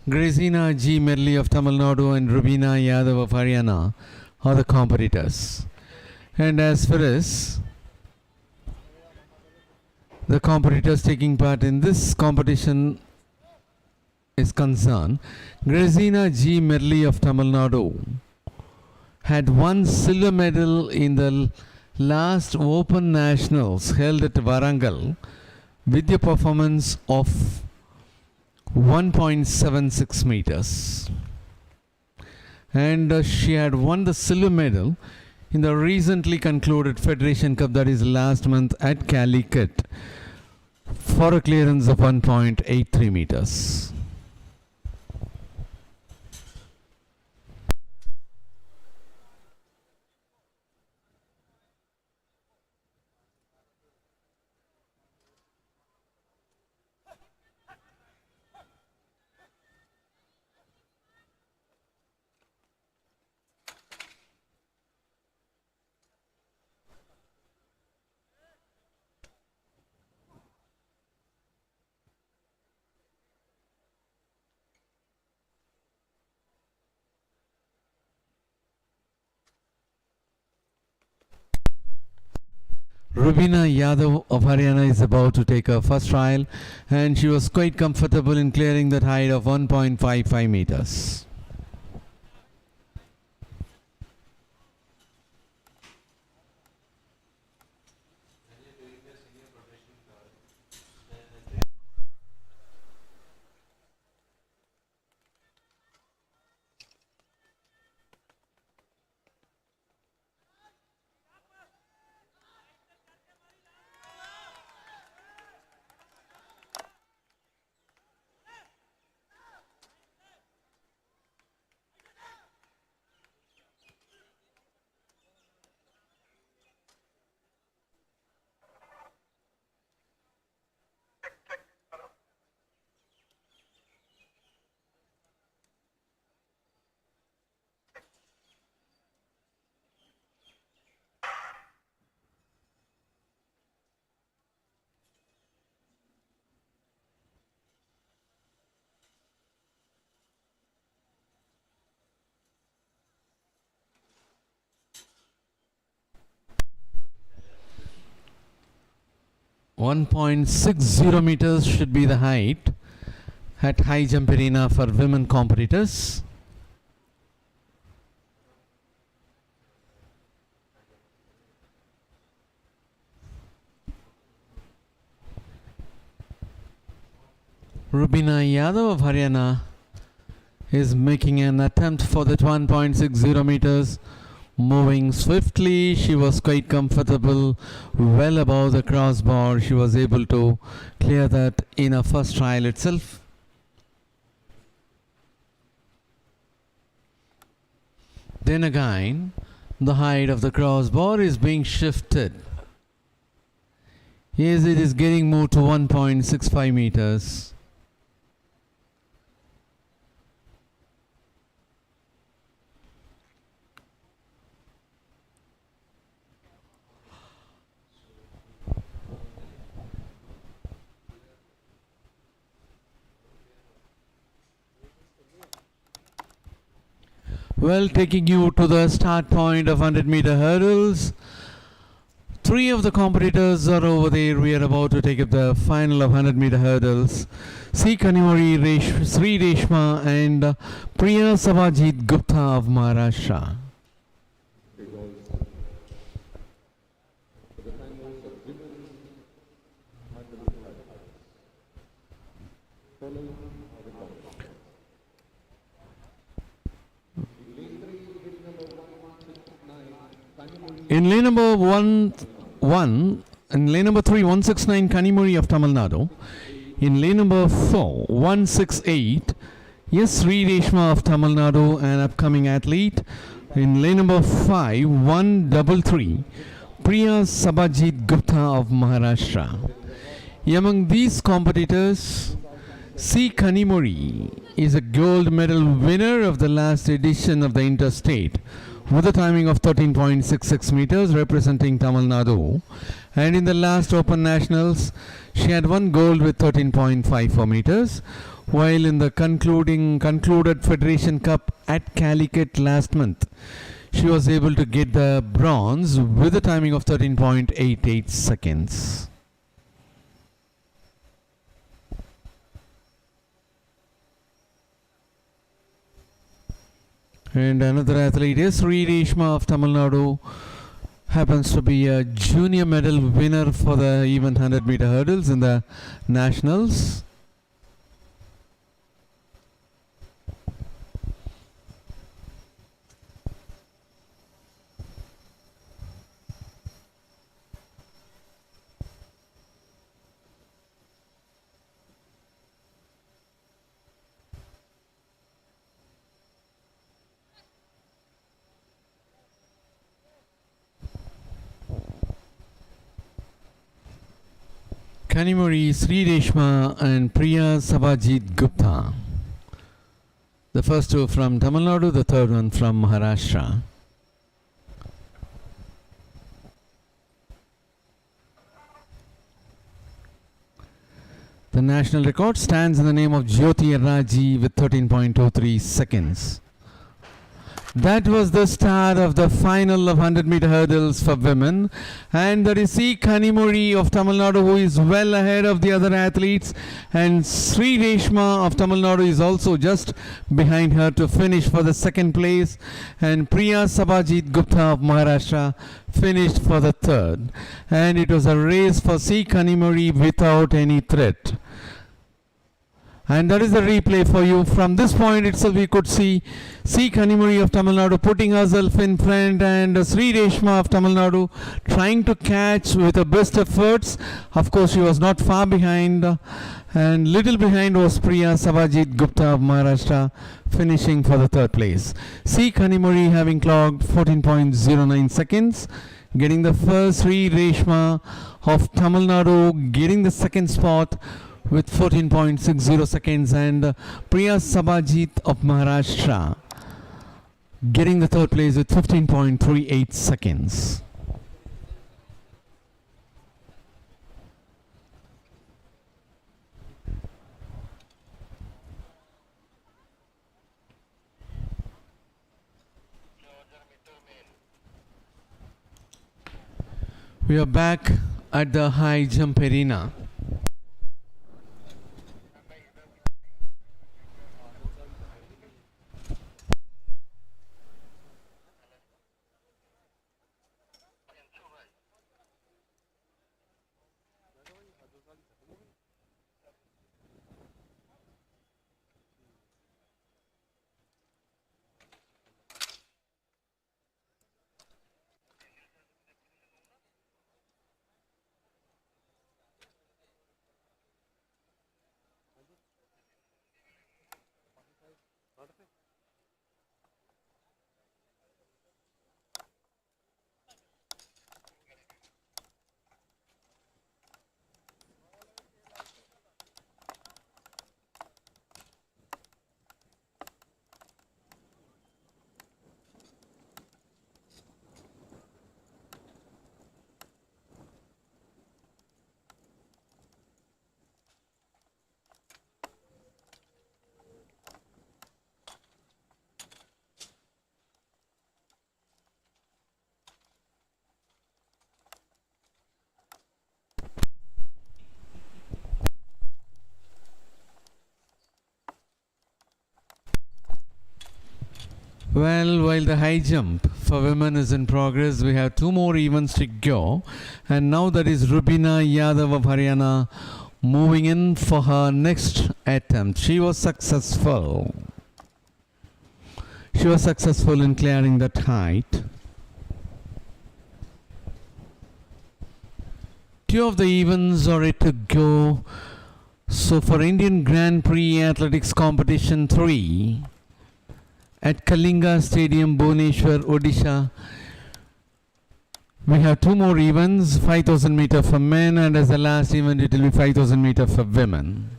Grazina G. Medley of Tamil Nadu and Rubina Yadav of Haryana are the competitors. And as far as the competitors taking part in this competition is concerned, Grazina G. Medley of Tamil Nadu had won silver medal in the last Open Nationals held at Warangal with a performance of 1.76 meters. And she had won the silver medal in the recently concluded Federation Cup, that is last month at Calicut, for a clearance of 1.83 meters. Rubina Yadav of Haryana is about to take her first trial, and she was quite comfortable in clearing that height of 1.55 meters. .60 meters should be the height at high jump arena for women competitors. Rubina Yadav of Haryana is making an attempt for that 1.60 meters. Moving swiftly, she was quite comfortable, well above the crossbar. She was able to clear that in her first trial itself. Then again, the height of the crossbar is being shifted. Yes, it is getting moved to 1.65 meters. Well, taking you to the start point of 100-meter hurdles. 3 of the competitors are over there. We are about to take up the final of 100-meter hurdles. C. Kanimori, Sri Reshma and Priya Savajit Gupta of Maharashtra. In lane number 3, 169 Kanimuri of Tamil Nadu. In lane number 4, 168, yes, Sri Reshma of Tamil Nadu, an upcoming athlete. In lane number 5, 133, Priya Sabajit Gupta of Maharashtra. Among these competitors, C. Kanimuri is a gold medal winner of the last edition of the interstate, with a timing of 13.66 meters, representing Tamil Nadu. And in the last Open Nationals, she had won gold with 13.54 meters, while in the concluded Federation Cup at Calicut last month, she was able to get the bronze with a timing of 13.88 seconds. And another athlete is Sri Reshma of Tamil Nadu, happens to be a junior medal winner for the event 100-meter hurdles in the nationals. Kanimuri Sri Reshma and Priya Sabajit Gupta. The first two from Tamil Nadu, the third one from Maharashtra. The national record stands in the name of Jyoti Raji with 13.23 seconds. That was the start of the final of 100-meter hurdles for women. And there is C. Kanimuri of Tamil Nadu, who is well ahead of the other athletes. And Sri Reshma of Tamil Nadu is also just behind her to finish for the second place. And Priya Sabajit Gupta of Maharashtra finished for the third. And it was a race for C. Kanimuri without any threat. And that is the replay for you. From this point itself we could see C. Kanimuri of Tamil Nadu putting herself in front, and Sri Reshma of Tamil Nadu trying to catch with her best efforts. Of course she was not far behind, and little behind was Priya Sabajit Gupta of Maharashtra finishing for the third place. C. Kanimuri having clocked 14.09 seconds, getting the first. Sri Reshma of Tamil Nadu getting the second spot with 14.60 seconds, and Priya Sabajit of Maharashtra getting the third place with 15.38 seconds. We are back at the high jump arena. Well, while the high jump for women is in progress, we have two more events to go. And now that is Rubina Yadav of Haryana moving in for her next attempt. She was successful. She was successful in clearing that height. Two of the events are yet to go. So for Indian Grand Prix Athletics Competition 3, at Kalinga Stadium, Bhubaneshwar, Odisha, we have two more events, 5,000 meter for men, and as the last event it will be 5,000 meter for women.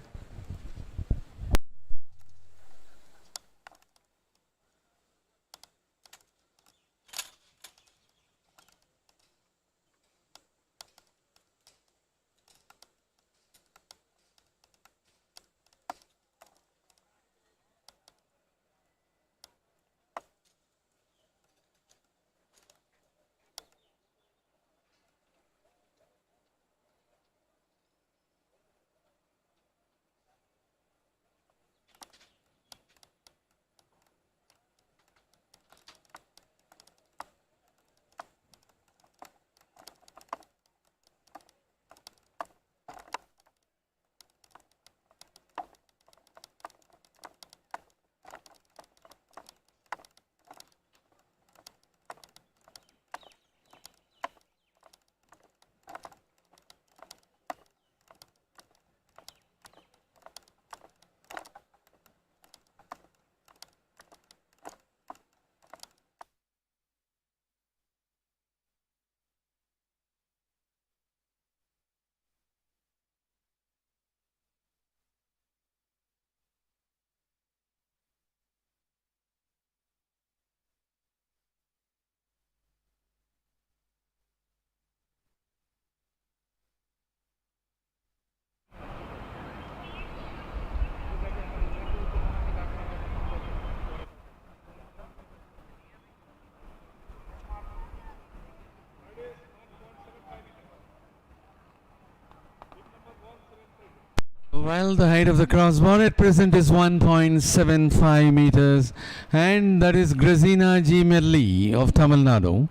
Well, the height of the crossbar at present is 1.75 meters, and that is Grazina G. Merli of Tamil Nadu.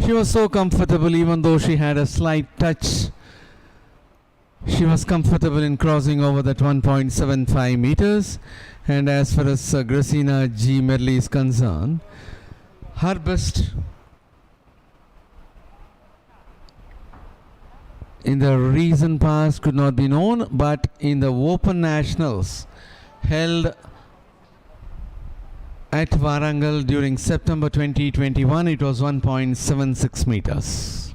She was so comfortable, even though she had a slight touch. She was comfortable in crossing over that 1.75 meters. And as far as Grazina G. Merli is concerned, her best in the recent past could not be known, but in the Open Nationals held at Warangal during September 2021, it was 1.76 meters.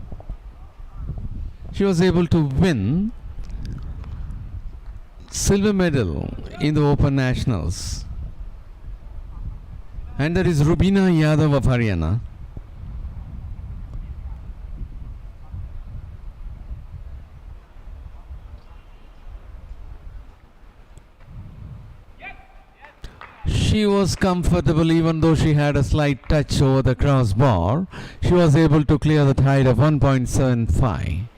She was able to win silver medal in the Open Nationals, and that is Rubina Yadav of Haryana. She was comfortable, even though she had a slight touch over the crossbar. She was able to clear the height of 1.75.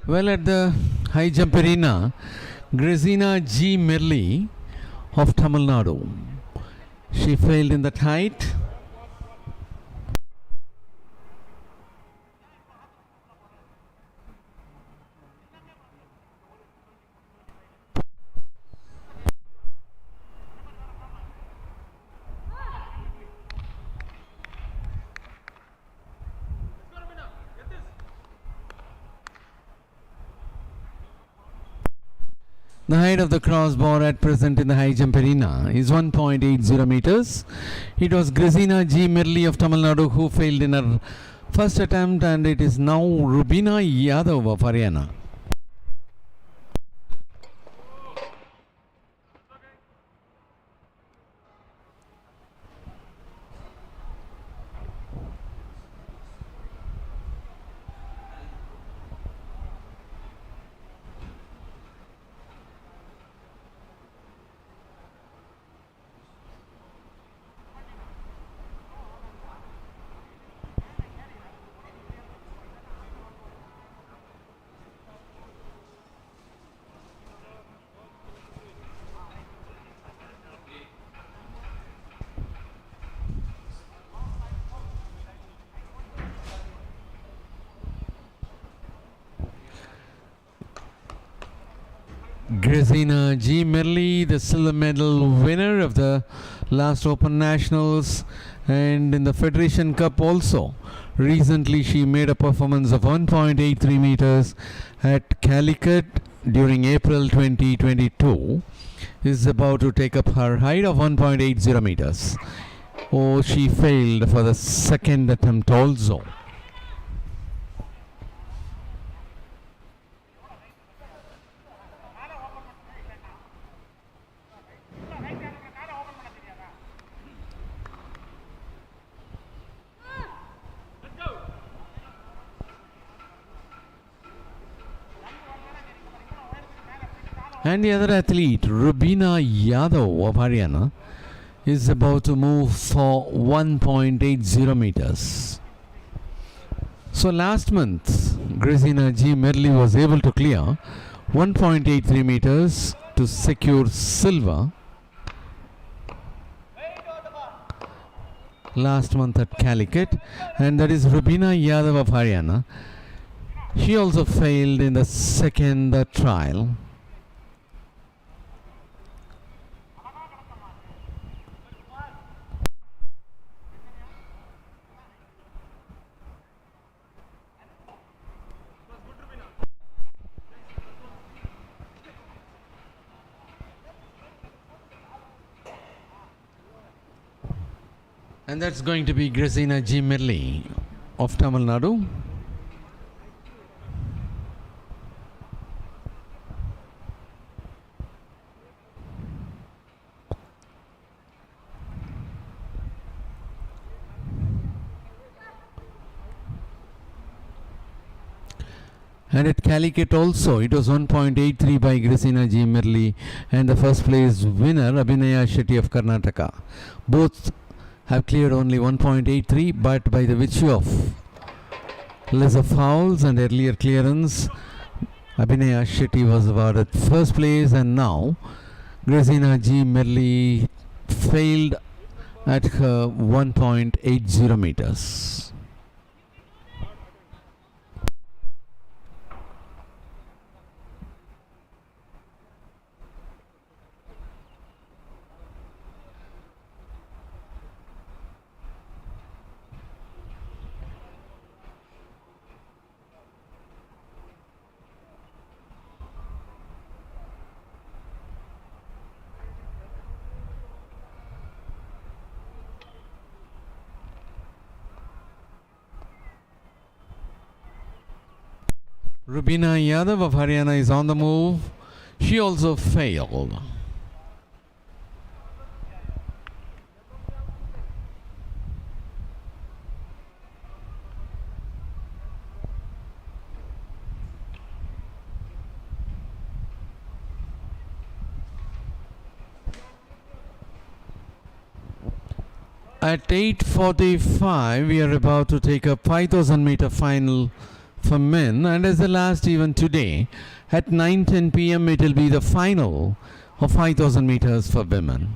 Well, at the high jump arena, Grazina G. Merli of Tamil Nadu. She failed in that height. The height of the crossbar at present in the high jump arena is 1.80 meters. It was Grazina G. Merli of Tamil Nadu who failed in her first attempt, and it is now Rubina Yadav of Haryana. Grazina G. Merli, the silver medal winner of the last Open Nationals, and in the Federation Cup also. Recently she made a performance of 1.83 meters at Calicut during April 2022 is about to take up her height of 1.80 meters. Oh, she failed for the second attempt also. And the other athlete, Rubina Yadav of Haryana, is about to move for 1.80 meters. So last month, Grazina G. Merli was able to clear 1.83 meters to secure silver last month at Calicut, and that is Rubina Yadav of Haryana. She also failed in the second trial. And that's going to be Grazina G. Merli of Tamil Nadu. And at Calicut also, it was 1.83 by Grazina G. Merli and the first place winner, Abhinaya Shetty of Karnataka. Both have cleared only 1.83, but by the virtue of lesser fouls and earlier clearance, Abhinaya Shetty was awarded first place, and now Grazina G. Merli failed at her 1.80 meters. Rubina Yadav of Haryana is on the move. She also failed. At 8:45, we are about to take a 5,000 meter final for men, and as the last event today, at 9:10 p.m. it will be the final of 5,000 meters for women.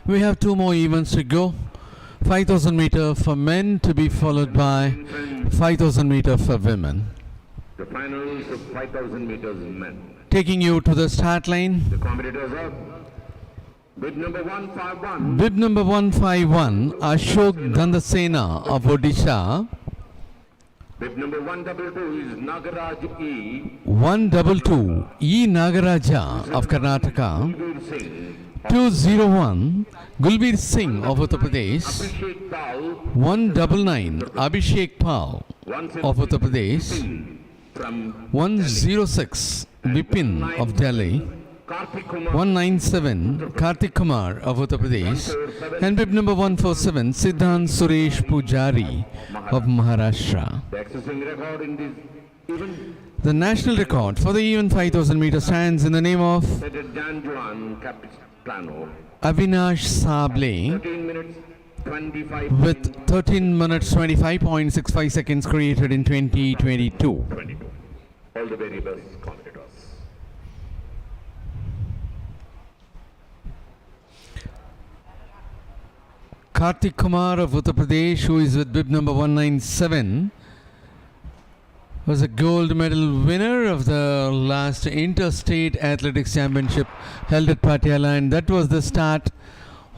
We have two more events to go. 5,000 meter for men to be followed by 5,000 meter for women. The finals of 5,000 meters men. Taking you to the start line. The competitors are bid number 151. Bib number 151, Ashok Gandasena of Odisha. Bid number 122 is Nagaraj E. 122, E. Nagaraja of Karnataka. Gulbir Singh. 201, Gulbir Singh of Uttar Pradesh. Abhishek Pal. 199, Abhishek Pal of Uttar Pradesh. From 106, Vipin of Delhi. Karthik Kumar. 197, Karthik Kumar of Uttar Pradesh. And bib number 147, Siddhant Suresh Pujari of Maharashtra. The accessing record in this event The national record for the even 5,000 meter stands in the name of set at Dan Juan Capistrano. Avinash Sable 13 minutes 25 with 13 minutes 25.65 seconds created in 2022. 22. All the very best competitors. Karthik Kumar of Uttar Pradesh, who is with bib number 197, was a gold medal winner of the last Interstate Athletics Championship held at Patiala, and that was the start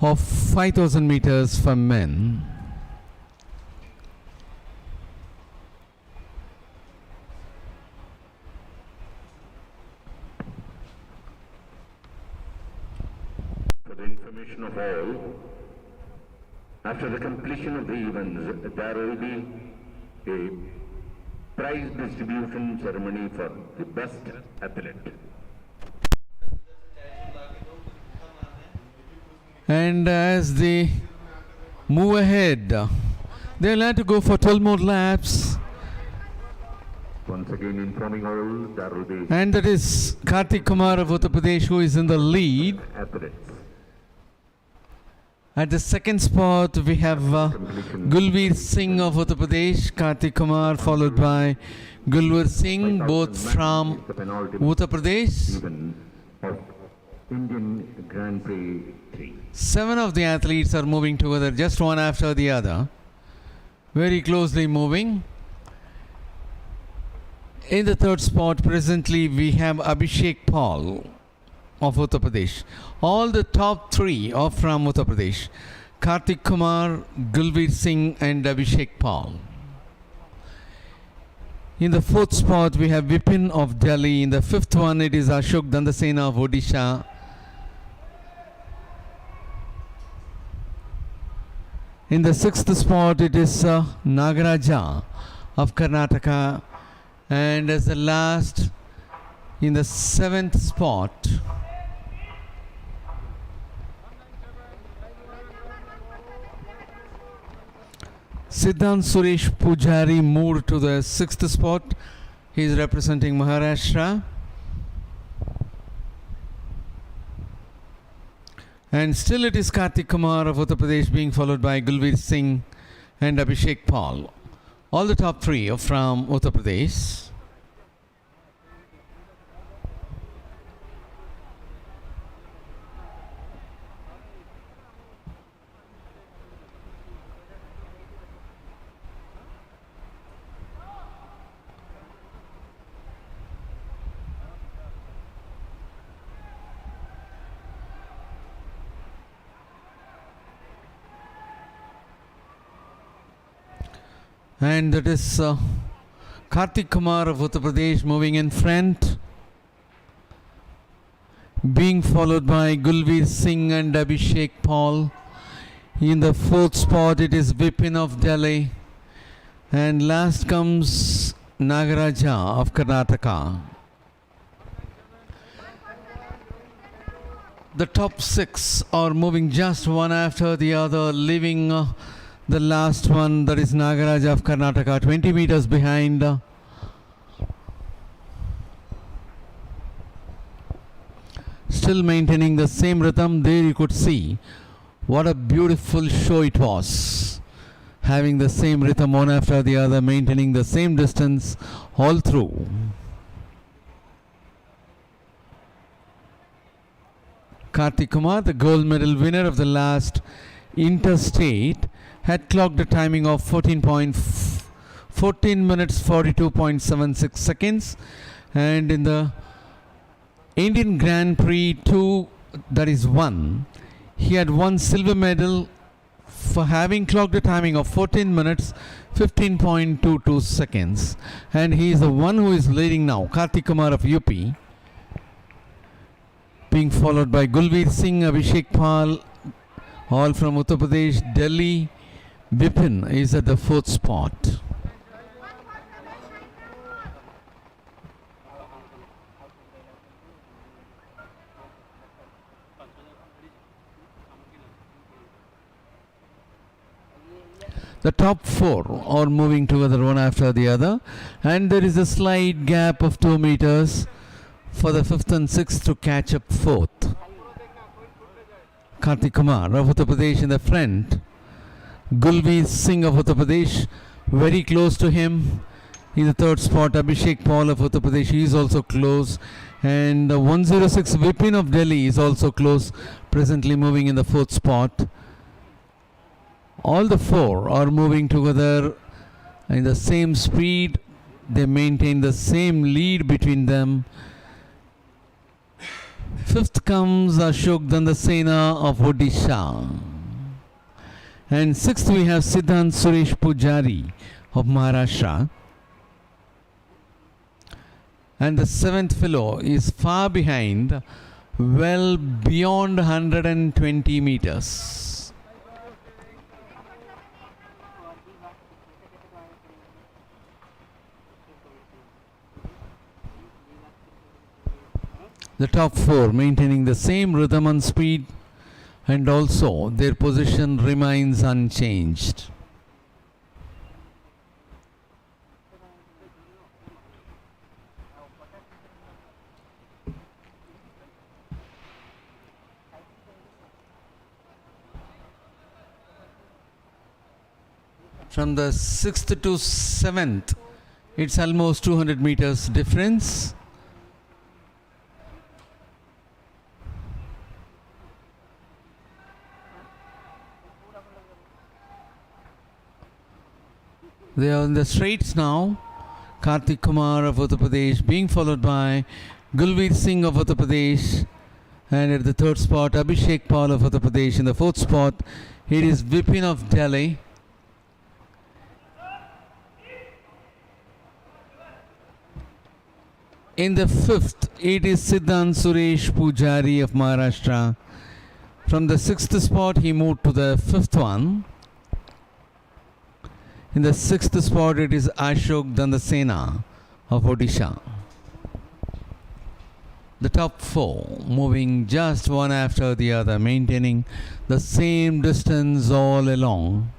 of 5,000 meters for men. For the information of all, after the completion of the events, there will be a prize distribution ceremony for the best athlete. And as they move ahead, they'll have to go for 12 more laps. Once again informing all, there will be And that is Kartik Kumar of Uttar Pradesh who is in the lead. athletes. At the second spot, we have Gulveer Singh of Uttar Pradesh, Kartik Kumar, followed by Gulveer Singh, both from The penultimate Uttar Pradesh. event of Indian Grand Prix 3. 7 of the athletes are moving together, just one after the other, very closely moving. In the third spot, presently, we have Abhishek Paul of Uttar Pradesh. All the top 3 are from Uttar Pradesh: Kartik Kumar, Gulveer Singh and Abhishek Paul. In the fourth spot, we have Vipin of Delhi. In the fifth one, it is Ashok Dandasena of Odisha. In the sixth spot, it is Nagaraja of Karnataka. And as the last, in the seventh spot, Siddhant Suresh Pujari moved to the sixth spot. He is representing Maharashtra. And still it is Kartik Kumar of Uttar Pradesh being followed by Gulveer Singh and Abhishek Paul. All the top 3 are from Uttar Pradesh. And that is Kartik Kumar of Uttar Pradesh moving in front, being followed by Gulveer Singh and Abhishek Paul. In the fourth spot, it is Vipin of Delhi. And last comes Nagaraja of Karnataka. The top 6 are moving just one after the other, leaving the last one, that is Nagaraja of Karnataka, 20 meters behind. Still maintaining the same rhythm. There you could see what a beautiful show it was. Having the same rhythm one after the other, maintaining the same distance all through. Kartik Kumar, the gold medal winner of the last interstate, had clocked a timing of 14 minutes 42.76 seconds. And in the Indian Grand Prix 2, that is 1, he had won silver medal for having clocked a timing of 14 minutes 15.22 seconds. And he is the one who is leading now, Kartik Kumar of UP, being followed by Gulveer Singh, Abhishek Pal, all from Uttar Pradesh. Delhi, Vipin is at the fourth spot. The top 4 are moving together one after the other, and there is a slight gap of 2 meters for the 5th and 6th to catch up 4th. Kartik Kumar of Uttar Pradesh in the front. Gulveer Singh of Uttar Pradesh very close to him. In the 3rd spot, Abhishek Paul of Uttar Pradesh, he is also close. And 106 Vipin of Delhi is also close, presently moving in the 4th spot. All the 4 are moving together in the same speed. They maintain the same lead between them. Fifth comes Ashok Dandasena of Odisha. And sixth we have Siddhant Suresh Pujari of Maharashtra. And the seventh fellow is far behind, well beyond 120 meters. The top four maintaining the same rhythm and speed, and also their position remains unchanged. From the 6th to 7th, it's almost 200 meters difference. They are in the straights now. Kartik Kumar of Uttar Pradesh being followed by Gulveer Singh of Uttar Pradesh. And at the third spot, Abhishek Paul of Uttar Pradesh. In the fourth spot, it is Vipin of Delhi. In the fifth, it is Siddhant Suresh Pujari of Maharashtra. From the sixth spot, he moved to the fifth one. In the sixth spot, it is Ashok Dandasena of Odisha. The top four moving just one after the other, maintaining the same distance all along.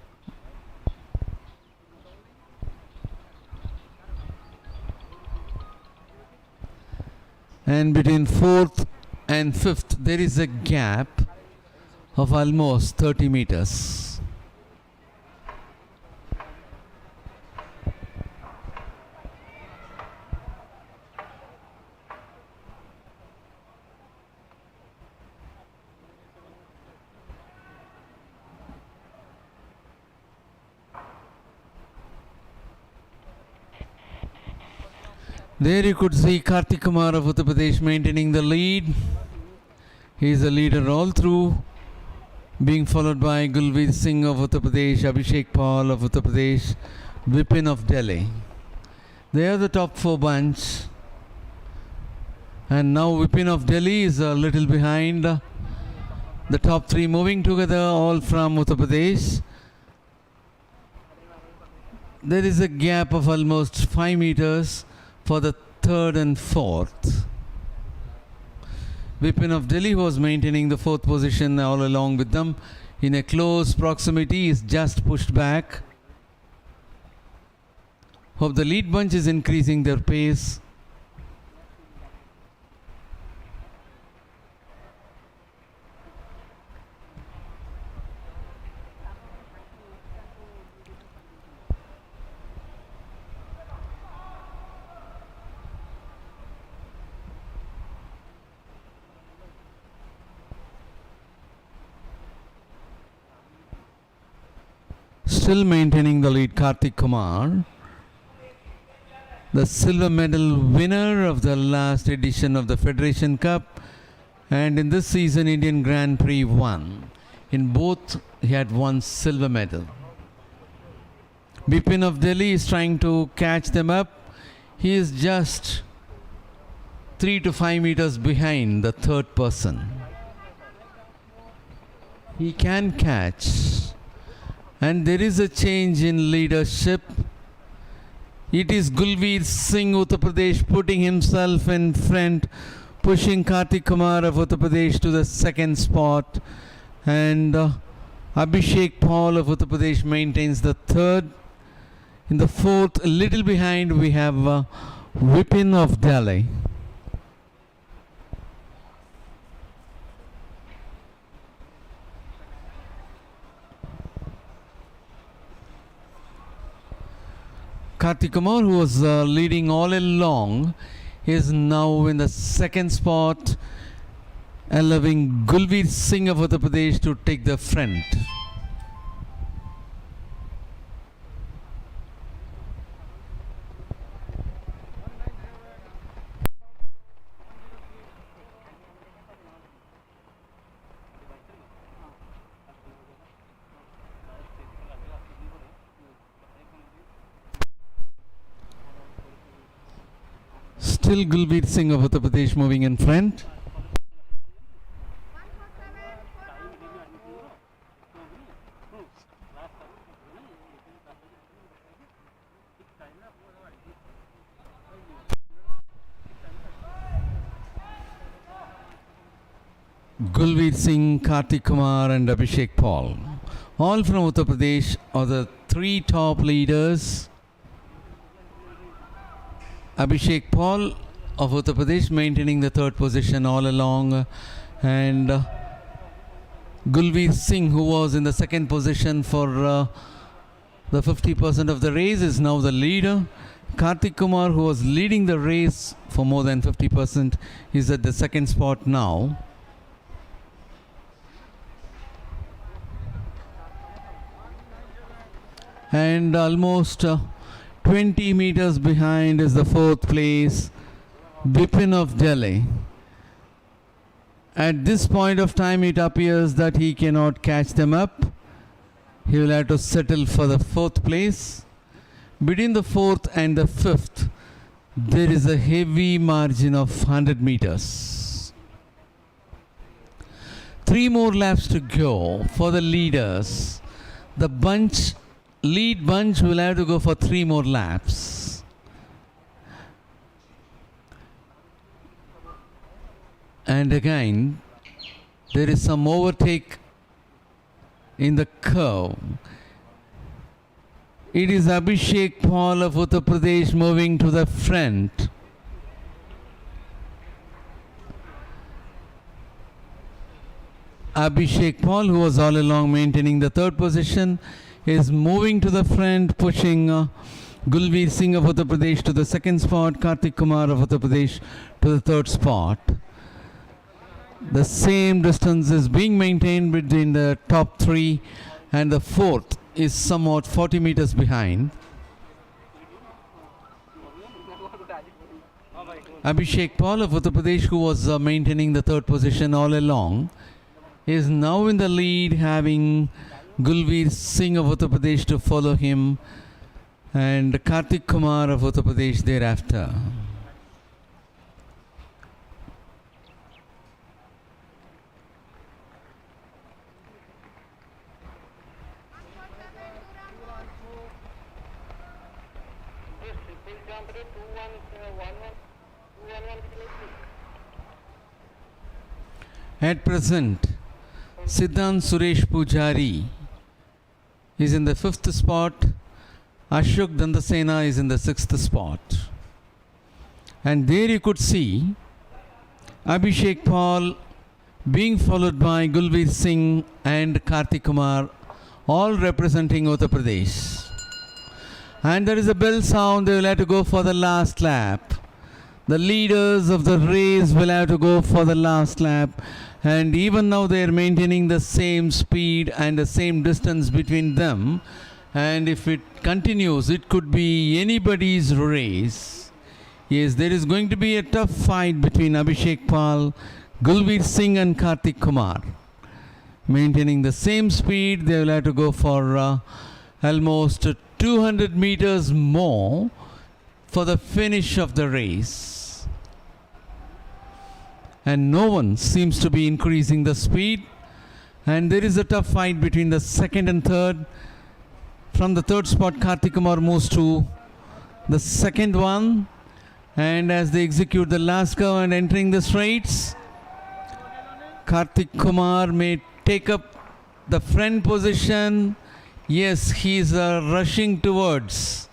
And between fourth and fifth, there is a gap of almost 30 meters. There you could see Kartik Kumar of Uttar Pradesh maintaining the lead. He is the leader all through, being followed by Gulveer Singh of Uttar Pradesh, Abhishek Paul of Uttar Pradesh, Vipin of Delhi. They are the top four bunch. And now Vipin of Delhi is a little behind. The top three moving together, all from Uttar Pradesh. There is a gap of almost 5 meters for the third and fourth. Vipin of Delhi was maintaining the fourth position all along with them. In a close proximity, is just pushed back. Hope the lead bunch is increasing their pace. Still maintaining the lead, Kartik Kumar, the silver medal winner of the last edition of the Federation Cup, and in this season Indian Grand Prix won. In both he had won silver medal. Vipin of Delhi is trying to catch them up. He is just 3 to 5 meters behind the third person. He can catch. And there is a change in leadership. It is Gulveer Singh, Uttar Pradesh, putting himself in front, pushing Kartik Kumar of Uttar Pradesh to the second spot. And Abhishek Paul of Uttar Pradesh maintains the third. In the fourth, a little behind, we have Vipin of Delhi. Kartik Kumar, who was leading all along, is now in the second spot, allowing Gulveer Singh of Uttar Pradesh to take the front. Still Gulveer Singh of Uttar Pradesh moving in front. Gulveer Singh, Kartik Kumar and Abhishek Paul. All from Uttar Pradesh are the three top leaders. Abhishek Paul of Uttar Pradesh maintaining the third position all along, and Gulveer Singh, who was in the second position for the 50% of the race, is now the leader. Kartik Kumar, who was leading the race for more than 50%, is at the second spot now. And almost 20 meters behind is the fourth place, Bipin of Delhi. At this point of time, it appears that he cannot catch them up. He will have to settle for the fourth place. Between the fourth and the fifth, there is a heavy margin of 100 meters. 3 more laps to go for the leaders. The lead bunch will have to go for 3 more laps. And again, there is some overtake in the curve. It is Abhishek Paul of Uttar Pradesh moving to the front. Abhishek Paul, who was all along maintaining the third position, is moving to the front, pushing Gulveer Singh of Uttar Pradesh to the second spot, Kartik Kumar of Uttar Pradesh to the third spot. The same distance is being maintained between the top 3, and the fourth is somewhat 40 meters behind. Abhishek Paul of Uttar Pradesh, who was maintaining the third position all along, is now in the lead, having Gulveer Singh of Uttar Pradesh to follow him, and Kartik Kumar of Uttar Pradesh thereafter. At present, Siddhant Suresh Pujari is in the 5th spot. Ashok Dandasena is in the 6th spot. And there you could see Abhishek Paul being followed by Gulveer Singh and Kartik Kumar, all representing Uttar Pradesh. And there is a bell sound. They will have to go for the last lap. The leaders of the race will have to go for the last lap. And even now they are maintaining the same speed and the same distance between them. And if it continues, it could be anybody's race. Yes, there is going to be a tough fight between Abhishek Paul, Gulveer Singh and Kartik Kumar. Maintaining the same speed, they will have to go for almost 200 meters more for the finish of the race. And no one seems to be increasing the speed. And there is a tough fight between the second and third. From the third spot, Kartik Kumar moves to the second one. And as they execute the last curve and entering the straights, Kartik Kumar may take up the front position. Yes, he is rushing towards.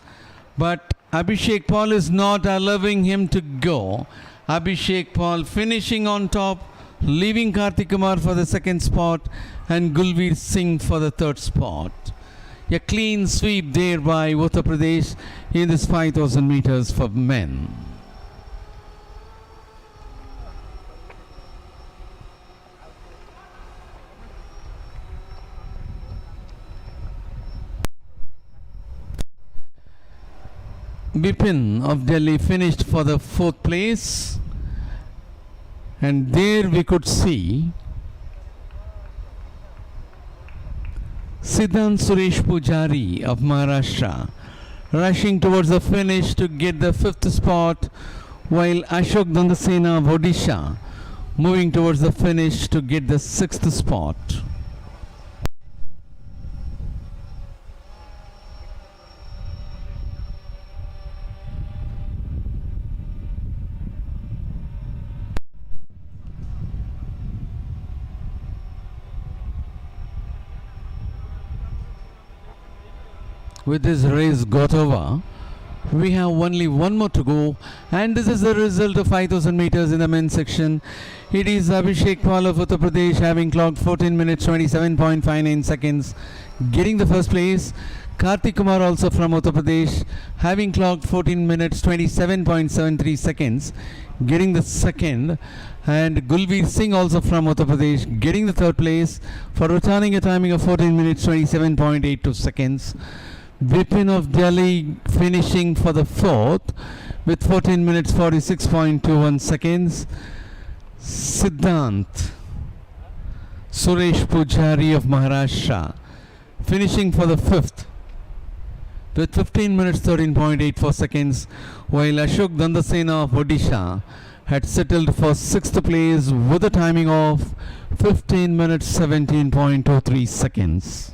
But Abhishek Paul is not allowing him to go. Abhishek Paul finishing on top, leaving Kartik Kumar for the second spot and Gulveer Singh for the third spot. A clean sweep there by Uttar Pradesh in this 5,000 meters for men. Bipin of Delhi finished for the 4th place, and there we could see Siddhant Suresh Pujari of Maharashtra rushing towards the finish to get the 5th spot while Ashok Dandasena of Odisha moving towards the finish to get the 6th spot. With this race got over, we have only one more to go, and this is the result of 5000 meters in the men's section. It is Abhishek Pal of Uttar Pradesh having clocked 14 minutes 27.59 seconds, getting the first place. Kartik Kumar also from Uttar Pradesh having clocked 14 minutes 27.73 seconds, getting the second. And Gulveer Singh also from Uttar Pradesh getting the third place for returning a timing of 14 minutes 27.82 seconds. Vipin of Delhi finishing for the fourth with 14 minutes 46.21 seconds. Siddhant Suresh Pujari of Maharashtra finishing for the fifth with 15 minutes 13.84 seconds, while Ashok Dandasena of Odisha had settled for sixth place with a timing of 15 minutes 17.23 seconds.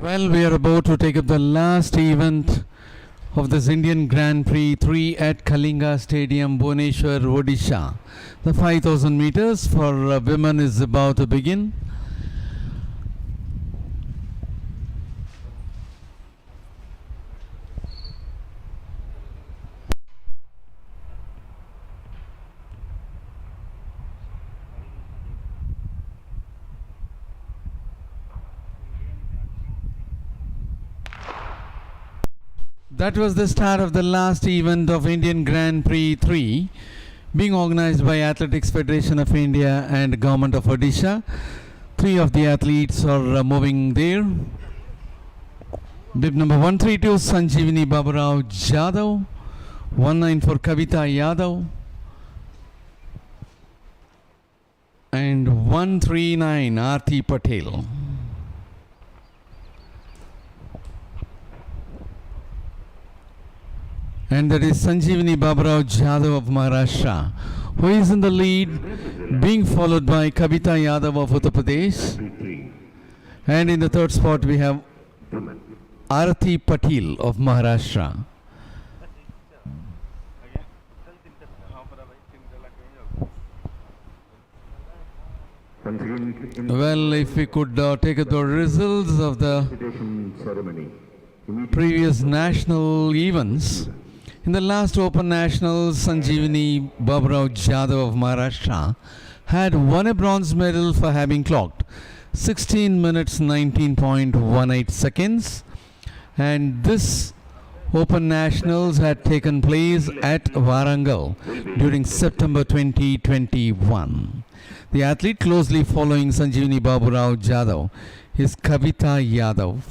Well, we are about to take up the last event of this Indian Grand Prix 3 at Kalinga Stadium, Bhubaneshwar, Odisha. The 5,000 meters for women is about to begin. That was the start of the last event of Indian Grand Prix 3 being organized by Athletics Federation of India and Government of Odisha. 3 of the athletes are moving there. Bib number 132 Sanjeevani Baburao Jadhav, 194 Kavita Yadav, and 139 Aarti Patel. And that is Sanjeevani Baburao Jadhav of Maharashtra, who is in the lead, being followed by Kavita Yadav of Uttar Pradesh. And in the third spot we have Aarti Patel of Maharashtra. Well, if we could take the results of the previous national events. In the last Open Nationals, Sanjeevani Baburao Jadhav of Maharashtra had won a bronze medal for having clocked 16 minutes 19.18 seconds, and this Open Nationals had taken place at Warangal during September 2021. The athlete closely following Sanjeevani Baburao Jadhav is Kavita Yadav.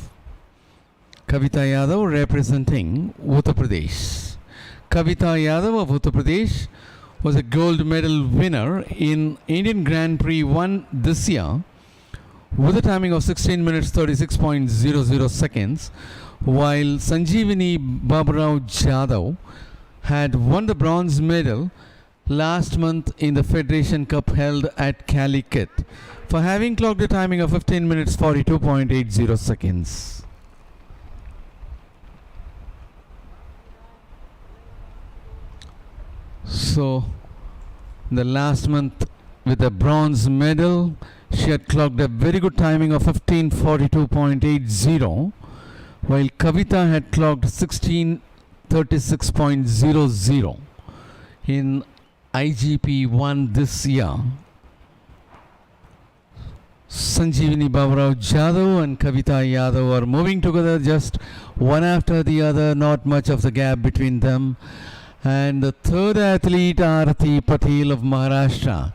Kavita Yadav representing Uttar Pradesh. Kavita Yadav of Uttar Pradesh was a gold medal winner in Indian Grand Prix 1 this year with a timing of 16 minutes 36.00 seconds, while Sanjeevani Baburao Jadhav had won the bronze medal last month in the Federation Cup held at Calicut for having clocked a timing of 15 minutes 42.80 seconds. So, the last month with a bronze medal, she had clocked a very good timing of 15:42.80, while Kavita had clocked 16:36.00 in IGP 1 this year. Sanjeevani Baburao Jadhav and Kavita Yadav are moving together just one after the other, not much of the gap between them. And the third athlete, Aarti Patel of Maharashtra,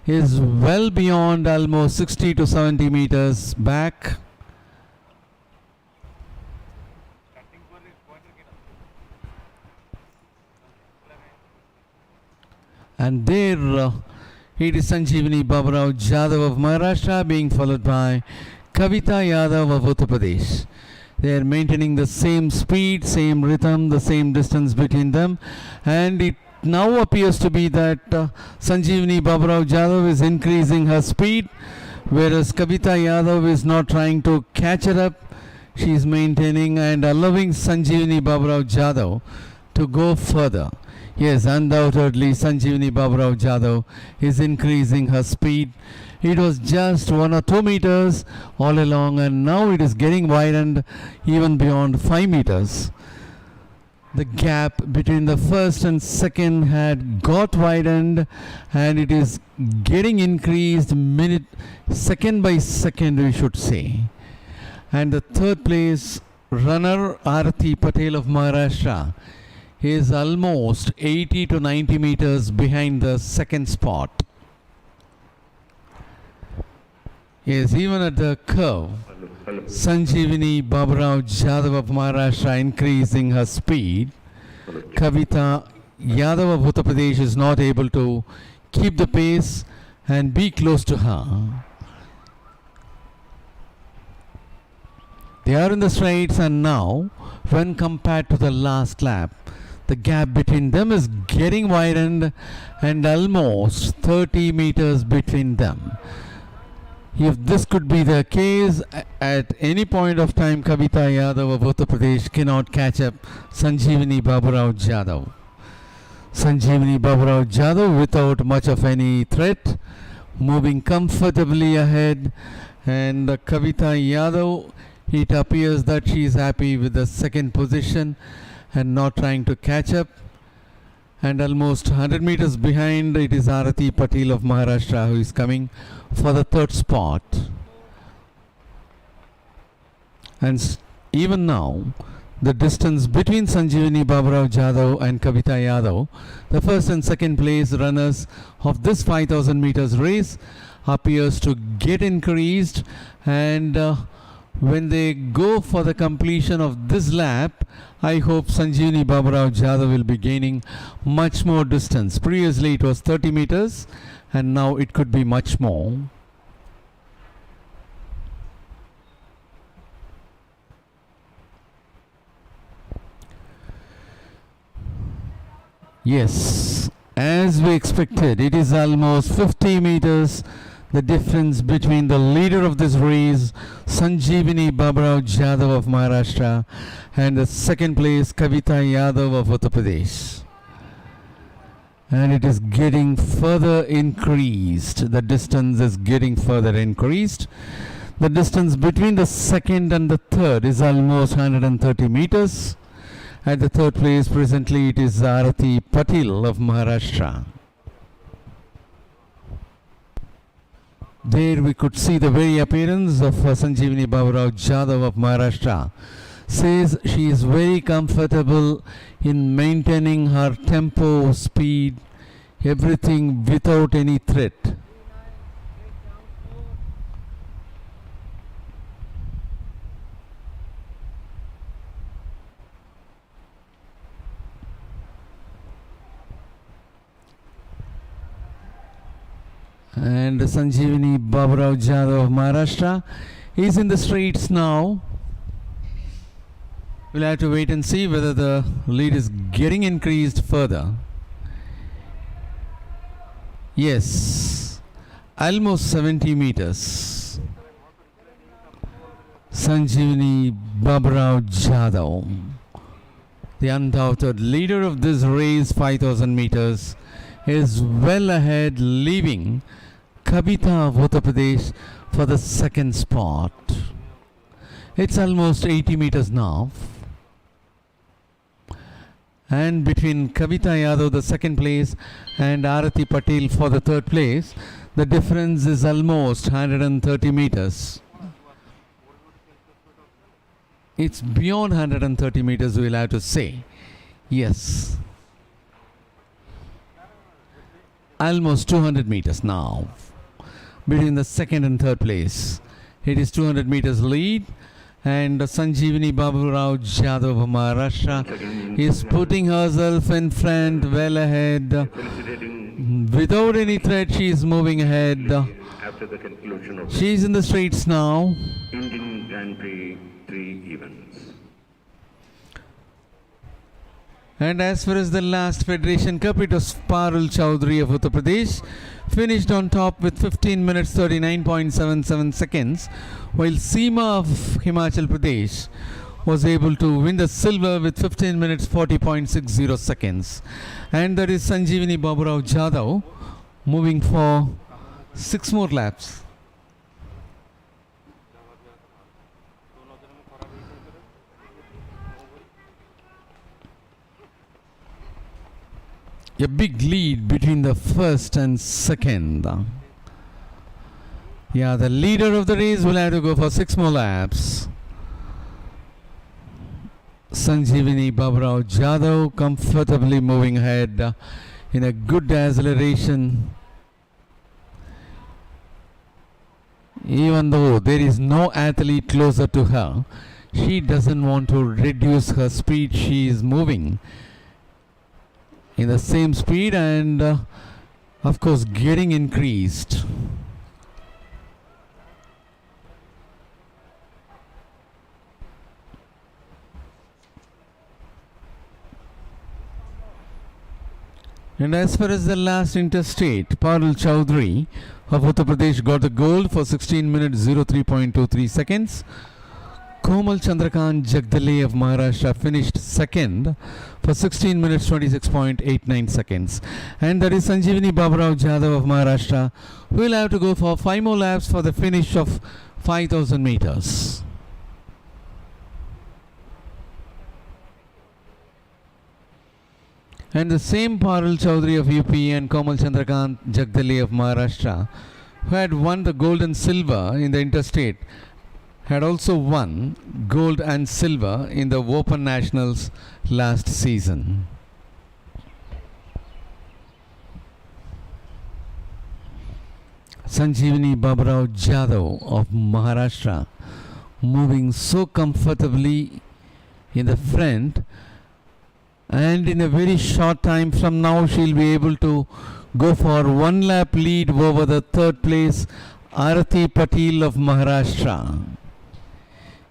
is well beyond almost 60 to 70 meters back. And there it is Sanjeevani Baburao Jadhav of Maharashtra being followed by Kavita Yadav of Uttar Pradesh. They are maintaining the same speed, same rhythm, the same distance between them, and it now appears to be that Sanjeevani Baburao Jadhav is increasing her speed, whereas Kavita Yadav is not trying to catch her up. She is maintaining and allowing Sanjeevani Baburao Jadhav to go further. Yes, undoubtedly Sanjeevani Baburao Jadhav is increasing her speed. It was just 1 or 2 meters all along, and now it is getting widened even beyond 5 meters. The gap between the first and second had got widened, and it is getting increased second by second, we should say. And the third place runner, Aarti Patel of Maharashtra, is almost 80 to 90 meters behind the second spot. Yes, even at the curve, Sanjeevani Baburao Jadhav of Maharashtra increasing her speed. Kavita Yadav of Uttar Pradesh is not able to keep the pace and be close to her. They are in the straights, and now, when compared to the last lap, the gap between them is getting widened and almost 30 meters between them. If this could be the case, at any point of time, Kavita Yadav of Uttar Pradesh cannot catch up Sanjeevani Baburao Jadhav. Sanjeevani Baburao Jadhav, without much of any threat, moving comfortably ahead, and Kavita Yadav, it appears that she is happy with the second position and not trying to catch up. And almost 100 meters behind, it is Arati Patil of Maharashtra who is coming for the third spot. And even now, the distance between Sanjeevani Baburao Jadhav and Kavita Yadav, the first and second place runners of this 5000 meters race, appears to get increased, and when they go for the completion of this lap, I hope Sanjeevani Baburao Jadhav will be gaining much more distance. Previously it was 30 meters and now it could be much more. Yes, as we expected, it is almost 50 meters the difference between the leader of this race, Sanjeevani Baburao Jadhav of Maharashtra, and the second place, Kavita Yadav of Uttar Pradesh. And it is getting further increased. The distance is getting further increased. The distance between the second and the third is almost 130 meters. At the third place, presently, it is Arati Patil of Maharashtra. There we could see the very appearance of Sanjeevani Baburao Jadhav of Maharashtra. Says she is very comfortable in maintaining her tempo, speed, everything without any threat. And Sanjeevani Baburao Jadhav of Maharashtra is in the straights now. We'll have to wait and see whether the lead is getting increased further. Yes, almost 70 meters. Sanjeevani Baburao Jadhav, the undoubted leader of this race, 5000 meters, is well ahead, leaving Kavita of Uttar Pradesh for the second spot. It's almost 80 meters now. And between Kavita Yadav, the second place, and Arati Patil for the third place, the difference is almost 130 meters. It's beyond 130 meters, we'll have to say. Yes. Almost 200 meters now between the second and third place. It is 200 meters lead, and Sanjeevani Baburao Jadhav of Maharashtra is putting herself in front, well ahead. Without any threat, she is moving ahead. After the conclusion of She is in the straights now. Indian Grand Prix 3 events. And as far as the last Federation Cup, it was Parul Chowdhury of Uttar Pradesh finished on top with 15 minutes 39.77 seconds, while Seema of Himachal Pradesh was able to win the silver with 15 minutes 40.60 seconds. And that is Sanjeevani Baburao Jadhav moving for 6 more laps. A big lead between the first and second. Yeah, the leader of the race will have to go for 6 more laps. Sanjeevani Baburao Jadhav comfortably moving ahead in a good acceleration. Even though there is no athlete closer to her, she doesn't want to reduce her speed. She is moving in the same speed and of course getting increased. And as far as the last interstate, Parul Chowdhury of Uttar Pradesh got the gold for 16 minutes 03.23 seconds. Komal Chandrakant Jagdale of Maharashtra finished second for 16 minutes 26.89 seconds. And that is Sanjeevani Baburao Jadhav of Maharashtra, who will have to go for 5 more laps for the finish of 5,000 meters. And the same Parul Chowdhury of UP and Komal Chandrakant Jagdale of Maharashtra, who had won the gold and silver in the interstate, had also won gold and silver in the Open Nationals last season. Sanjeevani Baburao Jadhav of Maharashtra moving so comfortably in the front, and in a very short time from now she'll be able to go for 1 lap lead over the third place Arati Patil of Maharashtra.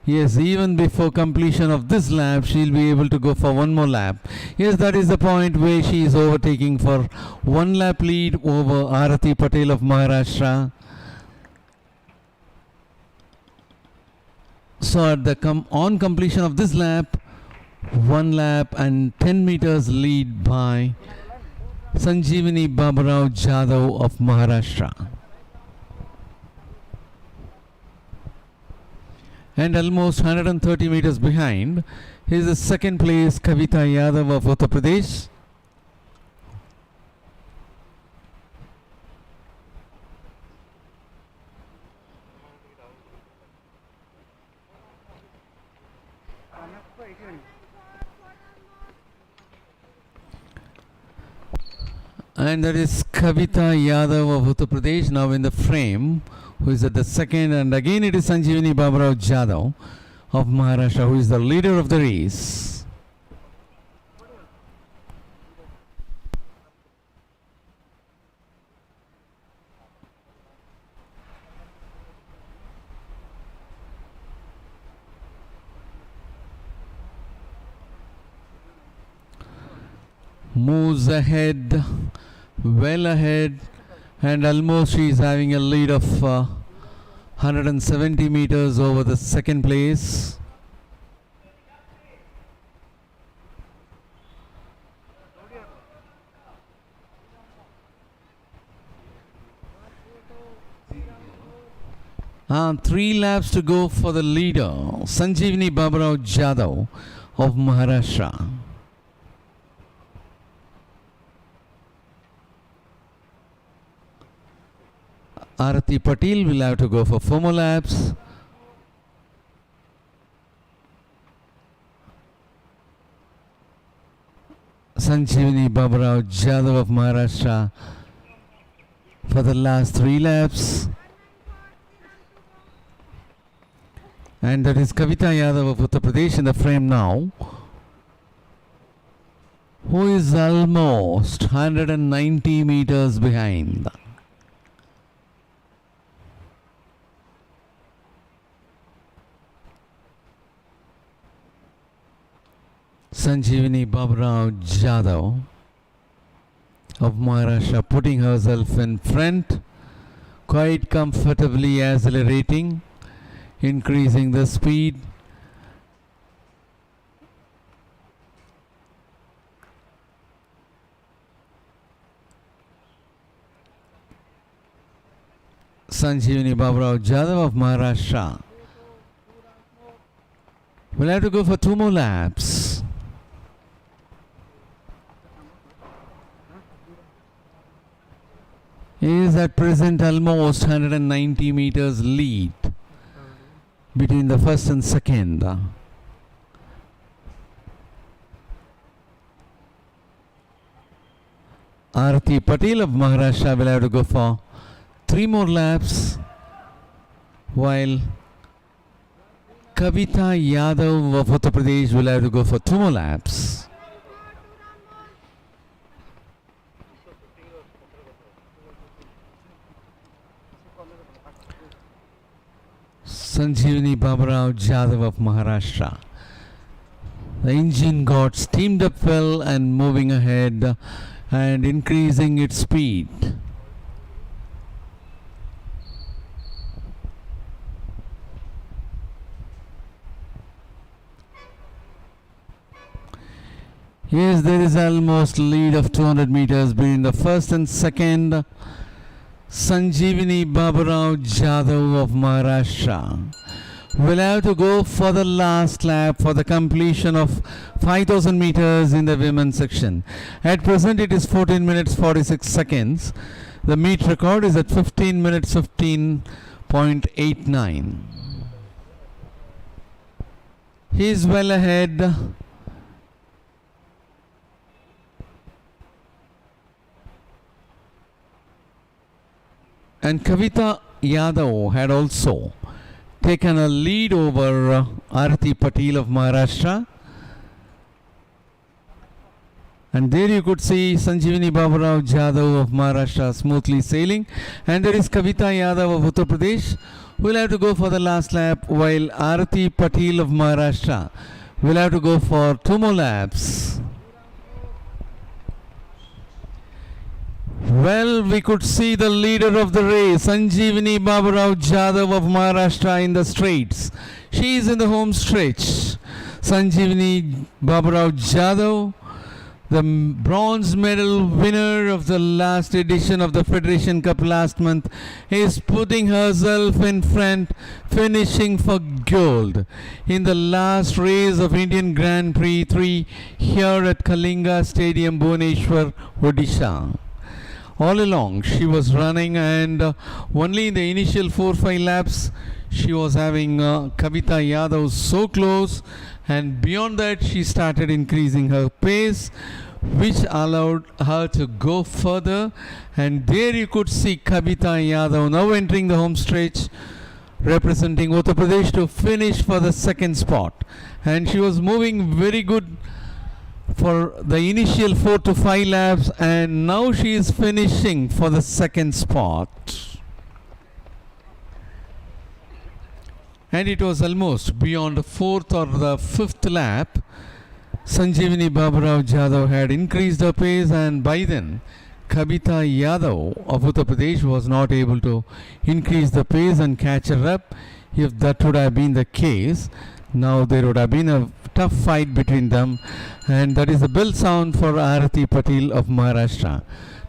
Yes, even before completion of this lap, she'll be able to go for 1 more lap. Yes, that is the point where she is overtaking for 1 lap lead over Arati Patel of Maharashtra. So at the on completion of this lap, 1 lap and 10 meters lead by Sanjeevani Baburao Jadhav of Maharashtra. And almost 130 meters behind is the second place Kavita Yadav of Uttar Pradesh. And that is Kavita Yadav of Uttar Pradesh now in the frame, who is at the second, and again it is Sanjeevani Baburao Jadhav of Maharashtra, who is the leader of the race. Moves ahead, well ahead, and almost she is having a lead of 170 meters over the second place. And 3 laps to go for the leader, Sanjeevani Baburao Jadhav of Maharashtra. Arati Patil will have to go for 4 more laps. Sanjeevani Baburao Jadhav of Maharashtra for the last 3 laps. And that is Kavita Yadav of Uttar Pradesh in the frame now, who is almost 190 meters behind. Sanjeevani Baburao Jadhav of Maharashtra putting herself in front, quite comfortably accelerating, increasing the speed. Sanjeevani Baburao Jadhav of Maharashtra will have to go for 2 more laps. Is at present almost 190 meters lead between the first and second. Arati Patil of Maharashtra will have to go for 3 more laps, while Kavita Yadav of Uttar Pradesh will have to go for 2 more laps. Sanjeevani Baburao Jadhav of Maharashtra. The engine got steamed up well and moving ahead and increasing its speed. Yes, there is almost lead of 200 meters between the first and second. Sanjeevani Baburao Jadhav of Maharashtra will have to go for the last lap for the completion of 5,000 meters in the women's section. At present it is 14 minutes 46 seconds. The meet record is at 15 minutes 15.89. He is well ahead. And Kavita Yadav had also taken a lead over Arati Patil of Maharashtra. And there you could see Sanjeevani Baburao Jadhav of Maharashtra smoothly sailing. And there is Kavita Yadav of Uttar Pradesh who will have to go for the last lap, while Arati Patil of Maharashtra will have to go for 2 more laps. Well, we could see the leader of the race, Sanjeevani Baburao Jadhav of Maharashtra, in the straights. She is in the home stretch. Sanjeevani Baburao Jadhav, the bronze medal winner of the last edition of the Federation Cup last month, is putting herself in front, finishing for gold in the last race of Indian Grand Prix 3 here at Kalinga Stadium, Bhubaneshwar, Odisha. All along she was running, and only in the initial 4-5 laps she was having Kavita Yadav so close, and beyond that she started increasing her pace, which allowed her to go further. And there you could see Kavita Yadav now entering the home stretch, representing Uttar Pradesh, to finish for the second spot. And she was moving very good for the initial 4 to 5 laps, and now she is finishing for the second spot. And it was almost beyond the 4th or the 5th lap. Sanjeevani Baburao Jadhav had increased her pace, and by then Kavita Yadav of Uttar Pradesh was not able to increase the pace and catch her up. If that would have been the case, now there would have been a tough fight between them, and that is the bell sound for Arati Patil of Maharashtra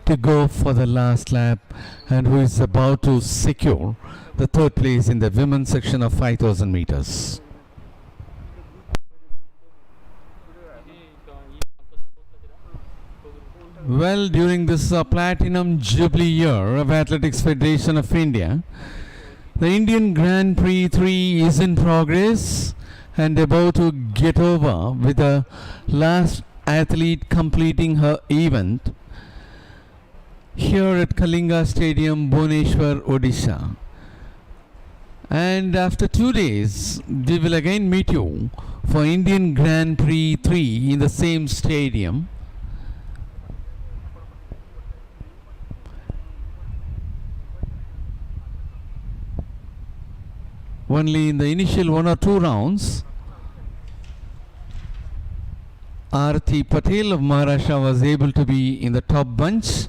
to go for the last lap, and who is about to secure the 3rd place in the women's section of 5,000 meters. Well, during this Platinum Jubilee year of Athletics Federation of India, the Indian Grand Prix 3 is in progress and about to get over, with the last athlete completing her event here at Kalinga Stadium, Bhubaneshwar, Odisha. And after 2 days, we will again meet you for Indian Grand Prix 3 in the same stadium. Only in the initial 1 or 2 rounds, Arati Patil of Maharashtra was able to be in the top bunch,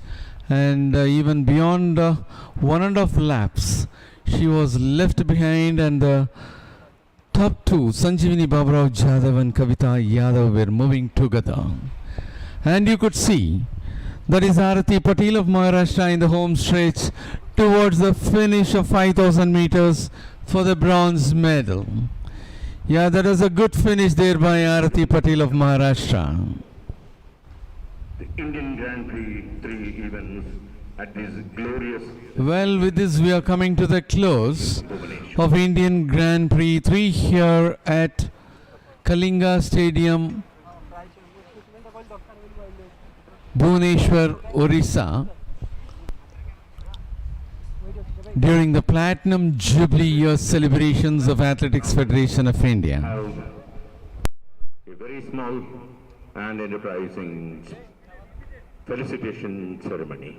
and even beyond 1.5 laps, she was left behind, and the top 2, Sanjeevani Baburao Jadhav and Kavita Yadav, were moving together. And you could see that is Arati Patil of Maharashtra in the home stretch towards the finish of 5,000 meters for the bronze medal. Yeah, that was a good finish there by Arati Patil of Maharashtra. The Indian Grand Prix 3 events at this glorious... Well, with this we are coming to the close of Indian Grand Prix 3 here at Kalinga Stadium, Bhubaneshwar, Odisha, during the Platinum Jubilee year celebrations of Athletics Federation of India. A very small and enterprising felicitation ceremony.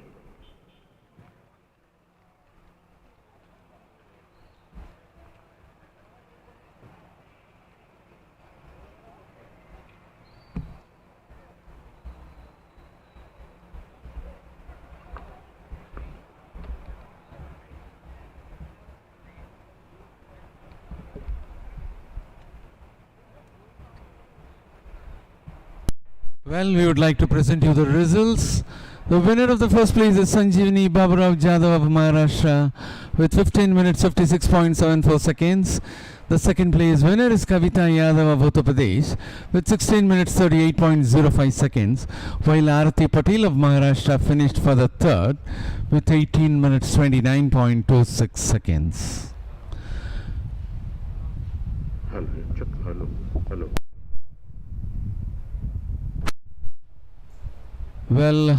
Well, we would like to present you the results. The winner of the first place is Sanjeevani Baburao Jadhav of Maharashtra with 15 minutes 56.74 seconds. The second place winner is Kavita Yadav of Uttar Pradesh with 16 minutes 38.05 seconds, while Arati Patel of Maharashtra finished for the third with 18 minutes 29.26 seconds. Hello. Well,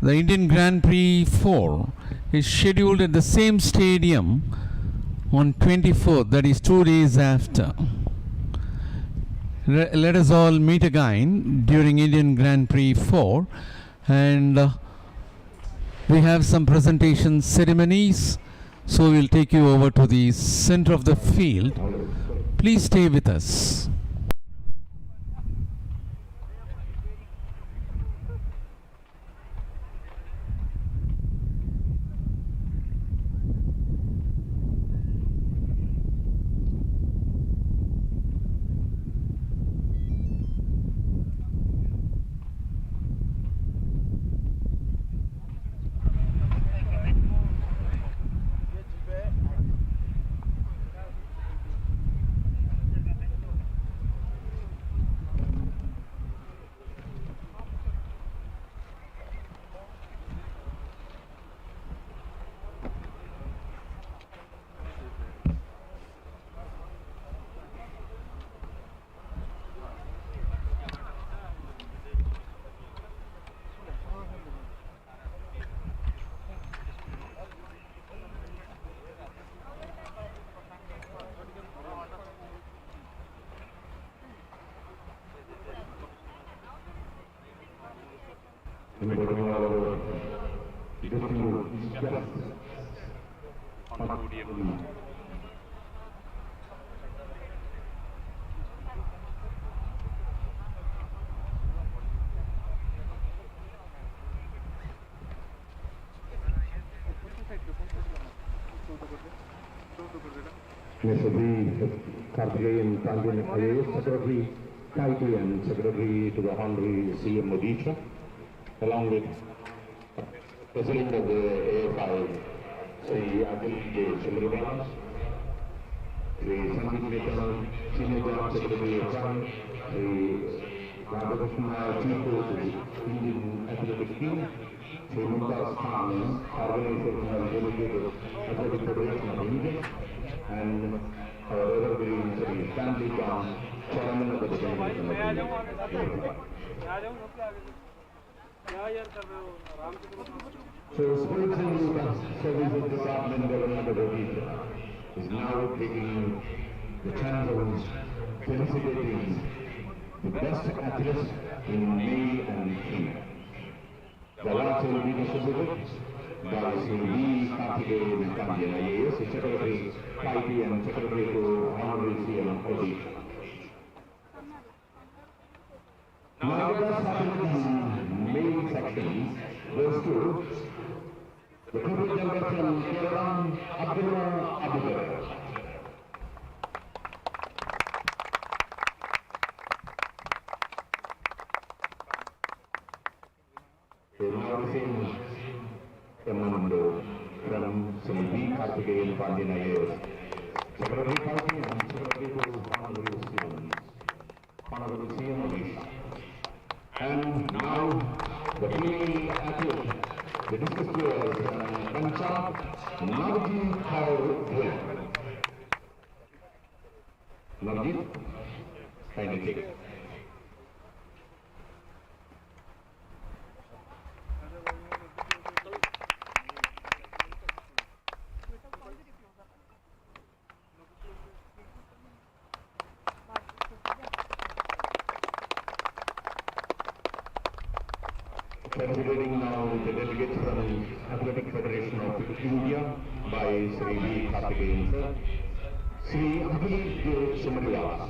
the Indian Grand Prix 4 is scheduled at the same stadium on 24th, that is 2 days after. Let us all meet again during Indian Grand Prix 4, and we have some presentation ceremonies, so we'll take you over to the center of the field. Please stay with us. Mr. Karthikeyan Pandyan IAS, Secretary Title and Secretary to the Honorary CM Odisha, along with President of the AFI, Sri Adil J. Chandravas, Sri Sandeep Mehta, Senior Joint Secretary of Fund, Sri Radhakrishna, Chief of the Indian Athletic Team, Sri Mumtaz Khan, Organizational Delegate of Athletic Federation of India, and our evergreen Sri Stanley Khan, Chairman of the Delegation of India. So, Sports and Youth Services Department Government of Odisha is now taking the chance of felicitating the best athletes in male and female. The awards will be distributed by Sri V. Karthikeyan Pandyan IAS, Secretary IT and Secretary to Honorary CM Odisha. Now let us happen in male section goes to the cricket jungle from Kerala, Abdullah Abdullah. Now receiving a memorandum from Sri V. Karthikeyan Pandyan IAS, Secretary Party and Secretary to Honorable CM Odisha. And now the female athlete, the discus players, Panchab Navjit Kaur. Navjit, kindly take it. Considering now the delegates from Athletic Federation of India by Sri V. Karthikeyan sir, Sri Adil J. Chandravas,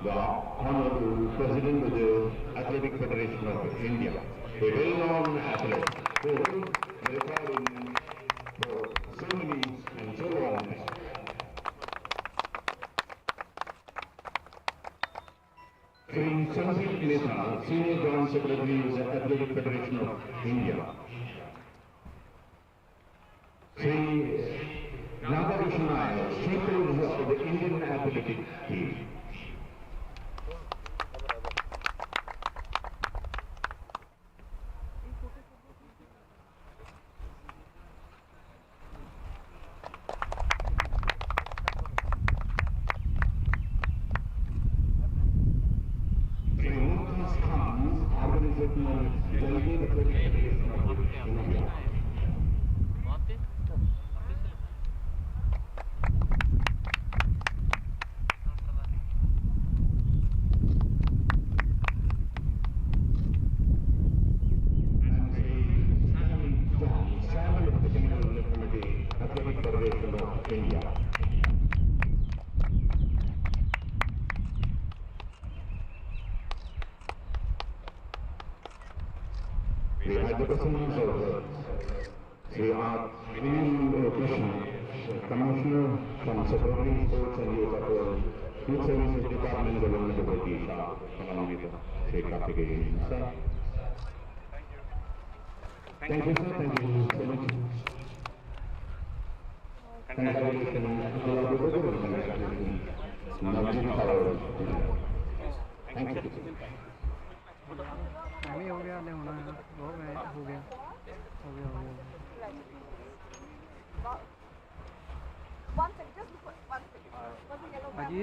the Honorable President of the Athletic Federation of India, a well-known athlete who recording for so many and so long. Sri Sandeep Mehta, Senior Joint Secretary of the Athletic Federation of India. Sri Radhakrishnan Nair, Chief of the Indian Athletic Team. We had the presence of Sri R. Krishna, Commissioner from Secretary Sports and Youth Affairs, Youth Services Department, Government of Odisha, along with Sri Karthikeyan. Sir. Thank you, sir. Thank you so much. Congratulations. Thank you. नहीं हो गया नहीं होना है हो गया One second, just one second. अजी